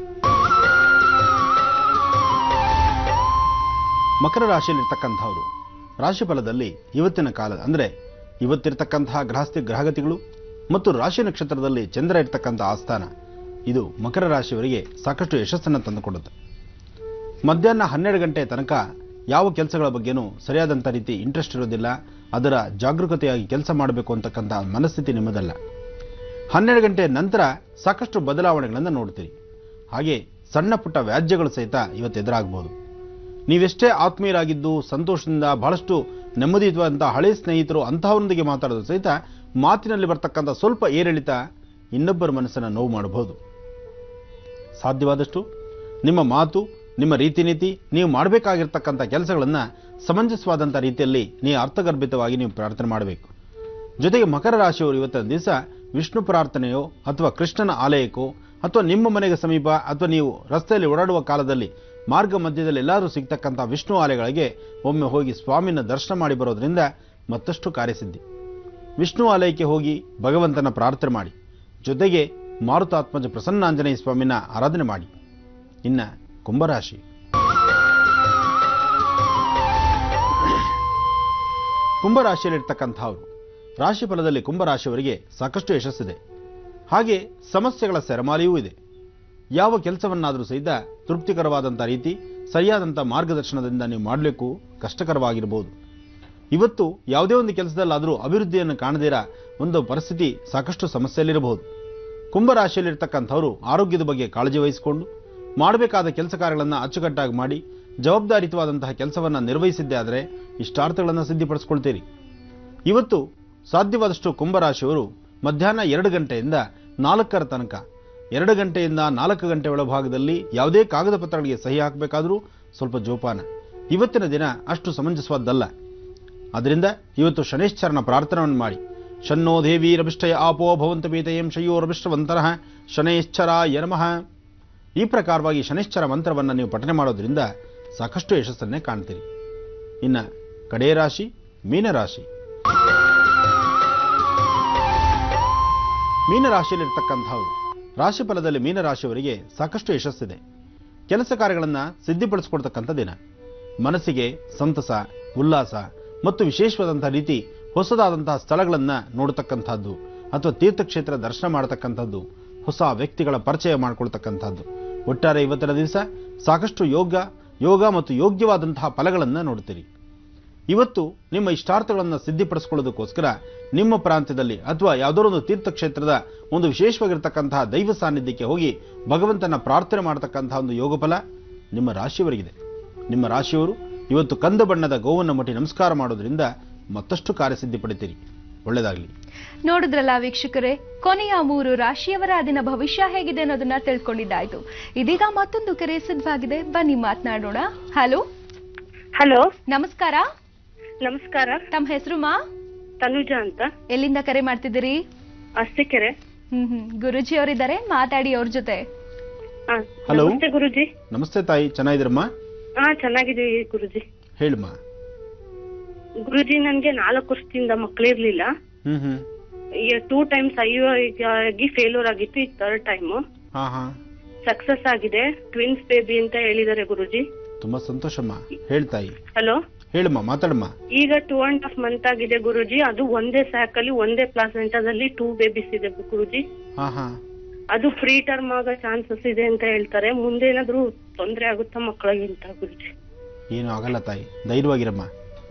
ಮಕರ ರಾಶಿಯಲ್ಲಿರ್ತಕ್ಕಂಥವ್ರು ರಾಶಿಫಲದಲ್ಲಿ ಇವತ್ತಿನ ಕಾಲ ಅಂದರೆ ಇವತ್ತಿರ್ತಕ್ಕಂತಹ ಗ್ರಹಗತಿಗಳು ಮತ್ತು ರಾಶಿ ನಕ್ಷತ್ರದಲ್ಲಿ ಚಂದ್ರ ಇರ್ತಕ್ಕಂಥ ಆಸ್ಥಾನ ಇದು ಮಕರ ರಾಶಿಯವರಿಗೆ ಸಾಕಷ್ಟು ಯಶಸ್ಸನ್ನು ತಂದುಕೊಡುತ್ತೆ. ಮಧ್ಯಾಹ್ನ 12 ಗಂಟೆ ತನಕ ಯಾವ ಕೆಲಸಗಳ ಬಗ್ಗೆನೂ ಸರಿಯಾದಂಥ ರೀತಿ ಇಂಟ್ರೆಸ್ಟ್ ಇರೋದಿಲ್ಲ. ಅದರ ಜಾಗರೂಕತೆಯಾಗಿ ಕೆಲಸ ಮಾಡಬೇಕು ಅಂತಕ್ಕಂಥ ಮನಸ್ಥಿತಿ ನಿಮ್ಮದಲ್ಲ. 12 ಗಂಟೆ ನಂತರ ಸಾಕಷ್ಟು ಬದಲಾವಣೆಗಳನ್ನು ನೋಡ್ತೀರಿ. ಹಾಗೆ ಸಣ್ಣ ಪುಟ್ಟ ವ್ಯಾಜ್ಯಗಳು ಸಹಿತ ಇವತ್ತು ಎದುರಾಗಬಹುದು. ನೀವೆಷ್ಟೇ ಆತ್ಮೀಯರಾಗಿದ್ದು ಸಂತೋಷದಿಂದ ಬಹಳಷ್ಟು ನೆಮ್ಮದಿಯುತವಾದಂಥ ಹಳೆ ಸ್ನೇಹಿತರು ಅಂತಹವರೊಂದಿಗೆ ಮಾತಾಡೋದು ಸಹಿತ ಮಾತಿನಲ್ಲಿ ಬರ್ತಕ್ಕಂಥ ಸ್ವಲ್ಪ ಏರಿಳಿತ ಇನ್ನೊಬ್ಬರ ಮನಸ್ಸನ್ನು ನೋವು ಮಾಡಬಹುದು. ಸಾಧ್ಯವಾದಷ್ಟು ನಿಮ್ಮ ಮಾತು, ನಿಮ್ಮ ರೀತಿ ನೀತಿ, ನೀವು ಮಾಡಬೇಕಾಗಿರ್ತಕ್ಕಂಥ ಕೆಲಸಗಳನ್ನು ಸಮಂಜಸವಾದಂಥ ರೀತಿಯಲ್ಲಿ ನೀವು ಅರ್ಥಗರ್ಭಿತವಾಗಿ ನೀವು ಪ್ರಾರ್ಥನೆ ಮಾಡಬೇಕು. ಜೊತೆಗೆ ಮಕರ ರಾಶಿಯವರು ಇವತ್ತಿನ ದಿವಸ ವಿಷ್ಣು ಪ್ರಾರ್ಥನೆಯೋ ಅಥವಾ ಕೃಷ್ಣನ ಆಲಯಕ್ಕೋ ಅಥವಾ ನಿಮ್ಮ ಮನೆಗೆ ಸಮೀಪ ಅಥವಾ ನೀವು ರಸ್ತೆಯಲ್ಲಿ ಓಡಾಡುವ ಕಾಲದಲ್ಲಿ ಮಾರ್ಗ ಮಧ್ಯದಲ್ಲಿ ಎಲ್ಲಾದರೂ ಸಿಗ್ತಕ್ಕಂಥ ವಿಷ್ಣು ಆಲಯಗಳಿಗೆ ಒಮ್ಮೆ ಹೋಗಿ ಸ್ವಾಮಿನ ದರ್ಶನ ಮಾಡಿ ಬರೋದ್ರಿಂದ ಮತ್ತಷ್ಟು ಕಾರ್ಯಸಿದ್ಧಿ. ವಿಷ್ಣು ಆಲಯಕ್ಕೆ ಹೋಗಿ ಭಗವಂತನ ಪ್ರಾರ್ಥನೆ ಮಾಡಿ, ಜೊತೆಗೆ ಮಾರುತಾತ್ಮಜ ಪ್ರಸನ್ನಾಂಜನೇಯ ಸ್ವಾಮಿನ ಆರಾಧನೆ ಮಾಡಿ. ಇನ್ನು ಕುಂಭರಾಶಿ. ಕುಂಭರಾಶಿಯಲ್ಲಿರ್ತಕ್ಕಂಥವರು ರಾಶಿ ಫಲದಲ್ಲಿ ಕುಂಭರಾಶಿಯವರಿಗೆ ಸಾಕಷ್ಟು ಯಶಸ್ಸಿದೆ. ಹಾಗೆ ಸಮಸ್ಯೆಗಳ ಸೆರಮಾಲೆಯೂ ಇದೆ. ಯಾವ ಕೆಲಸವನ್ನಾದರೂ ಸಹಿತ ತೃಪ್ತಿಕರವಾದಂಥ ರೀತಿ ಸರಿಯಾದಂಥ ಮಾರ್ಗದರ್ಶನದಿಂದ ನೀವು ಮಾಡಲಿಕ್ಕೂ ಕಷ್ಟಕರವಾಗಿರ್ಬೋದು. ಇವತ್ತು ಯಾವುದೇ ಒಂದು ಕೆಲಸದಲ್ಲಾದರೂ ಅಭಿವೃದ್ಧಿಯನ್ನು ಕಾಣದಿರ ಒಂದು ಪರಿಸ್ಥಿತಿ ಸಾಕಷ್ಟು ಸಮಸ್ಯೆಯಲ್ಲಿರಬಹುದು. ಕುಂಭರಾಶಿಯಲ್ಲಿರ್ತಕ್ಕಂಥವರು ಆರೋಗ್ಯದ ಬಗ್ಗೆ ಕಾಳಜಿ ವಹಿಸಿಕೊಂಡು ಮಾಡಬೇಕಾದ ಕೆಲಸ ಕಾರ್ಯಗಳನ್ನು ಅಚ್ಚುಕಟ್ಟಾಗಿ ಮಾಡಿ ಜವಾಬ್ದಾರಿಯುತವಾದಂತಹ ಕೆಲಸವನ್ನು ನಿರ್ವಹಿಸಿದ್ದೇ ಆದರೆ ಇಷ್ಟಾರ್ಥಗಳನ್ನು ಸಿದ್ಧಿಪಡಿಸ್ಕೊಳ್ತೀರಿ. ಇವತ್ತು ಸಾಧ್ಯವಾದಷ್ಟು ಕುಂಭರಾಶಿಯವರು ಮಧ್ಯಾಹ್ನ 2 ಗಂಟೆಯಿಂದ 4 ತನಕ 2 ಗಂಟೆಯಿಂದ 4 ಗಂಟೆ ಒಳಭಾಗದಲ್ಲಿ ಯಾವುದೇ ಕಾಗದ ಪತ್ರಗಳಿಗೆ ಸಹಿ ಹಾಕಬೇಕಾದರೂ ಸ್ವಲ್ಪ ಜೋಪಾನ. ಇವತ್ತಿನ ದಿನ ಅಷ್ಟು ಸಮಂಜಸವಾದ್ದಲ್ಲ. ಅದರಿಂದ ಇವತ್ತು ಶನೈಶ್ಚರನ ಪ್ರಾರ್ಥನೆಯನ್ನು ಮಾಡಿ, ಶನ್ನೋ ದೇವಿ ರಭಿಷ್ಟಯ ಆಪೋ ಭವಂತ ಪೀತಯಂ ಶಯ್ಯೋ ರಭಿಷ್ಟವಂತರಃ ಶನೈಶ್ಚರಾಯ ನಮಃ. ಈ ಪ್ರಕಾರವಾಗಿ ಶನೈಶ್ಚರ ಮಂತ್ರವನ್ನು ನೀವು ಪಠನೆ ಮಾಡೋದ್ರಿಂದ ಸಾಕಷ್ಟು ಯಶಸ್ಸನ್ನೇ ಕಾಣ್ತೀರಿ. ಇನ್ನು ಕಡೇ ರಾಶಿ ಮೀನರಾಶಿ. ಮೀನರಾಶಿಯಲ್ಲಿರ್ತಕ್ಕಂಥವರು ರಾಶಿ ಫಲದಲ್ಲಿ ಮೀನರಾಶಿಯವರಿಗೆ ಸಾಕಷ್ಟು ಯಶಸ್ಸಿದೆ. ಕೆಲಸ ಕಾರ್ಯಗಳನ್ನು ಸಿದ್ಧಿಪಡಿಸಿಕೊಡ್ತಕ್ಕಂಥ ದಿನ. ಮನಸ್ಸಿಗೆ ಸಂತಸ, ಉಲ್ಲಾಸ ಮತ್ತು ವಿಶೇಷವಾದಂಥ ರೀತಿ ಹೊಸದಾದಂತಹ ಸ್ಥಳಗಳನ್ನು ನೋಡತಕ್ಕಂಥದ್ದು ಅಥವಾ ತೀರ್ಥಕ್ಷೇತ್ರ ದರ್ಶನ ಮಾಡತಕ್ಕಂಥದ್ದು, ಹೊಸ ವ್ಯಕ್ತಿಗಳ ಪರಿಚಯ ಮಾಡಿಕೊಳ್ತಕ್ಕಂಥದ್ದು. ಒಟ್ಟಾರೆ ಇವತ್ತಿನ ದಿವಸ ಸಾಕಷ್ಟು ಯೋಗ ಮತ್ತು ಯೋಗ್ಯವಾದಂತಹ ಫಲಗಳನ್ನು ನೋಡ್ತೀರಿ. ಇವತ್ತು ನಿಮ್ಮ ಇಷ್ಟಾರ್ಥಗಳನ್ನು ಸಿದ್ಧಿಪಡಿಸಿಕೊಳ್ಳೋದಕ್ಕೋಸ್ಕರ ನಿಮ್ಮ ಪ್ರಾಂತ್ಯದಲ್ಲಿ ಅಥವಾ ಯಾವುದೋ ಒಂದು ತೀರ್ಥಕ್ಷೇತ್ರದ ಒಂದು ವಿಶೇಷವಾಗಿರ್ತಕ್ಕಂತಹ ದೈವ ಸಾನ್ನಿಧ್ಯಕ್ಕೆ ಹೋಗಿ ಭಗವಂತನ ಪ್ರಾರ್ಥನೆ ಮಾಡತಕ್ಕಂತಹ ಒಂದು ಯೋಗಫಲ ನಿಮ್ಮ ರಾಶಿಯವರಿಗಿದೆ. ನಿಮ್ಮ ರಾಶಿಯವರು ಇವತ್ತು ಕಂದ ಬಣ್ಣದ ಗೋವನ್ನು ಮುಟ್ಟಿ ನಮಸ್ಕಾರ ಮಾಡೋದ್ರಿಂದ ಮತ್ತಷ್ಟು ಕಾರ್ಯಸಿದ್ಧಿ ಪಡಿತೀರಿ. ಒಳ್ಳೆಯದಾಗಲಿ. ನೋಡಿದ್ರಲ್ಲ ವೀಕ್ಷಕರೇ, ಕೊನೆಯ 3 ರಾಶಿಯವರ ದಿನ ಭವಿಷ್ಯ ಹೇಗಿದೆ ಅನ್ನೋದನ್ನ ತಿಳ್ಕೊಂಡಿದ್ದಾಯ್ತು. ಇದೀಗ ಮತ್ತೊಂದು ಕರೆ ಸಿದ್ಧವಾಗಿದೆ, ಬನ್ನಿ ಮಾತನಾಡೋಣ. ಹಲೋ ಹಲೋ, ನಮಸ್ಕಾರ. ನಮಸ್ಕಾರ. ತಮ್ಮ ಹೆಸರು ಮಾ? ತನುಜಾ ಅಂತ. ಎಲ್ಲಿಂದ ಕರೆ ಮಾಡ್ತಿದ್ದೀರಿ? ಅರಸೀಕೆರೆ. ಗುರುಜಿ ಅವರಿದ್ದಾರೆ, ಮಾತಾಡಿ ಅವ್ರ ಜೊತೆ. ಹಲೋ. ನಮಸ್ತೆ ಗುರುಜಿ. ನಮಸ್ತೆ ತಾಯಿ, ಚೆನ್ನಾಗಿದ್ದೀರಮ್ಮ? ಚೆನ್ನಾಗಿದ್ದೀವಿ ಗುರುಜಿ. ಹೇಳಮ್ಮ. ಗುರುಜಿ, ನನ್ಗೆ 4 ವರ್ಷದಿಂದ ಮಕ್ಕಳಿರ್ಲಿಲ್ಲ. 2 ಟೈಮ್ಸ್ ಆಗಿ ಫೇಲ್ಯೂರ್ ಆಗಿತ್ತು. ಈ 3rd ಟೈಮ್ ಸಕ್ಸಸ್ ಆಗಿದೆ. ಟ್ವಿನ್ಸ್ ಬೇಬಿ ಅಂತ ಹೇಳಿದ್ದಾರೆ ಗುರುಜಿ. ತುಂಬಾ ಸಂತೋಷಮ್ಮ. ಹೇಳ್ತಾಯಿ. ಹಲೋ. ಹೇಳಮ್ಮ, ಮಾತಾಡಮ್ಮ. ಈಗ 2.5 ಮಂತ್ ಆಗಿದೆ ಗುರುಜಿ. ಅದು ಒಂದೇ ಸ್ಯಾಕಲ್ಲಿ ಒಂದೇ ಪ್ಲಾಸೆಂಟಾದಲ್ಲಿ 2 ಬೇಬಿಸ್ ಇದೆ ಗುರುಜಿ. ಅದು ಫ್ರೀ ಟರ್ಮ್ ಆಗೋ ಚಾನ್ಸಸ್ ಇದೆ ಅಂತ ಹೇಳ್ತಾರೆ. ಮುಂದೆ ಏನಾದ್ರು ತೊಂದರೆ ಆಗುತ್ತಾ ಮಕ್ಕಳಿಗೆ ಅಂತ ಗುರುಜಿ? ಏನು ಆಗಲ್ಲ ತಾಯಿ, ಧೈರ್ಯವಾಗಿರಮ್ಮ.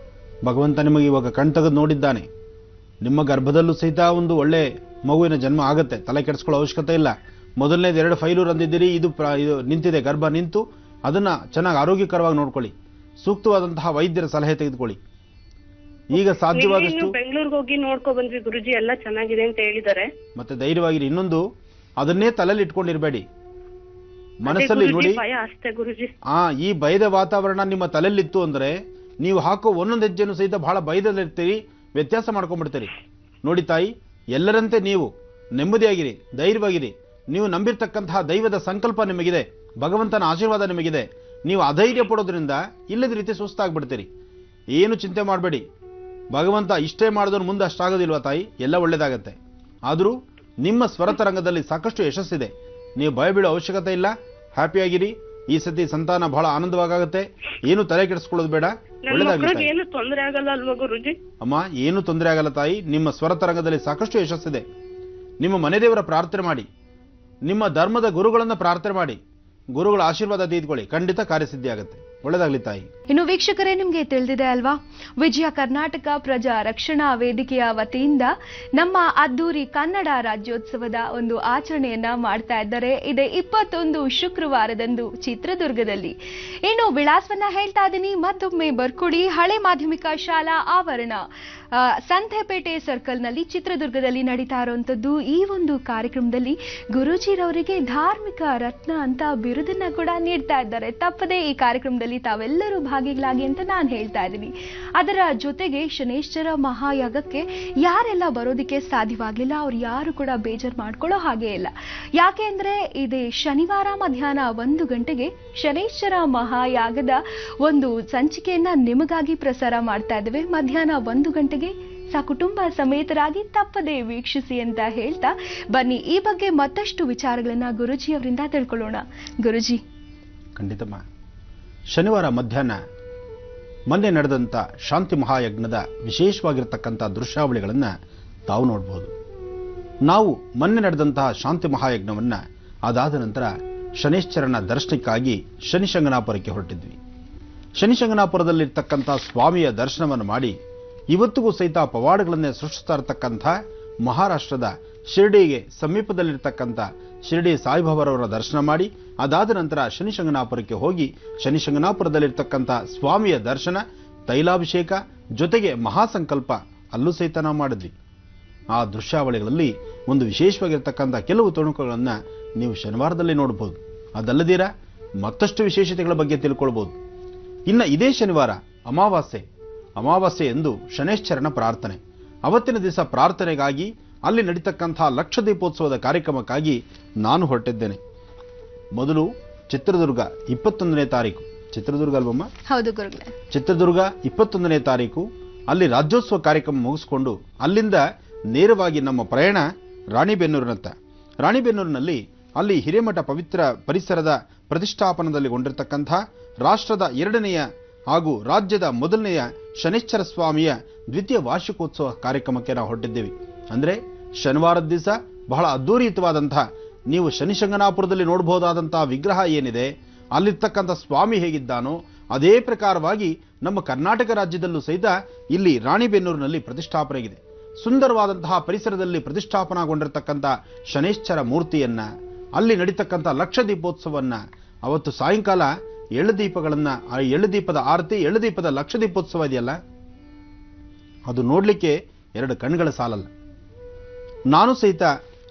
ಭಗವಂತ ನಿಮಗೆ ಇವಾಗ ಕಣ್ ತೆಗೆದು ನೋಡಿದ್ದಾನೆ. ನಿಮ್ಮ ಗರ್ಭದಲ್ಲೂ ಸಹಿತ ಒಂದು ಒಳ್ಳೆ ಮಗುವಿನ ಜನ್ಮ ಆಗುತ್ತೆ, ತಲೆ ಕೆಡಿಸ್ಕೊಳ್ಳೋ ಅವಶ್ಯಕತೆ ಇಲ್ಲ. ಮೊದಲನೇದು 2 ಫೈಲೂರ್ ಅಂದಿದ್ದೀರಿ, ಇದು ನಿಂತಿದೆ, ಗರ್ಭ ನಿಂತು ಅದನ್ನ ಚೆನ್ನಾಗಿ ಆರೋಗ್ಯಕರವಾಗಿ ನೋಡ್ಕೊಳ್ಳಿ. ಸೂಕ್ತವಾದಂತಹ ವೈದ್ಯರ ಸಲಹೆ ತೆಗೆದುಕೊಳ್ಳಿ. ಈಗ ಸಾಧ್ಯವಾದಷ್ಟು ಬೆಂಗಳೂರಿಗೆ ಹೋಗಿ ನೋಡ್ಕೊ ಬಂದ್ವಿ ಗುರುಜಿ, ಎಲ್ಲ ಚೆನ್ನಾಗಿದೆ ಅಂತ ಹೇಳಿದ್ದಾರೆ. ಮತ್ತೆ ಧೈರ್ಯವಾಗಿರಿ. ಇನ್ನೊಂದು, ಅದನ್ನೇ ತಲೆಯಲ್ಲಿ ಇಟ್ಕೊಂಡಿರ್ಬೇಡಿ, ಮನಸ್ಸಲ್ಲಿ ನೋಡಿ. ಈ ಭಯದ ವಾತಾವರಣ ನಿಮ್ಮ ತಲೆಯಲ್ಲಿತ್ತು ಅಂದ್ರೆ ನೀವು ಹಾಕೋ ಒಂದೊಂದು ಹೆಜ್ಜೆನೂ ಸಹಿತ ಬಹಳ ಭಯದಲ್ಲಿರ್ತೀರಿ, ವ್ಯತ್ಯಾಸ ಮಾಡ್ಕೊಂಡ್ಬಿಡ್ತೀರಿ. ನೋಡಿ ತಾಯಿ, ಎಲ್ಲರಂತೆ ನೀವು ನೆಮ್ಮದಿಯಾಗಿರಿ, ಧೈರ್ಯವಾಗಿರಿ. ನೀವು ನಂಬಿರ್ತಕ್ಕಂತಹ ದೈವದ ಸಂಕಲ್ಪ ನಿಮಗಿದೆ, ಭಗವಂತನ ಆಶೀರ್ವಾದ ನಿಮಗಿದೆ. ನೀವು ಅಧೈರ್ಯ ಪಡೋದ್ರಿಂದ ಇಲ್ಲದ ರೀತಿ ಸುಸ್ತಾಗ್ಬಿಡ್ತೀರಿ. ಏನು ಚಿಂತೆ ಮಾಡಬೇಡಿ. ಭಗವಂತ ಇಷ್ಟೇ ಮಾಡಿದವನು ಮುಂದೆ ಅಷ್ಟಾಗೋದಿಲ್ವಾ ತಾಯಿ? ಎಲ್ಲ ಒಳ್ಳೇದಾಗತ್ತೆ. ಆದರೂ ನಿಮ್ಮ ಸ್ವರತರಂಗದಲ್ಲಿ ಸಾಕಷ್ಟು ಯಶಸ್ಸಿದೆ. ನೀವು ಭಯ ಬೀಳೋ ಅವಶ್ಯಕತೆ ಇಲ್ಲ. ಹ್ಯಾಪಿಯಾಗಿರಿ. ಈ ಸತಿ ಸಂತಾನ ಬಹಳ ಆನಂದವಾಗುತ್ತೆ. ಏನು ತಲೆ ಕೆಡಿಸ್ಕೊಳ್ಳೋದು ಬೇಡ. ಒಳ್ಳೇದಾಗುತ್ತೆ ಅಮ್ಮ, ಏನು ತೊಂದರೆ ಆಗಲ್ಲ ತಾಯಿ. ನಿಮ್ಮ ಸ್ವರತರಂಗದಲ್ಲಿ ಸಾಕಷ್ಟು ಯಶಸ್ಸಿದೆ. ನಿಮ್ಮ ಮನೆ ದೇವರ ಪ್ರಾರ್ಥನೆ ಮಾಡಿ, ನಿಮ್ಮ ಧರ್ಮದ ಗುರುಗಳನ್ನ ಪ್ರಾರ್ಥನೆ ಮಾಡಿ, ಗುರುಗಳ ಆಶೀರ್ವಾದ ತೆಗೆದುಕೊಳ್ಳಿ, ಖಂಡಿತ ಕಾರ್ಯಸಿದ್ಧಿ ಆಗುತ್ತೆ. ಒಳ್ಳೆದಾಗ್ಲಿ ತಾಯಿ. ಇನ್ನು ವೀಕ್ಷಕರೇ, ನಿಮ್ಗೆ ತಿಳಿದಿದೆ ಅಲ್ವಾ, ವಿಜಯ ಕರ್ನಾಟಕ ಪ್ರಜಾ ರಕ್ಷಣಾ ವೇದಿಕೆಯ ವತಿಯಿಂದ ನಮ್ಮ ಅದ್ದೂರಿ ಕನ್ನಡ ರಾಜ್ಯೋತ್ಸವದ ಒಂದು ಆಚರಣೆಯನ್ನ ಮಾಡ್ತಾ ಇದ್ದಾರೆ. ಇದೇ 21 ಶುಕ್ರವಾರದಂದು ಚಿತ್ರದುರ್ಗದಲ್ಲಿ. ಇನ್ನು ವಿಳಾಸವನ್ನ ಹೇಳ್ತಾ ಇದ್ದೀನಿ, ಮತ್ತೊಮ್ಮೆ ಬರ್ಕೊಡಿ. ಹಳೆ ಮಾಧ್ಯಮಿಕ ಶಾಲಾ ಆವರಣ, ಸಂತೆಪೇಟೆ ಸರ್ಕಲ್ ನಲ್ಲಿ ಚಿತ್ರದುರ್ಗದಲ್ಲಿ ನಡೀತಾ ಇರುವಂತದ್ದು ಈ ಒಂದು ಕಾರ್ಯಕ್ರಮದಲ್ಲಿ ಗುರೂಜಿರವರಿಗೆ ಧಾರ್ಮಿಕ ರತ್ನ ಅಂತ ಬಿರುದನ್ನ ಕೂಡ ನೀಡ್ತಾ ಇದ್ದಾರೆ. ತಪ್ಪದೆ ಈ ಕಾರ್ಯಕ್ರಮದಲ್ಲಿ ತಾವೆಲ್ಲರೂ ಭಾಗಿಗಳಾಗಿ ಅಂತ ನಾನು ಹೇಳ್ತಾ ಇದ್ದೀನಿ. ಅದರ ಜೊತೆಗೆ ಶನೈಶ್ಚರ ಮಹಾಯಾಗಕ್ಕೆ ಯಾರೆಲ್ಲ ಬರೋದಕ್ಕೆ ಸಾಧ್ಯವಾಗ್ಲಿಲ್ಲ ಅವ್ರು ಯಾರು ಕೂಡ ಬೇಜಾರು ಮಾಡ್ಕೊಳ್ಳೋ ಹಾಗೆ ಇಲ್ಲ. ಯಾಕೆ ಅಂದ್ರೆ ಇದೇ ಶನಿವಾರ ಮಧ್ಯಾಹ್ನ 1 ಗಂಟೆಗೆ ಶನೈಶ್ಚರ ಮಹಾಯಾಗದ ಒಂದು ಸಂಚಿಕೆಯನ್ನ ನಿಮಗಾಗಿ ಪ್ರಸಾರ ಮಾಡ್ತಾ ಇದ್ದೇವೆ. ಮಧ್ಯಾಹ್ನ 1 ಗಂಟೆಗೆ ಕುಟುಂಬ ಸಮೇತರಾಗಿ ತಪ್ಪದೆ ವೀಕ್ಷಿಸಿ ಅಂತ ಹೇಳ್ತಾ ಬನ್ನಿ ಈ ಬಗ್ಗೆ ಮತ್ತಷ್ಟು ವಿಚಾರಗಳನ್ನ ಗುರುಜಿ ಅವರಿಂದ ತಿಳ್ಕೊಳ್ಳೋಣ. ಗುರುಜಿ, ಖಂಡಿತಮ್ಮ. ಶನಿವಾರ ಮಧ್ಯಾಹ್ನ ಮೊನ್ನೆ ನಡೆದಂಥ ಶಾಂತಿ ಮಹಾಯಜ್ಞದ ವಿಶೇಷವಾಗಿರ್ತಕ್ಕಂಥ ದೃಶ್ಯಾವಳಿಗಳನ್ನು ತಾವು ನೋಡಬಹುದು. ನಾವು ಮೊನ್ನೆ ನಡೆದಂತಹ ಶಾಂತಿ ಮಹಾಯಜ್ಞವನ್ನು ಅದಾದ ನಂತರ ಶನೈಶ್ಚರನ ದರ್ಶನಕ್ಕಾಗಿ ಶನಿಶಂಗನಾಪುರಕ್ಕೆ ಹೊರಟಿದ್ವಿ. ಶನಿಶಂಗನಾಪುರದಲ್ಲಿರ್ತಕ್ಕಂಥ ಸ್ವಾಮಿಯ ದರ್ಶನವನ್ನು ಮಾಡಿ ಇವತ್ತಿಗೂ ಸಹಿತ ಪವಾಡಗಳನ್ನೇ ಸೃಷ್ಟಿಸ್ತಾ ಇರತಕ್ಕಂಥ ಮಹಾರಾಷ್ಟ್ರದ ಶಿರ್ಡಿಗೆ ಸಮೀಪದಲ್ಲಿರ್ತಕ್ಕಂಥ ಶಿರ್ಡಿ ಸಾಯಿಬಾಬಾರವರ ದರ್ಶನ ಮಾಡಿ ಅದಾದ ನಂತರ ಶನಿಶಂಗನಾಪುರಕ್ಕೆ ಹೋಗಿ ಶನಿಶಂಗನಾಪುರದಲ್ಲಿರ್ತಕ್ಕಂಥ ಸ್ವಾಮಿಯ ದರ್ಶನ, ತೈಲಾಭಿಷೇಕ ಜೊತೆಗೆ ಮಹಾಸಂಕಲ್ಪ ಅಲ್ಲೂ ಸಹಿತ ನಾವು ಮಾಡಿದ್ವಿ. ಆ ದೃಶ್ಯಾವಳಿಗಳಲ್ಲಿ ಒಂದು ವಿಶೇಷವಾಗಿರ್ತಕ್ಕಂಥ ಕೆಲವು ತುಣುಕುಗಳನ್ನು ನೀವು ಶನಿವಾರದಲ್ಲಿ ನೋಡಬಹುದು. ಅದಲ್ಲದಿರ ಮತ್ತಷ್ಟು ವಿಶೇಷತೆಗಳ ಬಗ್ಗೆ ತಿಳ್ಕೊಳ್ಬಹುದು. ಇನ್ನು ಇದೇ ಶನಿವಾರ ಅಮಾವಾಸ್ಯೆ ಎಂದು ಶನೈಶ್ಚರನ ಪ್ರಾರ್ಥನೆ. ಅವತ್ತಿನ ದಿವಸ ಪ್ರಾರ್ಥನೆಗಾಗಿ ಅಲ್ಲಿ ನಡೀತಕ್ಕಂಥ ಲಕ್ಷ ದೀಪೋತ್ಸವದ ಕಾರ್ಯಕ್ರಮಕ್ಕಾಗಿ ನಾನು ಹೊರಟಿದ್ದೇನೆ. ಮೊದಲು ಚಿತ್ರದುರ್ಗ 21ನೇ ತಾರೀಕು, ಚಿತ್ರದುರ್ಗ ಅಲ್ವಮ್ಮ? ಹೌದು ಗುರುಗಳೇ. ಚಿತ್ರದುರ್ಗ 21ನೇ ತಾರೀಕು ಅಲ್ಲಿ ರಾಜ್ಯೋತ್ಸವ ಕಾರ್ಯಕ್ರಮ ಮುಗಿಸ್ಕೊಂಡು ಅಲ್ಲಿಂದ ನೇರವಾಗಿ ನಮ್ಮ ಪ್ರಯಾಣ ರಾಣಿಬೆನ್ನೂರಿನತ್ತ. ರಾಣಿಬೆನ್ನೂರಿನಲ್ಲಿ ಅಲ್ಲಿ ಹಿರೇಮಠ ಪವಿತ್ರ ಪರಿಸರದ ಪ್ರತಿಷ್ಠಾಪನದಲ್ಲಿಗೊಂಡಿರ್ತಕ್ಕಂಥ ರಾಷ್ಟ್ರದ 2ನೆಯ ಹಾಗೂ ರಾಜ್ಯದ 1ನೆಯ ಶನೈಶ್ಚರ ಸ್ವಾಮಿಯ ದ್ವಿತೀಯ ವಾರ್ಷಿಕೋತ್ಸವ ಕಾರ್ಯಕ್ರಮಕ್ಕೆ ನಾವು ಹೊರಟಿದ್ದೇವೆ. ಅಂದರೆ ಶನಿವಾರದ ದಿವಸ ಬಹಳ ಅದ್ಧೂರಿಯುತವಾದಂತಹ ನೀವು ಶನಿಶಂಗನಾಪುರದಲ್ಲಿ ನೋಡಬಹುದಾದಂತಹ ವಿಗ್ರಹ ಏನಿದೆ, ಅಲ್ಲಿರ್ತಕ್ಕಂಥ ಸ್ವಾಮಿ ಹೇಗಿದ್ದಾನೋ ಅದೇ ಪ್ರಕಾರವಾಗಿ ನಮ್ಮ ಕರ್ನಾಟಕ ರಾಜ್ಯದಲ್ಲೂ ಸಹಿತ ಇಲ್ಲಿ ರಾಣಿಬೆನ್ನೂರಿನಲ್ಲಿ ಪ್ರತಿಷ್ಠಾಪನೆಗಿದೆ. ಸುಂದರವಾದಂತಹ ಪರಿಸರದಲ್ಲಿ ಪ್ರತಿಷ್ಠಾಪನಾಗೊಂಡಿರ್ತಕ್ಕಂಥ ಶನೈಶ್ಚರ ಮೂರ್ತಿಯನ್ನ, ಅಲ್ಲಿ ನಡೀತಕ್ಕಂಥ ಲಕ್ಷ ದೀಪೋತ್ಸವನ್ನ, ಅವತ್ತು ಸಾಯಂಕಾಲ ಎಳ್ಳುದೀಪಗಳನ್ನ, ಆ ಎಳ್ಳುದೀಪದ ಆರತಿ, ಎಳ್ಳುದೀಪದ ಲಕ್ಷ ದೀಪೋತ್ಸವ ಇದೆಯಲ್ಲ, ಅದು ನೋಡ್ಲಿಕ್ಕೆ 2 ಕಣ್ಗಳ ಸಾಲಲ್ಲ. ನಾನು ಸಹಿತ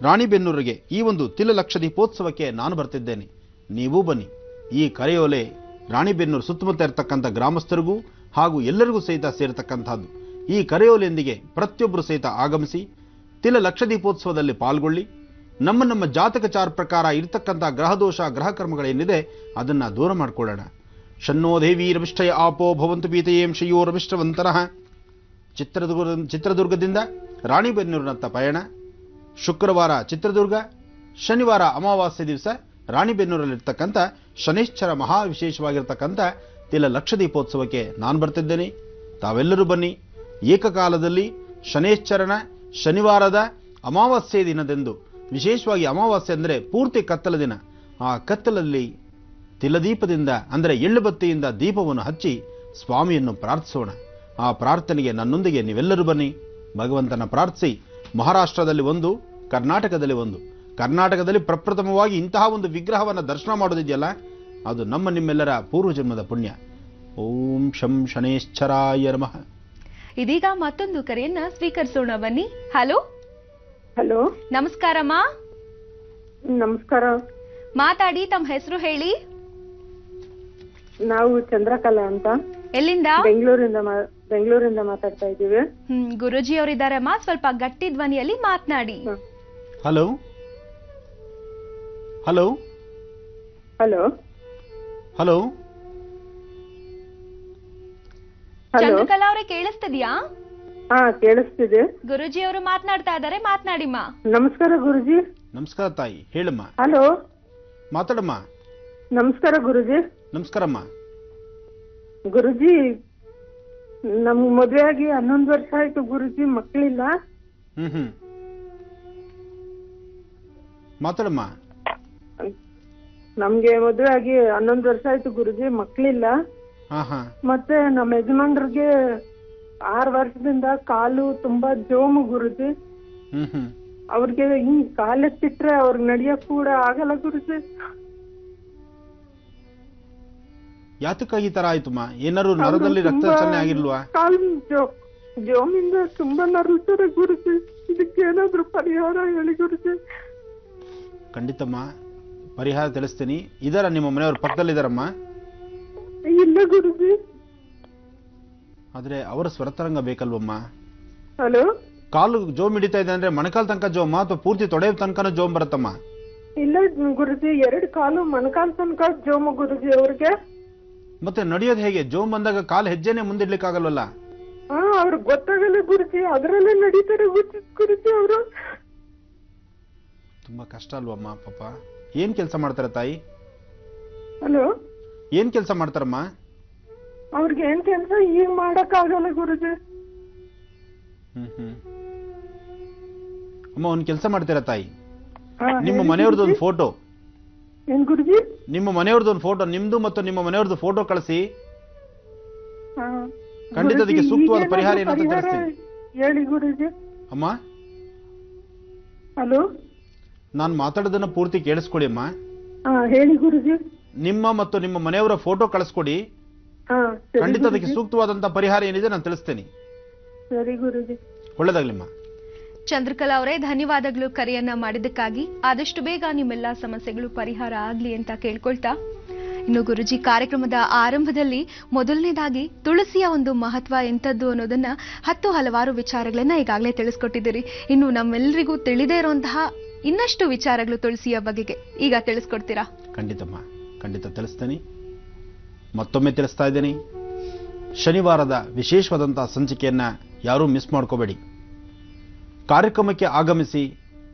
ರಾಣಿಬೆನ್ನೂರಿಗೆ ಈ ಒಂದು ತಿಲ ಲಕ್ಷ ದೀಪೋತ್ಸವಕ್ಕೆ ನಾನು ಬರ್ತಿದ್ದೇನೆ. ನೀವೂ ಬನ್ನಿ. ಈ ಕರೆಯೋಲೆ ರಾಣಿಬೆನ್ನೂರು ಸುತ್ತಮುತ್ತ ಇರತಕ್ಕಂಥ ಗ್ರಾಮಸ್ಥರಿಗೂ ಹಾಗೂ ಎಲ್ಲರಿಗೂ ಸಹಿತ ಸೇರತಕ್ಕಂಥದ್ದು. ಈ ಕರೆಯೋಲೆಯೊಂದಿಗೆ ಪ್ರತಿಯೊಬ್ಬರು ಸಹಿತ ಆಗಮಿಸಿ ತಿಲ ಲಕ್ಷ ದೀಪೋತ್ಸವದಲ್ಲಿ ಪಾಲ್ಗೊಳ್ಳಿ. ನಮ್ಮ ಜಾತಕ ಚಾರ ಪ್ರಕಾರ ಇರತಕ್ಕಂಥ ಗ್ರಹದೋಷ ಗ್ರಹ ಕರ್ಮಗಳೇನಿದೆ ಅದನ್ನ ದೂರ ಮಾಡಿಕೊಳ್ಳೋಣ. ಶನ್ನೋ ದೇವಿ ರವಿಷ್ಠಯ ಆಪೋ ಭವಂತು ಪೀತಯೇಂ ಶ್ರೇಯೋ ರವಿಷ್ಠವಂತನಃ. ಚಿತ್ರದುರ್ಗದಿಂದ ರಾಣಿಬೆನ್ನೂರಿನತ್ತ ಪಯಣ. ಶುಕ್ರವಾರ ಚಿತ್ರದುರ್ಗ, ಶನಿವಾರ ಅಮಾವಾಸ್ಯೆ ದಿವಸ ರಾಣಿಬೆನ್ನೂರಲ್ಲಿರ್ತಕ್ಕಂಥ ಶನೈಶ್ಚರ ಮಹಾ ವಿಶೇಷವಾಗಿರ್ತಕ್ಕಂಥ ತಿಲ ಲಕ್ಷ ದೀಪೋತ್ಸವಕ್ಕೆ ನಾನು ಬರ್ತಿದ್ದೇನೆ. ತಾವೆಲ್ಲರೂ ಬನ್ನಿ. ಏಕಕಾಲದಲ್ಲಿ ಶನೈಶ್ಚರನ ಶನಿವಾರದ ಅಮಾವಾಸ್ಯೆ ದಿನದಂದು, ವಿಶೇಷವಾಗಿ ಅಮಾವಾಸ್ಯೆ ಅಂದರೆ ಪೂರ್ತಿ ಕತ್ತಲ ದಿನ, ಆ ಕತ್ತಲಲ್ಲಿ ತಿಲದೀಪದಿಂದ ಅಂದರೆ ಎಳ್ಳುಬತ್ತಿಯಿಂದ ದೀಪವನ್ನು ಹಚ್ಚಿ ಸ್ವಾಮಿಯನ್ನು ಪ್ರಾರ್ಥಿಸೋಣ. ಆ ಪ್ರಾರ್ಥನೆಗೆ ನನ್ನೊಂದಿಗೆ ನೀವೆಲ್ಲರೂ ಬನ್ನಿ. ಭಗವಂತನ ಪ್ರಾರ್ಥಿಸಿ ಮಹಾರಾಷ್ಟ್ರದಲ್ಲಿ 1, ಕರ್ನಾಟಕದಲ್ಲಿ 1. ಕರ್ನಾಟಕದಲ್ಲಿ ಪ್ರಪ್ರಥಮವಾಗಿ ಇಂತಹ ಒಂದು ವಿಗ್ರಹವನ್ನು ದರ್ಶನ ಮಾಡೋದಿದೆಯಲ್ಲ, ಅದು ನಿಮ್ಮೆಲ್ಲರ ಪೂರ್ವಜನ್ಮದ ಪುಣ್ಯ. ಓಂ ಶಂ ಶನೈಶ್ಚರಾಯ ನಮಃ. ಇದೀಗ ಮತ್ತೊಂದು ಕರೆಯನ್ನ ಸ್ವೀಕರಿಸೋಣ ಬನ್ನಿ. ಹಲೋ ಹಲೋ, ನಮಸ್ಕಾರಮ್ಮ. ನಮಸ್ಕಾರ. ಮಾತಾಡಿ, ತಮ್ಮ ಹೆಸರು ಹೇಳಿ. ನಾವು ಚಂದ್ರಕಲಾ ಅಂತ, ಎಲ್ಲಿಂದ? ಬೆಂಗಳೂರಿಂದ ಮಾತಾಡ್ತಾ ಇದ್ದೀವಿ. ಗುರುಜಿ ಅವರಿದ್ದಾರೆ ಅಮ್ಮ, ಸ್ವಲ್ಪ ಗಟ್ಟಿ ಧ್ವನಿಯಲ್ಲಿ ಮಾತನಾಡಿ. Hello hello hello hello Chandrakala ಅವರೇ, ಕೇಳಿಸ್ತಿದ್ಯಾ? ಹಾ, ಕೇಳಿಸ್ತಿದೆ. ಗುರುಜಿ ಅವರು ಮಾತನಾಡ್ತಾ ಇದ್ದಾರೆ, ಮಾತನಾಡಿಮ್ಮ. ನಮಸ್ಕಾರ ಗುರುಜಿ. ನಮಸ್ಕಾರ ತಾಯಿ, ಹೇಳಮ್ಮ. ಹಲೋ, ಮಾತಾಡಮ್ಮ. ನಮಸ್ಕಾರ ಗುರುಜಿ. ನಮಸ್ಕಾರಮ್ಮ. ಗುರುಜಿ, ನಮ್ ಮದುವೆ ಆಗಿ 11 ವರ್ಷ ಆಯ್ತು ಗುರುಜಿ, ಮಕ್ಕಳಿಲ್ಲ. ಮಾತಾಡಮ್ಮ. ನಮ್ಗೆ ಮದುವೆ ಆಗಿ 11 ವರ್ಷ ಆಯ್ತು ಗುರುಜಿ, ಮಕ್ಕಳಿಲ್ಲ. ಮತ್ತೆ ನಮ್ಮ ಯಜಮಾನ್ರಿಗೆ 6 ವರ್ಷದಿಂದ ಕಾಲು ತುಂಬಾ ಜೋಮು ಗುರುಜಿ. ಅವ್ರಿಗೆ ಹಿಂಗ್ ಕಾಲೆತ್ತಿಟ್ರೆ ಅವ್ರಿಗೆ ನಡಿಯಕ್ ಕೂಡ ಆಗಲ್ಲ ಗುರುಜಿ. ಯಾತಕ್ಕಾಗಿ ತರ ಆಯ್ತಮ್ಮ? ಏನಾರು ನರದಲ್ಲಿ ರಕ್ತ ಚಲನೆ ಆಗಿಲ್ವಾ? ಜೋಮಿಂದ ತುಂಬಾ ನರಳ್ತಾರೆ ಗುರುಜಿ. ಇದಕ್ಕೆ ಏನಾದ್ರು ಪರಿಹಾರ ಹೇಳಿ ಗುರುಜಿ. ಖಂಡಿತಮ್ಮ, ಪರಿಹಾರ ತಿಳಿಸ್ತೀನಿ. ಇದರ ನಿಮ್ಮ ಮನೆಯವ್ರ ಪಕ್ಕದಲ್ಲಿದ್ದಾರಮ್ಮ? ಇಲ್ಲ ಗುರುಜಿ. ಆದ್ರೆ ಅವರ ಸ್ವರತರಂಗ ಬೇಕಲ್ವಮ್ಮ? ಹಲೋ, ಕಾಲು ಜೋಮ್ ಹಿಡಿತಾ ಇದೆ ಅಂದ್ರೆ ಮೊಣಕಾಲ್ ತನಕ ಜೋಮ ಅಥವಾ ಪೂರ್ತಿ ತೊಡೆ ತನಕನೂ ಜೋಮ್ ಬರುತ್ತಮ್ಮ? ಇಲ್ಲ ಗುರುಜಿ, 2 ಕಾಲು ಮೊಣಕಾಲ್ ತನಕ ಜೋಮು ಗುರುಜಿ ಅವ್ರಿಗೆ. ಮತ್ತೆ ನಡೆಯೋದು ಹೇಗೆ? ಜೋಮ್ ಬಂದಾಗ ಕಾಲು ಹೆಜ್ಜೆನೆ ಮುಂದಿಡ್ಲಿಕ್ಕೆ ಆಗಲ್ವಲ್ಲ? ಅವ್ರಿಗೆ ಗೊತ್ತಾಗಲ್ಲ ಗುರುಜಿ, ಅದರಲ್ಲೇ ನಡೀತಾರೆ ಗುರುಜಿ ಅವರು. ತುಂಬಾ ಕಷ್ಟ ಅಲ್ವಮ್ಮ ಪಾಪ. ಏನ್ ಕೆಲಸ ಮಾಡ್ತಾರೆ ತಾಯಿ? ಹಲೋ, ಏನ್ ಕೆಲಸ ಮಾಡ್ತಾರಮ್ಮ? ಅವ್ರಿಗೆ ಏನ್ ಕೆಲಸ ಈಗ ಮಾಡಕ್ ಆಗಲ್ಲ ಗುರುಜಿ. ಅಮ್ಮ, ಒಂದ್ ಕೆಲಸ ಮಾಡ್ತೀರಾ ತಾಯಿ? ನಿಮ್ಮ ಮನೆಯವ್ರದ್ದು ಒಂದು ಫೋಟೋ, ಏನ್ ಗುರುಜಿ? ನಿಮ್ಮ ಮನೆಯವ್ರದ್ದು ಒಂದು ಫೋಟೋ, ನಿಮ್ದು ಮತ್ತು ನಿಮ್ಮ ಮನೆಯವ್ರದ್ದು ಫೋಟೋ ಕಳಿಸಿ. ಖಂಡಿತ ಅದಕ್ಕೆ ಸೂಕ್ತವಾದ ಪರಿಹಾರ ಏನಂತ ತಿಳಿಸ್ತೀನಿ. ಹೇಳಿ ಗುರುಜಿ. ಅಮ್ಮ, ಹಲೋ, ನಾನು ಮಾತಾಡೋದನ್ನ ಪೂರ್ತಿ ಕೇಳಿಸ್ಕೊಡಿ ಅಮ್ಮ. ಹೇಳಿ ಗುರುಜಿ. ನಿಮ್ಮ ಮತ್ತು ನಿಮ್ಮ ಮನೆಯವರ ಫೋಟೋ ಕಳಿಸ್ಕೊಡಿ. ಖಂಡಿತ ಅದಕ್ಕೆ ಸೂಕ್ತವಾದಂತ ಪರಿಹಾರ ಏನಿದೆ ನಾನು ತಿಳಿಸ್ತೇನೆ. ಸರಿ ಗುರುಜಿ. ಒಳ್ಳೆದಾಗ್ಲಿಮ್ಮ. ಚಂದ್ರಕಲಾ ಅವರೇ, ಧನ್ಯವಾದಗಳು ಕರೆಯನ್ನ ಮಾಡಿದ್ದಕ್ಕಾಗಿ. ಆದಷ್ಟು ಬೇಗ ನಿಮ್ಮೆಲ್ಲಾ ಸಮಸ್ಯೆಗಳು ಪರಿಹಾರ ಆಗ್ಲಿ ಅಂತ ಕೇಳ್ಕೊಳ್ತಾ, ಇನ್ನು ಗುರುಜಿ ಕಾರ್ಯಕ್ರಮದ ಆರಂಭದಲ್ಲಿ ಮೊದಲನೇದಾಗಿ ತುಳಸಿಯ ಒಂದು ಮಹತ್ವ ಎಂಥದ್ದು ಅನ್ನೋದನ್ನ ಹಲವಾರು ವಿಚಾರಗಳನ್ನ ಈಗಾಗಲೇ ತಿಳಿಸ್ಕೊಟ್ಟಿದ್ದೀರಿ. ಇನ್ನು ನಮ್ಮೆಲ್ಲರಿಗೂ ತಿಳಿದೇ ಇರುವಂತಹ ಇನ್ನಷ್ಟು ವಿಚಾರಗಳು ತುಳಸಿಯ ಬಗೆಗೆ ಈಗ ತಿಳಿಸ್ಕೊಡ್ತೀರಾ? ಖಂಡಿತಮ್ಮ, ಖಂಡಿತ ತಿಳಿಸ್ತೇನೆ. ಮತ್ತೊಮ್ಮೆ ತಿಳಿಸ್ತಾ ಇದ್ದೇನೆ, ಶನಿವಾರದ ವಿಶೇಷವಾದಂತಹ ಸಂಚಿಕೆಯನ್ನ ಯಾರೂ ಮಿಸ್ ಮಾಡ್ಕೋಬೇಡಿ. ಕಾರ್ಯಕ್ರಮಕ್ಕೆ ಆಗಮಿಸಿ,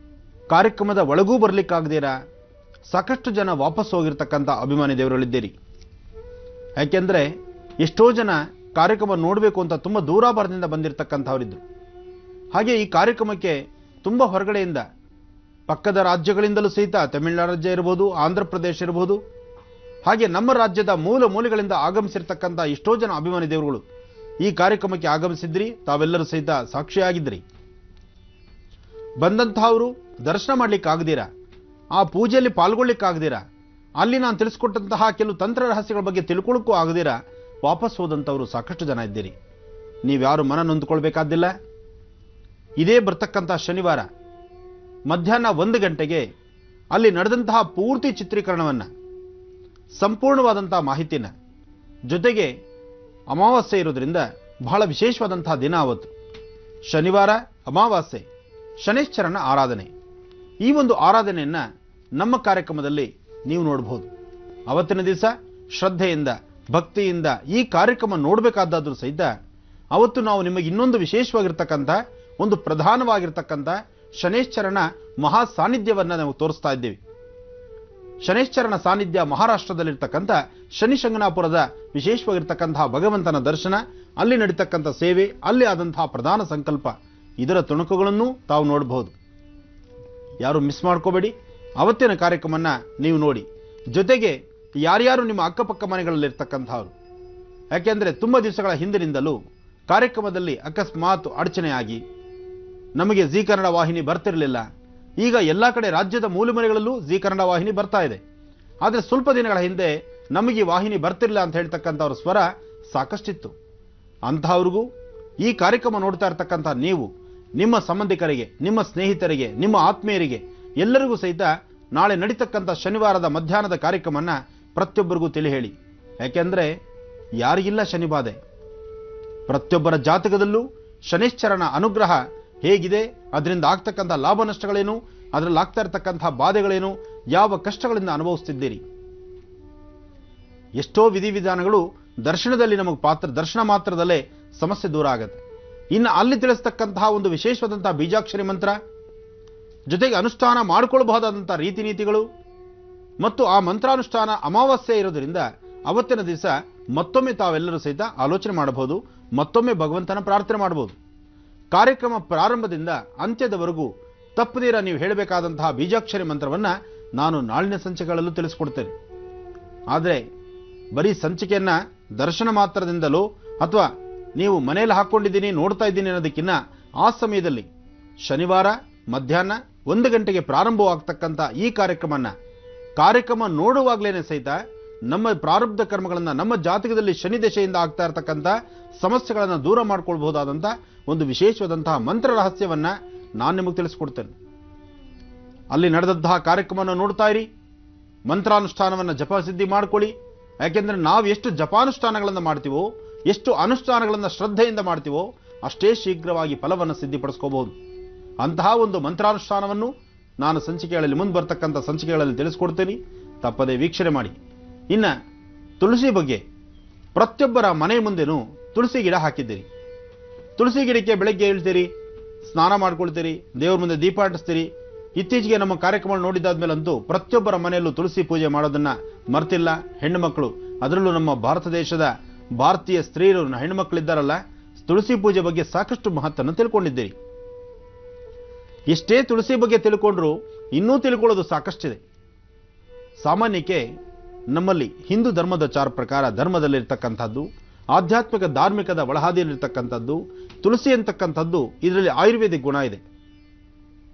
ಕಾರ್ಯಕ್ರಮದ ಒಳಗೂ ಬರ್ಲಿಕ್ಕಾಗದಿರಾ ಸಾಕಷ್ಟು ಜನ ವಾಪಸ್ ಹೋಗಿರ್ತಕ್ಕಂಥ ಅಭಿಮಾನಿ ದೇವರುಗಳಿದ್ದೀರಿ. ಯಾಕೆಂದ್ರೆ ಎಷ್ಟೋ ಜನ ಕಾರ್ಯಕ್ರಮ ನೋಡಬೇಕು ಅಂತ ತುಂಬಾ ದೂರಾಭಾರದಿಂದ ಬಂದಿರತಕ್ಕಂಥವರಿದ್ರು. ಹಾಗೆ ಈ ಕಾರ್ಯಕ್ರಮಕ್ಕೆ ತುಂಬಾ ಹೊರಗಡೆಯಿಂದ, ಪಕ್ಕದ ರಾಜ್ಯಗಳಿಂದಲೂ ಸಹಿತ, ತಮಿಳುನಾಡು ರಾಜ್ಯ ಇರಬಹುದು, ಆಂಧ್ರ ಪ್ರದೇಶ ಇರಬಹುದು, ಹಾಗೆ ನಮ್ಮ ರಾಜ್ಯದ ಮೂಲ ಮೂಲೆಗಳಿಂದ ಆಗಮಿಸಿರ್ತಕ್ಕಂಥ ಎಷ್ಟೋ ಜನ ಅಭಿಮಾನಿ ದೇವರುಗಳು ಈ ಕಾರ್ಯಕ್ರಮಕ್ಕೆ ಆಗಮಿಸಿದ್ರಿ. ತಾವೆಲ್ಲರೂ ಸಹಿತ ಸಾಕ್ಷಿಯಾಗಿದ್ರಿ. ಬಂದಂತಹವರು ದರ್ಶನ ಮಾಡ್ಲಿಕ್ಕಾಗದಿರಾ, ಆ ಪೂಜೆಯಲ್ಲಿ ಪಾಲ್ಗೊಳ್ಳಿಕ್ಕಾಗದಿರಾ, ಅಲ್ಲಿ ನಾನು ತಿಳಿಸ್ಕೊಟ್ಟಂತಹ ಕೆಲವು ತಂತ್ರ ರಹಸ್ಯಗಳ ಬಗ್ಗೆ ತಿಳ್ಕೊಳ್ಳೋಕ್ಕೂ ಆಗದಿರಾ ವಾಪಸ್ ಹೋದಂಥವ್ರು ಸಾಕಷ್ಟು ಜನ ಇದ್ದೀರಿ. ನೀವ್ಯಾರು ಮನ ನೊಂದ್ಕೊಳ್ಬೇಕಾದಿಲ್ಲ. ಇದೇ ಬರ್ತಕ್ಕಂಥ ಶನಿವಾರ ಮಧ್ಯಾಹ್ನ 1 ಗಂಟೆಗೆ ಅಲ್ಲಿ ನಡೆದಂತಹ ಪೂರ್ತಿ ಚಿತ್ರೀಕರಣವನ್ನ, ಸಂಪೂರ್ಣವಾದಂತಹ ಮಾಹಿತಿನ, ಜೊತೆಗೆ ಅಮಾವಾಸ್ಯೆ ಇರೋದ್ರಿಂದ ಬಹಳ ವಿಶೇಷವಾದಂತಹ ದಿನ ಅವತ್ತು. ಶನಿವಾರ ಅಮಾವಾಸ್ಯೆ, ಶನೈಶ್ಚರನ ಆರಾಧನೆ. ಈ ಒಂದು ಆರಾಧನೆಯನ್ನ ನಮ್ಮ ಕಾರ್ಯಕ್ರಮದಲ್ಲಿ ನೀವು ನೋಡಬಹುದು. ಅವತ್ತಿನ ದಿವಸ ಶ್ರದ್ಧೆಯಿಂದ, ಭಕ್ತಿಯಿಂದ ಈ ಕಾರ್ಯಕ್ರಮ ನೋಡಬೇಕಾದಾದ್ರೂ ಸಹಿತ ಅವತ್ತು ನಾವು ನಿಮಗೆ ಇನ್ನೊಂದು ವಿಶೇಷವಾಗಿರ್ತಕ್ಕಂಥ, ಒಂದು ಪ್ರಧಾನವಾಗಿರ್ತಕ್ಕಂಥ ಶನೈಶ್ಚರನ ಮಹಾ ಸಾನ್ನಿಧ್ಯವನ್ನ ನಾವು ತೋರಿಸ್ತಾ ಇದ್ದೀವಿ. ಶನೈಶ್ಚರನ ಸಾನ್ನಿಧ್ಯ ಮಹಾರಾಷ್ಟ್ರದಲ್ಲಿರ್ತಕ್ಕಂಥ ಶನಿಶಂಗನಾಪುರದ ವಿಶೇಷವಾಗಿರ್ತಕ್ಕಂತಹ ಭಗವಂತನ ದರ್ಶನ, ಅಲ್ಲಿ ನಡೀತಕ್ಕಂಥ ಸೇವೆ, ಅಲ್ಲಿ ಆದಂತಹ ಪ್ರಧಾನ ಸಂಕಲ್ಪ, ಇದರ ತುಣುಕುಗಳನ್ನು ತಾವು ನೋಡಬಹುದು. ಯಾರು ಮಿಸ್ ಮಾಡ್ಕೋಬೇಡಿ. ಅವತ್ತಿನ ಕಾರ್ಯಕ್ರಮನ ನೀವು ನೋಡಿ. ಜೊತೆಗೆ ಯಾರ್ಯಾರು ನಿಮ್ಮ ಅಕ್ಕಪಕ್ಕ ಮನೆಗಳಲ್ಲಿರ್ತಕ್ಕಂಥವ್ರು, ಯಾಕೆಂದ್ರೆ ತುಂಬಾ ದಿವಸಗಳ ಹಿಂದಿನಿಂದಲೂ ಕಾರ್ಯಕ್ರಮದಲ್ಲಿ ಅಕಸ್ಮಾತ್ ಅಡಚಣೆಯಾಗಿ ನಮಗೆ ಜೀ ಕನ್ನಡ ವಾಹಿನಿ ಬರ್ತಿರಲಿಲ್ಲ. ಈಗ ಎಲ್ಲ ಕಡೆ ರಾಜ್ಯದ ಮೂಲೆಮನೆಗಳಲ್ಲೂ ಜೀ ಕನ್ನಡ ವಾಹಿನಿ ಬರ್ತಾ ಇದೆ. ಆದರೆ ಸ್ವಲ್ಪ ದಿನಗಳ ಹಿಂದೆ ನಮಗೆ ವಾಹಿನಿ ಬರ್ತಿರಲಿಲ್ಲ ಅಂತ ಹೇಳ್ತಕ್ಕಂಥವ್ರ ಸ್ವರ ಸಾಕಷ್ಟಿತ್ತು. ಅಂತಹವ್ರಿಗೂ ಈ ಕಾರ್ಯಕ್ರಮ ನೋಡ್ತಾ ಇರ್ತಕ್ಕಂಥ ನೀವು, ನಿಮ್ಮ ಸಂಬಂಧಿಕರಿಗೆ, ನಿಮ್ಮ ಸ್ನೇಹಿತರಿಗೆ, ನಿಮ್ಮ ಆತ್ಮೀಯರಿಗೆ ಎಲ್ಲರಿಗೂ ಸಹಿತ ನಾಳೆ ನಡೀತಕ್ಕಂಥ ಶನಿವಾರದ ಮಧ್ಯಾಹ್ನದ ಕಾರ್ಯಕ್ರಮನ ಪ್ರತಿಯೊಬ್ಬರಿಗೂ ತಿಳಿ ಹೇಳಿ. ಯಾಕೆಂದ್ರೆ ಯಾರಿಗಿಲ್ಲ ಶನಿಬಾಧೆ? ಪ್ರತಿಯೊಬ್ಬರ ಜಾತಕದಲ್ಲೂ ಶನೈಶ್ಚರನ ಅನುಗ್ರಹ ಹೇಗಿದೆ, ಅದರಿಂದ ಆಗ್ತಕ್ಕಂಥ ಲಾಭ ನಷ್ಟಗಳೇನು, ಅದರಲ್ಲಿ ಆಗ್ತಾ ಇರತಕ್ಕಂಥ ಬಾಧೆಗಳೇನು, ಯಾವ ಕಷ್ಟಗಳಿಂದ ಅನುಭವಿಸ್ತಿದ್ದೀರಿ. ಎಷ್ಟೋ ವಿಧಿವಿಧಾನಗಳು ದರ್ಶನದಲ್ಲಿ ನಮಗೆ ದರ್ಶನ ಮಾತ್ರದಲ್ಲೇ ಸಮಸ್ಯೆ ದೂರ ಆಗತ್ತೆ. ಇನ್ನು ಅಲ್ಲಿ ತಿಳಿಸ್ತಕ್ಕಂತಹ ಒಂದು ವಿಶೇಷವಾದಂತಹ ಬೀಜಾಕ್ಷರಿ ಮಂತ್ರ, ಜೊತೆಗೆ ಅನುಷ್ಠಾನ ಮಾಡಿಕೊಳ್ಳಬಹುದಾದಂತಹ ರೀತಿ ನೀತಿಗಳು ಮತ್ತು ಆ ಮಂತ್ರಾನುಷ್ಠಾನ ಅಮಾವಾಸ್ಯೆ ಇರೋದ್ರಿಂದ ಅವತ್ತಿನ ದಿವಸ ಮತ್ತೊಮ್ಮೆ ತಾವೆಲ್ಲರೂ ಸಹಿತ ಆಲೋಚನೆ ಮಾಡಬಹುದು, ಮತ್ತೊಮ್ಮೆ ಭಗವಂತನ ಪ್ರಾರ್ಥನೆ ಮಾಡಬಹುದು. ಕಾರ್ಯಕ್ರಮ ಪ್ರಾರಂಭದಿಂದ ಅಂತ್ಯದವರೆಗೂ ತಪ್ಪದಿರ ನೀವು ಹೇಳಬೇಕಾದಂತಹ ಬೀಜಾಕ್ಷರಿ ಮಂತ್ರವನ್ನ ನಾನು ನಾಳಿನ ಸಂಚಿಕೆಗಳಲ್ಲೂ ತಿಳಿಸ್ಕೊಡ್ತೇನೆ. ಆದರೆ ಬರೀ ಸಂಚಿಕೆಯನ್ನ ದರ್ಶನ ಮಾತ್ರದಿಂದಲೋ ಅಥವಾ ನೀವು ಮನೆಯಲ್ಲಿ ಹಾಕೊಂಡಿದ್ದೀನಿ ನೋಡ್ತಾ ಇದ್ದೀನಿ ಅನ್ನೋದಕ್ಕಿಂತ ಆ ಸಮಯದಲ್ಲಿ ಶನಿವಾರ ಮಧ್ಯಾಹ್ನ 1 ಗಂಟೆಗೆ ಪ್ರಾರಂಭವಾಗ್ತಕ್ಕಂಥ ಈ ಕಾರ್ಯಕ್ರಮ ನೋಡುವಾಗ್ಲೇನೆ ಸಹಿತ ನಮ್ಮ ಪ್ರಾರಬ್ಧ ಕರ್ಮಗಳನ್ನು, ನಮ್ಮ ಜಾತಕದಲ್ಲಿ ಶನಿ ದಶೆಯಿಂದ ಆಗ್ತಾ ಇರತಕ್ಕಂಥ ಸಮಸ್ಯೆಗಳನ್ನು ದೂರ ಮಾಡ್ಕೊಳ್ಬಹುದಾದಂಥ ಒಂದು ವಿಶೇಷವಾದಂತಹ ಮಂತ್ರ ರಹಸ್ಯವನ್ನ ನಾನು ನಿಮಗೆ ತಿಳಿಸ್ಕೊಡ್ತೇನೆ. ಅಲ್ಲಿ ನಡೆದಂತಹ ಕಾರ್ಯಕ್ರಮವನ್ನು ನೋಡ್ತಾ ಇರಿ, ಮಂತ್ರಾನುಷ್ಠಾನವನ್ನು ಜಪಸಿದ್ಧಿ ಮಾಡ್ಕೊಳ್ಳಿ. ಯಾಕೆಂದ್ರೆ ನಾವು ಎಷ್ಟು ಜಪಾನುಷ್ಠಾನಗಳನ್ನು ಮಾಡ್ತೀವೋ, ಎಷ್ಟು ಅನುಷ್ಠಾನಗಳನ್ನು ಶ್ರದ್ಧೆಯಿಂದ ಮಾಡ್ತೀವೋ, ಅಷ್ಟೇ ಶೀಘ್ರವಾಗಿ ಫಲವನ್ನು ಸಿದ್ಧಿಪಡಿಸ್ಕೋಬಹುದು. ಅಂತಹ ಒಂದು ಮಂತ್ರಾನುಷ್ಠಾನವನ್ನು ನಾನು ಸಂಚಿಕೆಗಳಲ್ಲಿ ಮುಂದೆ ಬರ್ತಕ್ಕಂಥ ಸಂಚಿಕೆಗಳಲ್ಲಿ ತಿಳಿಸ್ಕೊಡ್ತೇನೆ, ತಪ್ಪದೇ ವೀಕ್ಷಣೆ ಮಾಡಿ. ಇನ್ನು ತುಳಸಿ ಬಗ್ಗೆ, ಪ್ರತಿಯೊಬ್ಬರ ಮನೆ ಮುಂದೆನೂ ತುಳಸಿ ಗಿಡ ಹಾಕಿದ್ದೀರಿ. ತುಳಸಿ ಗಿಡಕ್ಕೆ ಬೆಳಗ್ಗೆ ಹೇಳ್ತೀರಿ, ಸ್ನಾನ ಮಾಡ್ಕೊಳ್ತೀರಿ, ದೇವ್ರ ಮುಂದೆ ದೀಪ ಅಂಟಿಸ್ತೀರಿ. ಇತ್ತೀಚೆಗೆ ನಮ್ಮ ಕಾರ್ಯಕ್ರಮ ನೋಡಿದಾದ್ಮೇಲಂತೂ ಪ್ರತಿಯೊಬ್ಬರ ಮನೆಯಲ್ಲೂ ತುಳಸಿ ಪೂಜೆ ಮಾಡೋದನ್ನ ಮರ್ತಿಲ್ಲ ಹೆಣ್ಣು ಮಕ್ಕಳು. ಅದರಲ್ಲೂ ನಮ್ಮ ಭಾರತ ದೇಶದ ಭಾರತೀಯ ಸ್ತ್ರೀಯರು, ಹೆಣ್ಣು ಮಕ್ಕಳಿದ್ದಾರಲ್ಲ, ತುಳಸಿ ಪೂಜೆ ಬಗ್ಗೆ ಸಾಕಷ್ಟು ಮಹತ್ವವನ್ನು ತಿಳ್ಕೊಂಡಿದ್ದೀರಿ. ಎಷ್ಟೇ ತುಳಸಿ ಬಗ್ಗೆ ತಿಳ್ಕೊಂಡ್ರು ಇನ್ನೂ ತಿಳ್ಕೊಳ್ಳೋದು ಸಾಕಷ್ಟಿದೆ. ಸಾಮಾನ್ಯಕ್ಕೆ ನಮ್ಮಲ್ಲಿ ಹಿಂದೂ ಧರ್ಮದ ಪ್ರಕಾರ ಧರ್ಮದಲ್ಲಿರ್ತಕ್ಕಂಥದ್ದು, ಆಧ್ಯಾತ್ಮಿಕ ಧಾರ್ಮಿಕದ ಒಳಹಾದಿಯಲ್ಲಿರ್ತಕ್ಕಂಥದ್ದು ತುಳಸಿ ಅಂತಕ್ಕಂಥದ್ದು, ಇದರಲ್ಲಿ ಆಯುರ್ವೇದಿಕ್ ಗುಣ ಇದೆ.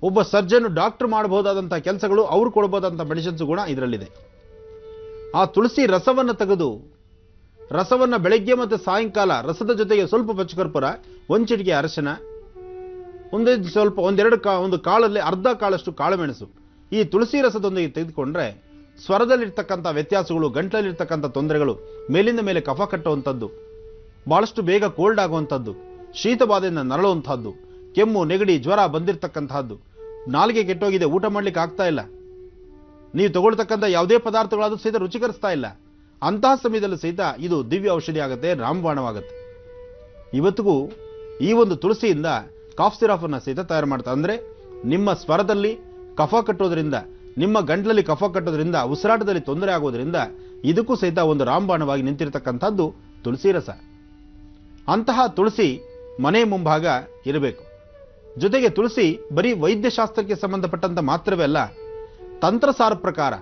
ಒಬ್ಬ ಸರ್ಜನ್, ಡಾಕ್ಟರ್ ಮಾಡಬಹುದಾದಂಥ ಕೆಲಸಗಳು, ಅವ್ರು ಕೊಡಬಹುದಾದಂಥ ಮೆಡಿಸಿನ್ಸ್ ಗುಣ ಇದರಲ್ಲಿದೆ. ಆ ತುಳಸಿ ರಸವನ್ನು ತೆಗೆದು, ರಸವನ್ನು ಬೆಳಗ್ಗೆ ಮತ್ತು ಸಾಯಂಕಾಲ ರಸದ ಜೊತೆಗೆ ಸ್ವಲ್ಪ ಪಚ್ಚಕರ್ಪೂರ, ಒಂದು ಚಿಟಿಕೆ ಅರಶಿನ, ಒಂದು ಕಾಳಲ್ಲಿ ಅರ್ಧ ಕಾಳಷ್ಟು ಕಾಳುಮೆಣಸು, ಈ ತುಳಸಿ ರಸದೊಂದಿಗೆ ತೆಗೆದುಕೊಂಡ್ರೆ ಸ್ವರದಲ್ಲಿರ್ತಕ್ಕಂಥ ವ್ಯತ್ಯಾಸಗಳು, ಗಂಟಲಲ್ಲಿರ್ತಕ್ಕಂಥ ತೊಂದರೆಗಳು, ಮೇಲಿಂದ ಮೇಲೆ ಕಫ ಕಟ್ಟುವಂಥದ್ದು, ಬಹಳಷ್ಟು ಬೇಗ ಕೋಲ್ಡ್ ಆಗುವಂಥದ್ದು, ಶೀತಬಾಧೆಯಿಂದ ನರಳುವಂತಹದ್ದು, ಕೆಮ್ಮು, ನೆಗಡಿ, ಜ್ವರ ಬಂದಿರತಕ್ಕಂತಹದ್ದು, ನಾಲಿಗೆ ಕೆಟ್ಟೋಗಿದೆ, ಊಟ ಮಾಡ್ಲಿಕ್ಕೆ ಆಗ್ತಾ ಇಲ್ಲ, ನೀವು ತಗೊಳ್ತಕ್ಕಂಥ ಯಾವುದೇ ಪದಾರ್ಥಗಳಾದ್ರೂ ಸಹಿತ ರುಚಿಕರಿಸ್ತಾ ಇಲ್ಲ, ಅಂತಹ ಸಮಯದಲ್ಲೂ ಸಹಿತ ಇದು ದಿವ್ಯ ಔಷಧಿ ಆಗುತ್ತೆ, ರಾಮಬಾಣವಾಗುತ್ತೆ. ಇವತ್ತಿಗೂ ಈ ಒಂದು ತುಳಸಿಯಿಂದ ಕಾಫ್ ಸಿರಪ್ ಅನ್ನ ಸಹಿತ ತಯಾರು ಮಾಡ್ತಾರೆ. ಅಂದ್ರೆ ನಿಮ್ಮ ಸ್ವರದಲ್ಲಿ ಕಫ ಕಟ್ಟೋದ್ರಿಂದ, ನಿಮ್ಮ ಗಂಟಲಲ್ಲಿ ಕಫ ಕಟ್ಟೋದ್ರಿಂದ, ಉಸಿರಾಟದಲ್ಲಿ ತೊಂದರೆ ಆಗೋದ್ರಿಂದ ಇದಕ್ಕೂ ಸಹಿತ ಒಂದು ರಾಮಬಾಣವಾಗಿ ನಿಂತಿರತಕ್ಕಂಥದ್ದು ತುಳಸಿ ರಸ. ಅಂತಹ ತುಳಸಿ ಮನೆ ಮುಂಭಾಗ ಇರಬೇಕು. ಜೊತೆಗೆ ತುಳಸಿ ಬರೀ ವೈದ್ಯಶಾಸ್ತ್ರಕ್ಕೆ ಸಂಬಂಧಪಟ್ಟಂತ ಮಾತ್ರವೇ ಅಲ್ಲ, ತಂತ್ರಸಾರ ಪ್ರಕಾರ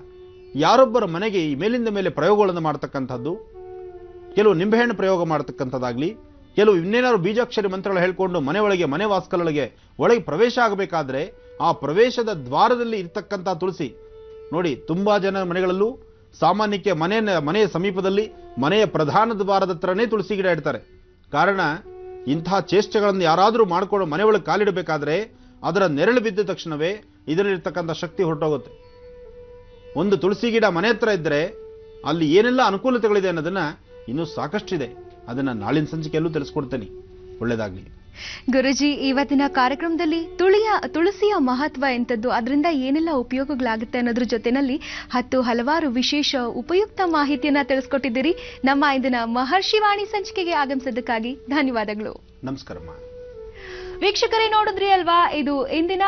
ಯಾರೊಬ್ಬರ ಮನೆಗೆ ಈ ಮೇಲಿಂದ ಮೇಲೆ ಪ್ರಯೋಗಗಳನ್ನು ಮಾಡತಕ್ಕಂಥದ್ದು, ಕೆಲವು ನಿಂಬೆಹಣ್ಣು ಪ್ರಯೋಗ ಮಾಡತಕ್ಕಂಥದ್ದಾಗ್ಲಿ, ಕೆಲವು ಇನ್ನೇನಾದ್ರು ಬೀಜಾಕ್ಷರಿ ಮಂತ್ರಗಳು ಹೇಳ್ಕೊಂಡು ಮನೆ ಒಳಗೆ, ಮನೆ ವಾಸ್ಕಲೊಳಗೆ ಒಳಗೆ ಪ್ರವೇಶ ಆಗಬೇಕಾದ್ರೆ ಆ ಪ್ರವೇಶದ ದ್ವಾರದಲ್ಲಿ ಇರ್ತಕ್ಕಂಥ ತುಳಸಿ ನೋಡಿ, ತುಂಬಾ ಜನ ಮನೆಗಳಲ್ಲೂ ಸಾಮಾನ್ಯಕ್ಕೆ ಮನೆಯ ಸಮೀಪದಲ್ಲಿ ಮನೆಯ ಪ್ರಧಾನ ದ್ವಾರದ ಹತ್ರನೇ ತುಳಸಿ ಗಿಡ ಇಡ್ತಾರೆ. ಕಾರಣ, ಇಂತಹ ಚೇಷ್ಟೆಗಳನ್ನು ಯಾರಾದರೂ ಮಾಡಿಕೊಂಡು ಮನೆ ಒಳಗೆ ಕಾಲಿಡಬೇಕಾದ್ರೆ ಅದರ ನೆರಳು ಬಿದ್ದ ತಕ್ಷಣವೇ ಇದರಲ್ಲಿರ್ತಕ್ಕಂಥ ಶಕ್ತಿ ಹೊರಟೋಗುತ್ತೆ. ಒಂದು ತುಳಸಿ ಗಿಡ ಮನೆ ಹತ್ರ ಇದ್ದರೆ ಅಲ್ಲಿ ಏನೆಲ್ಲ ಅನುಕೂಲತೆಗಳಿದೆ ಅನ್ನೋದನ್ನ ಇನ್ನೂ ಸಾಕಷ್ಟಿದೆ. ಅದನ್ನ ನಾಳಿನ ಸಂಚಿಕೆಯಲ್ಲೂ ತಿಳಿಸ್ಕೊಡ್ತೇನೆ. ಒಳ್ಳೆಯದಾಗಲಿ. ಗುರುಜಿ, ಇವತ್ತಿನ ಕಾರ್ಯಕ್ರಮದಲ್ಲಿ ತುಳಸಿಯ ಮಹತ್ವ ಎಂಥದ್ದು, ಅದರಿಂದ ಏನೆಲ್ಲ ಉಪಯೋಗಗಳಾಗುತ್ತೆ ಅನ್ನೋದ್ರ ಜೊತೆನಲ್ಲಿ ಹಲವಾರು ವಿಶೇಷ ಉಪಯುಕ್ತ ಮಾಹಿತಿಯನ್ನ ತಿಳಿಸ್ಕೊಟ್ಟಿದ್ದೀರಿ. ನಮ್ಮ ಇಂದಿನ ಮಹರ್ಷಿವಾಣಿ ಸಂಚಿಕೆಗೆ ಆಗಮಿಸಿದ್ದಕ್ಕಾಗಿ ಧನ್ಯವಾದಗಳು. ನಮಸ್ಕಾರಮ್ಮ. ವೀಕ್ಷಕರೇ, ನೋಡಿದ್ರಿ ಅಲ್ವಾ, ಇದು ಇಂದಿನ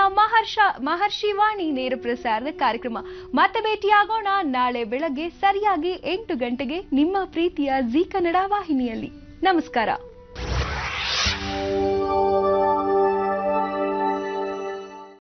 ಮಹರ್ಷಿವಾಣಿ ನೇರ ಪ್ರಸಾರದ ಕಾರ್ಯಕ್ರಮ. ಮತ್ತೆ ಭೇಟಿಯಾಗೋಣ ನಾಳೆ ಬೆಳಗ್ಗೆ ಸರಿಯಾಗಿ 8 ಗಂಟೆಗೆ ನಿಮ್ಮ ಪ್ರೀತಿಯ ಜೀ ಕನ್ನಡ ವಾಹಿನಿಯಲ್ಲಿ. ನಮಸ್ಕಾರ.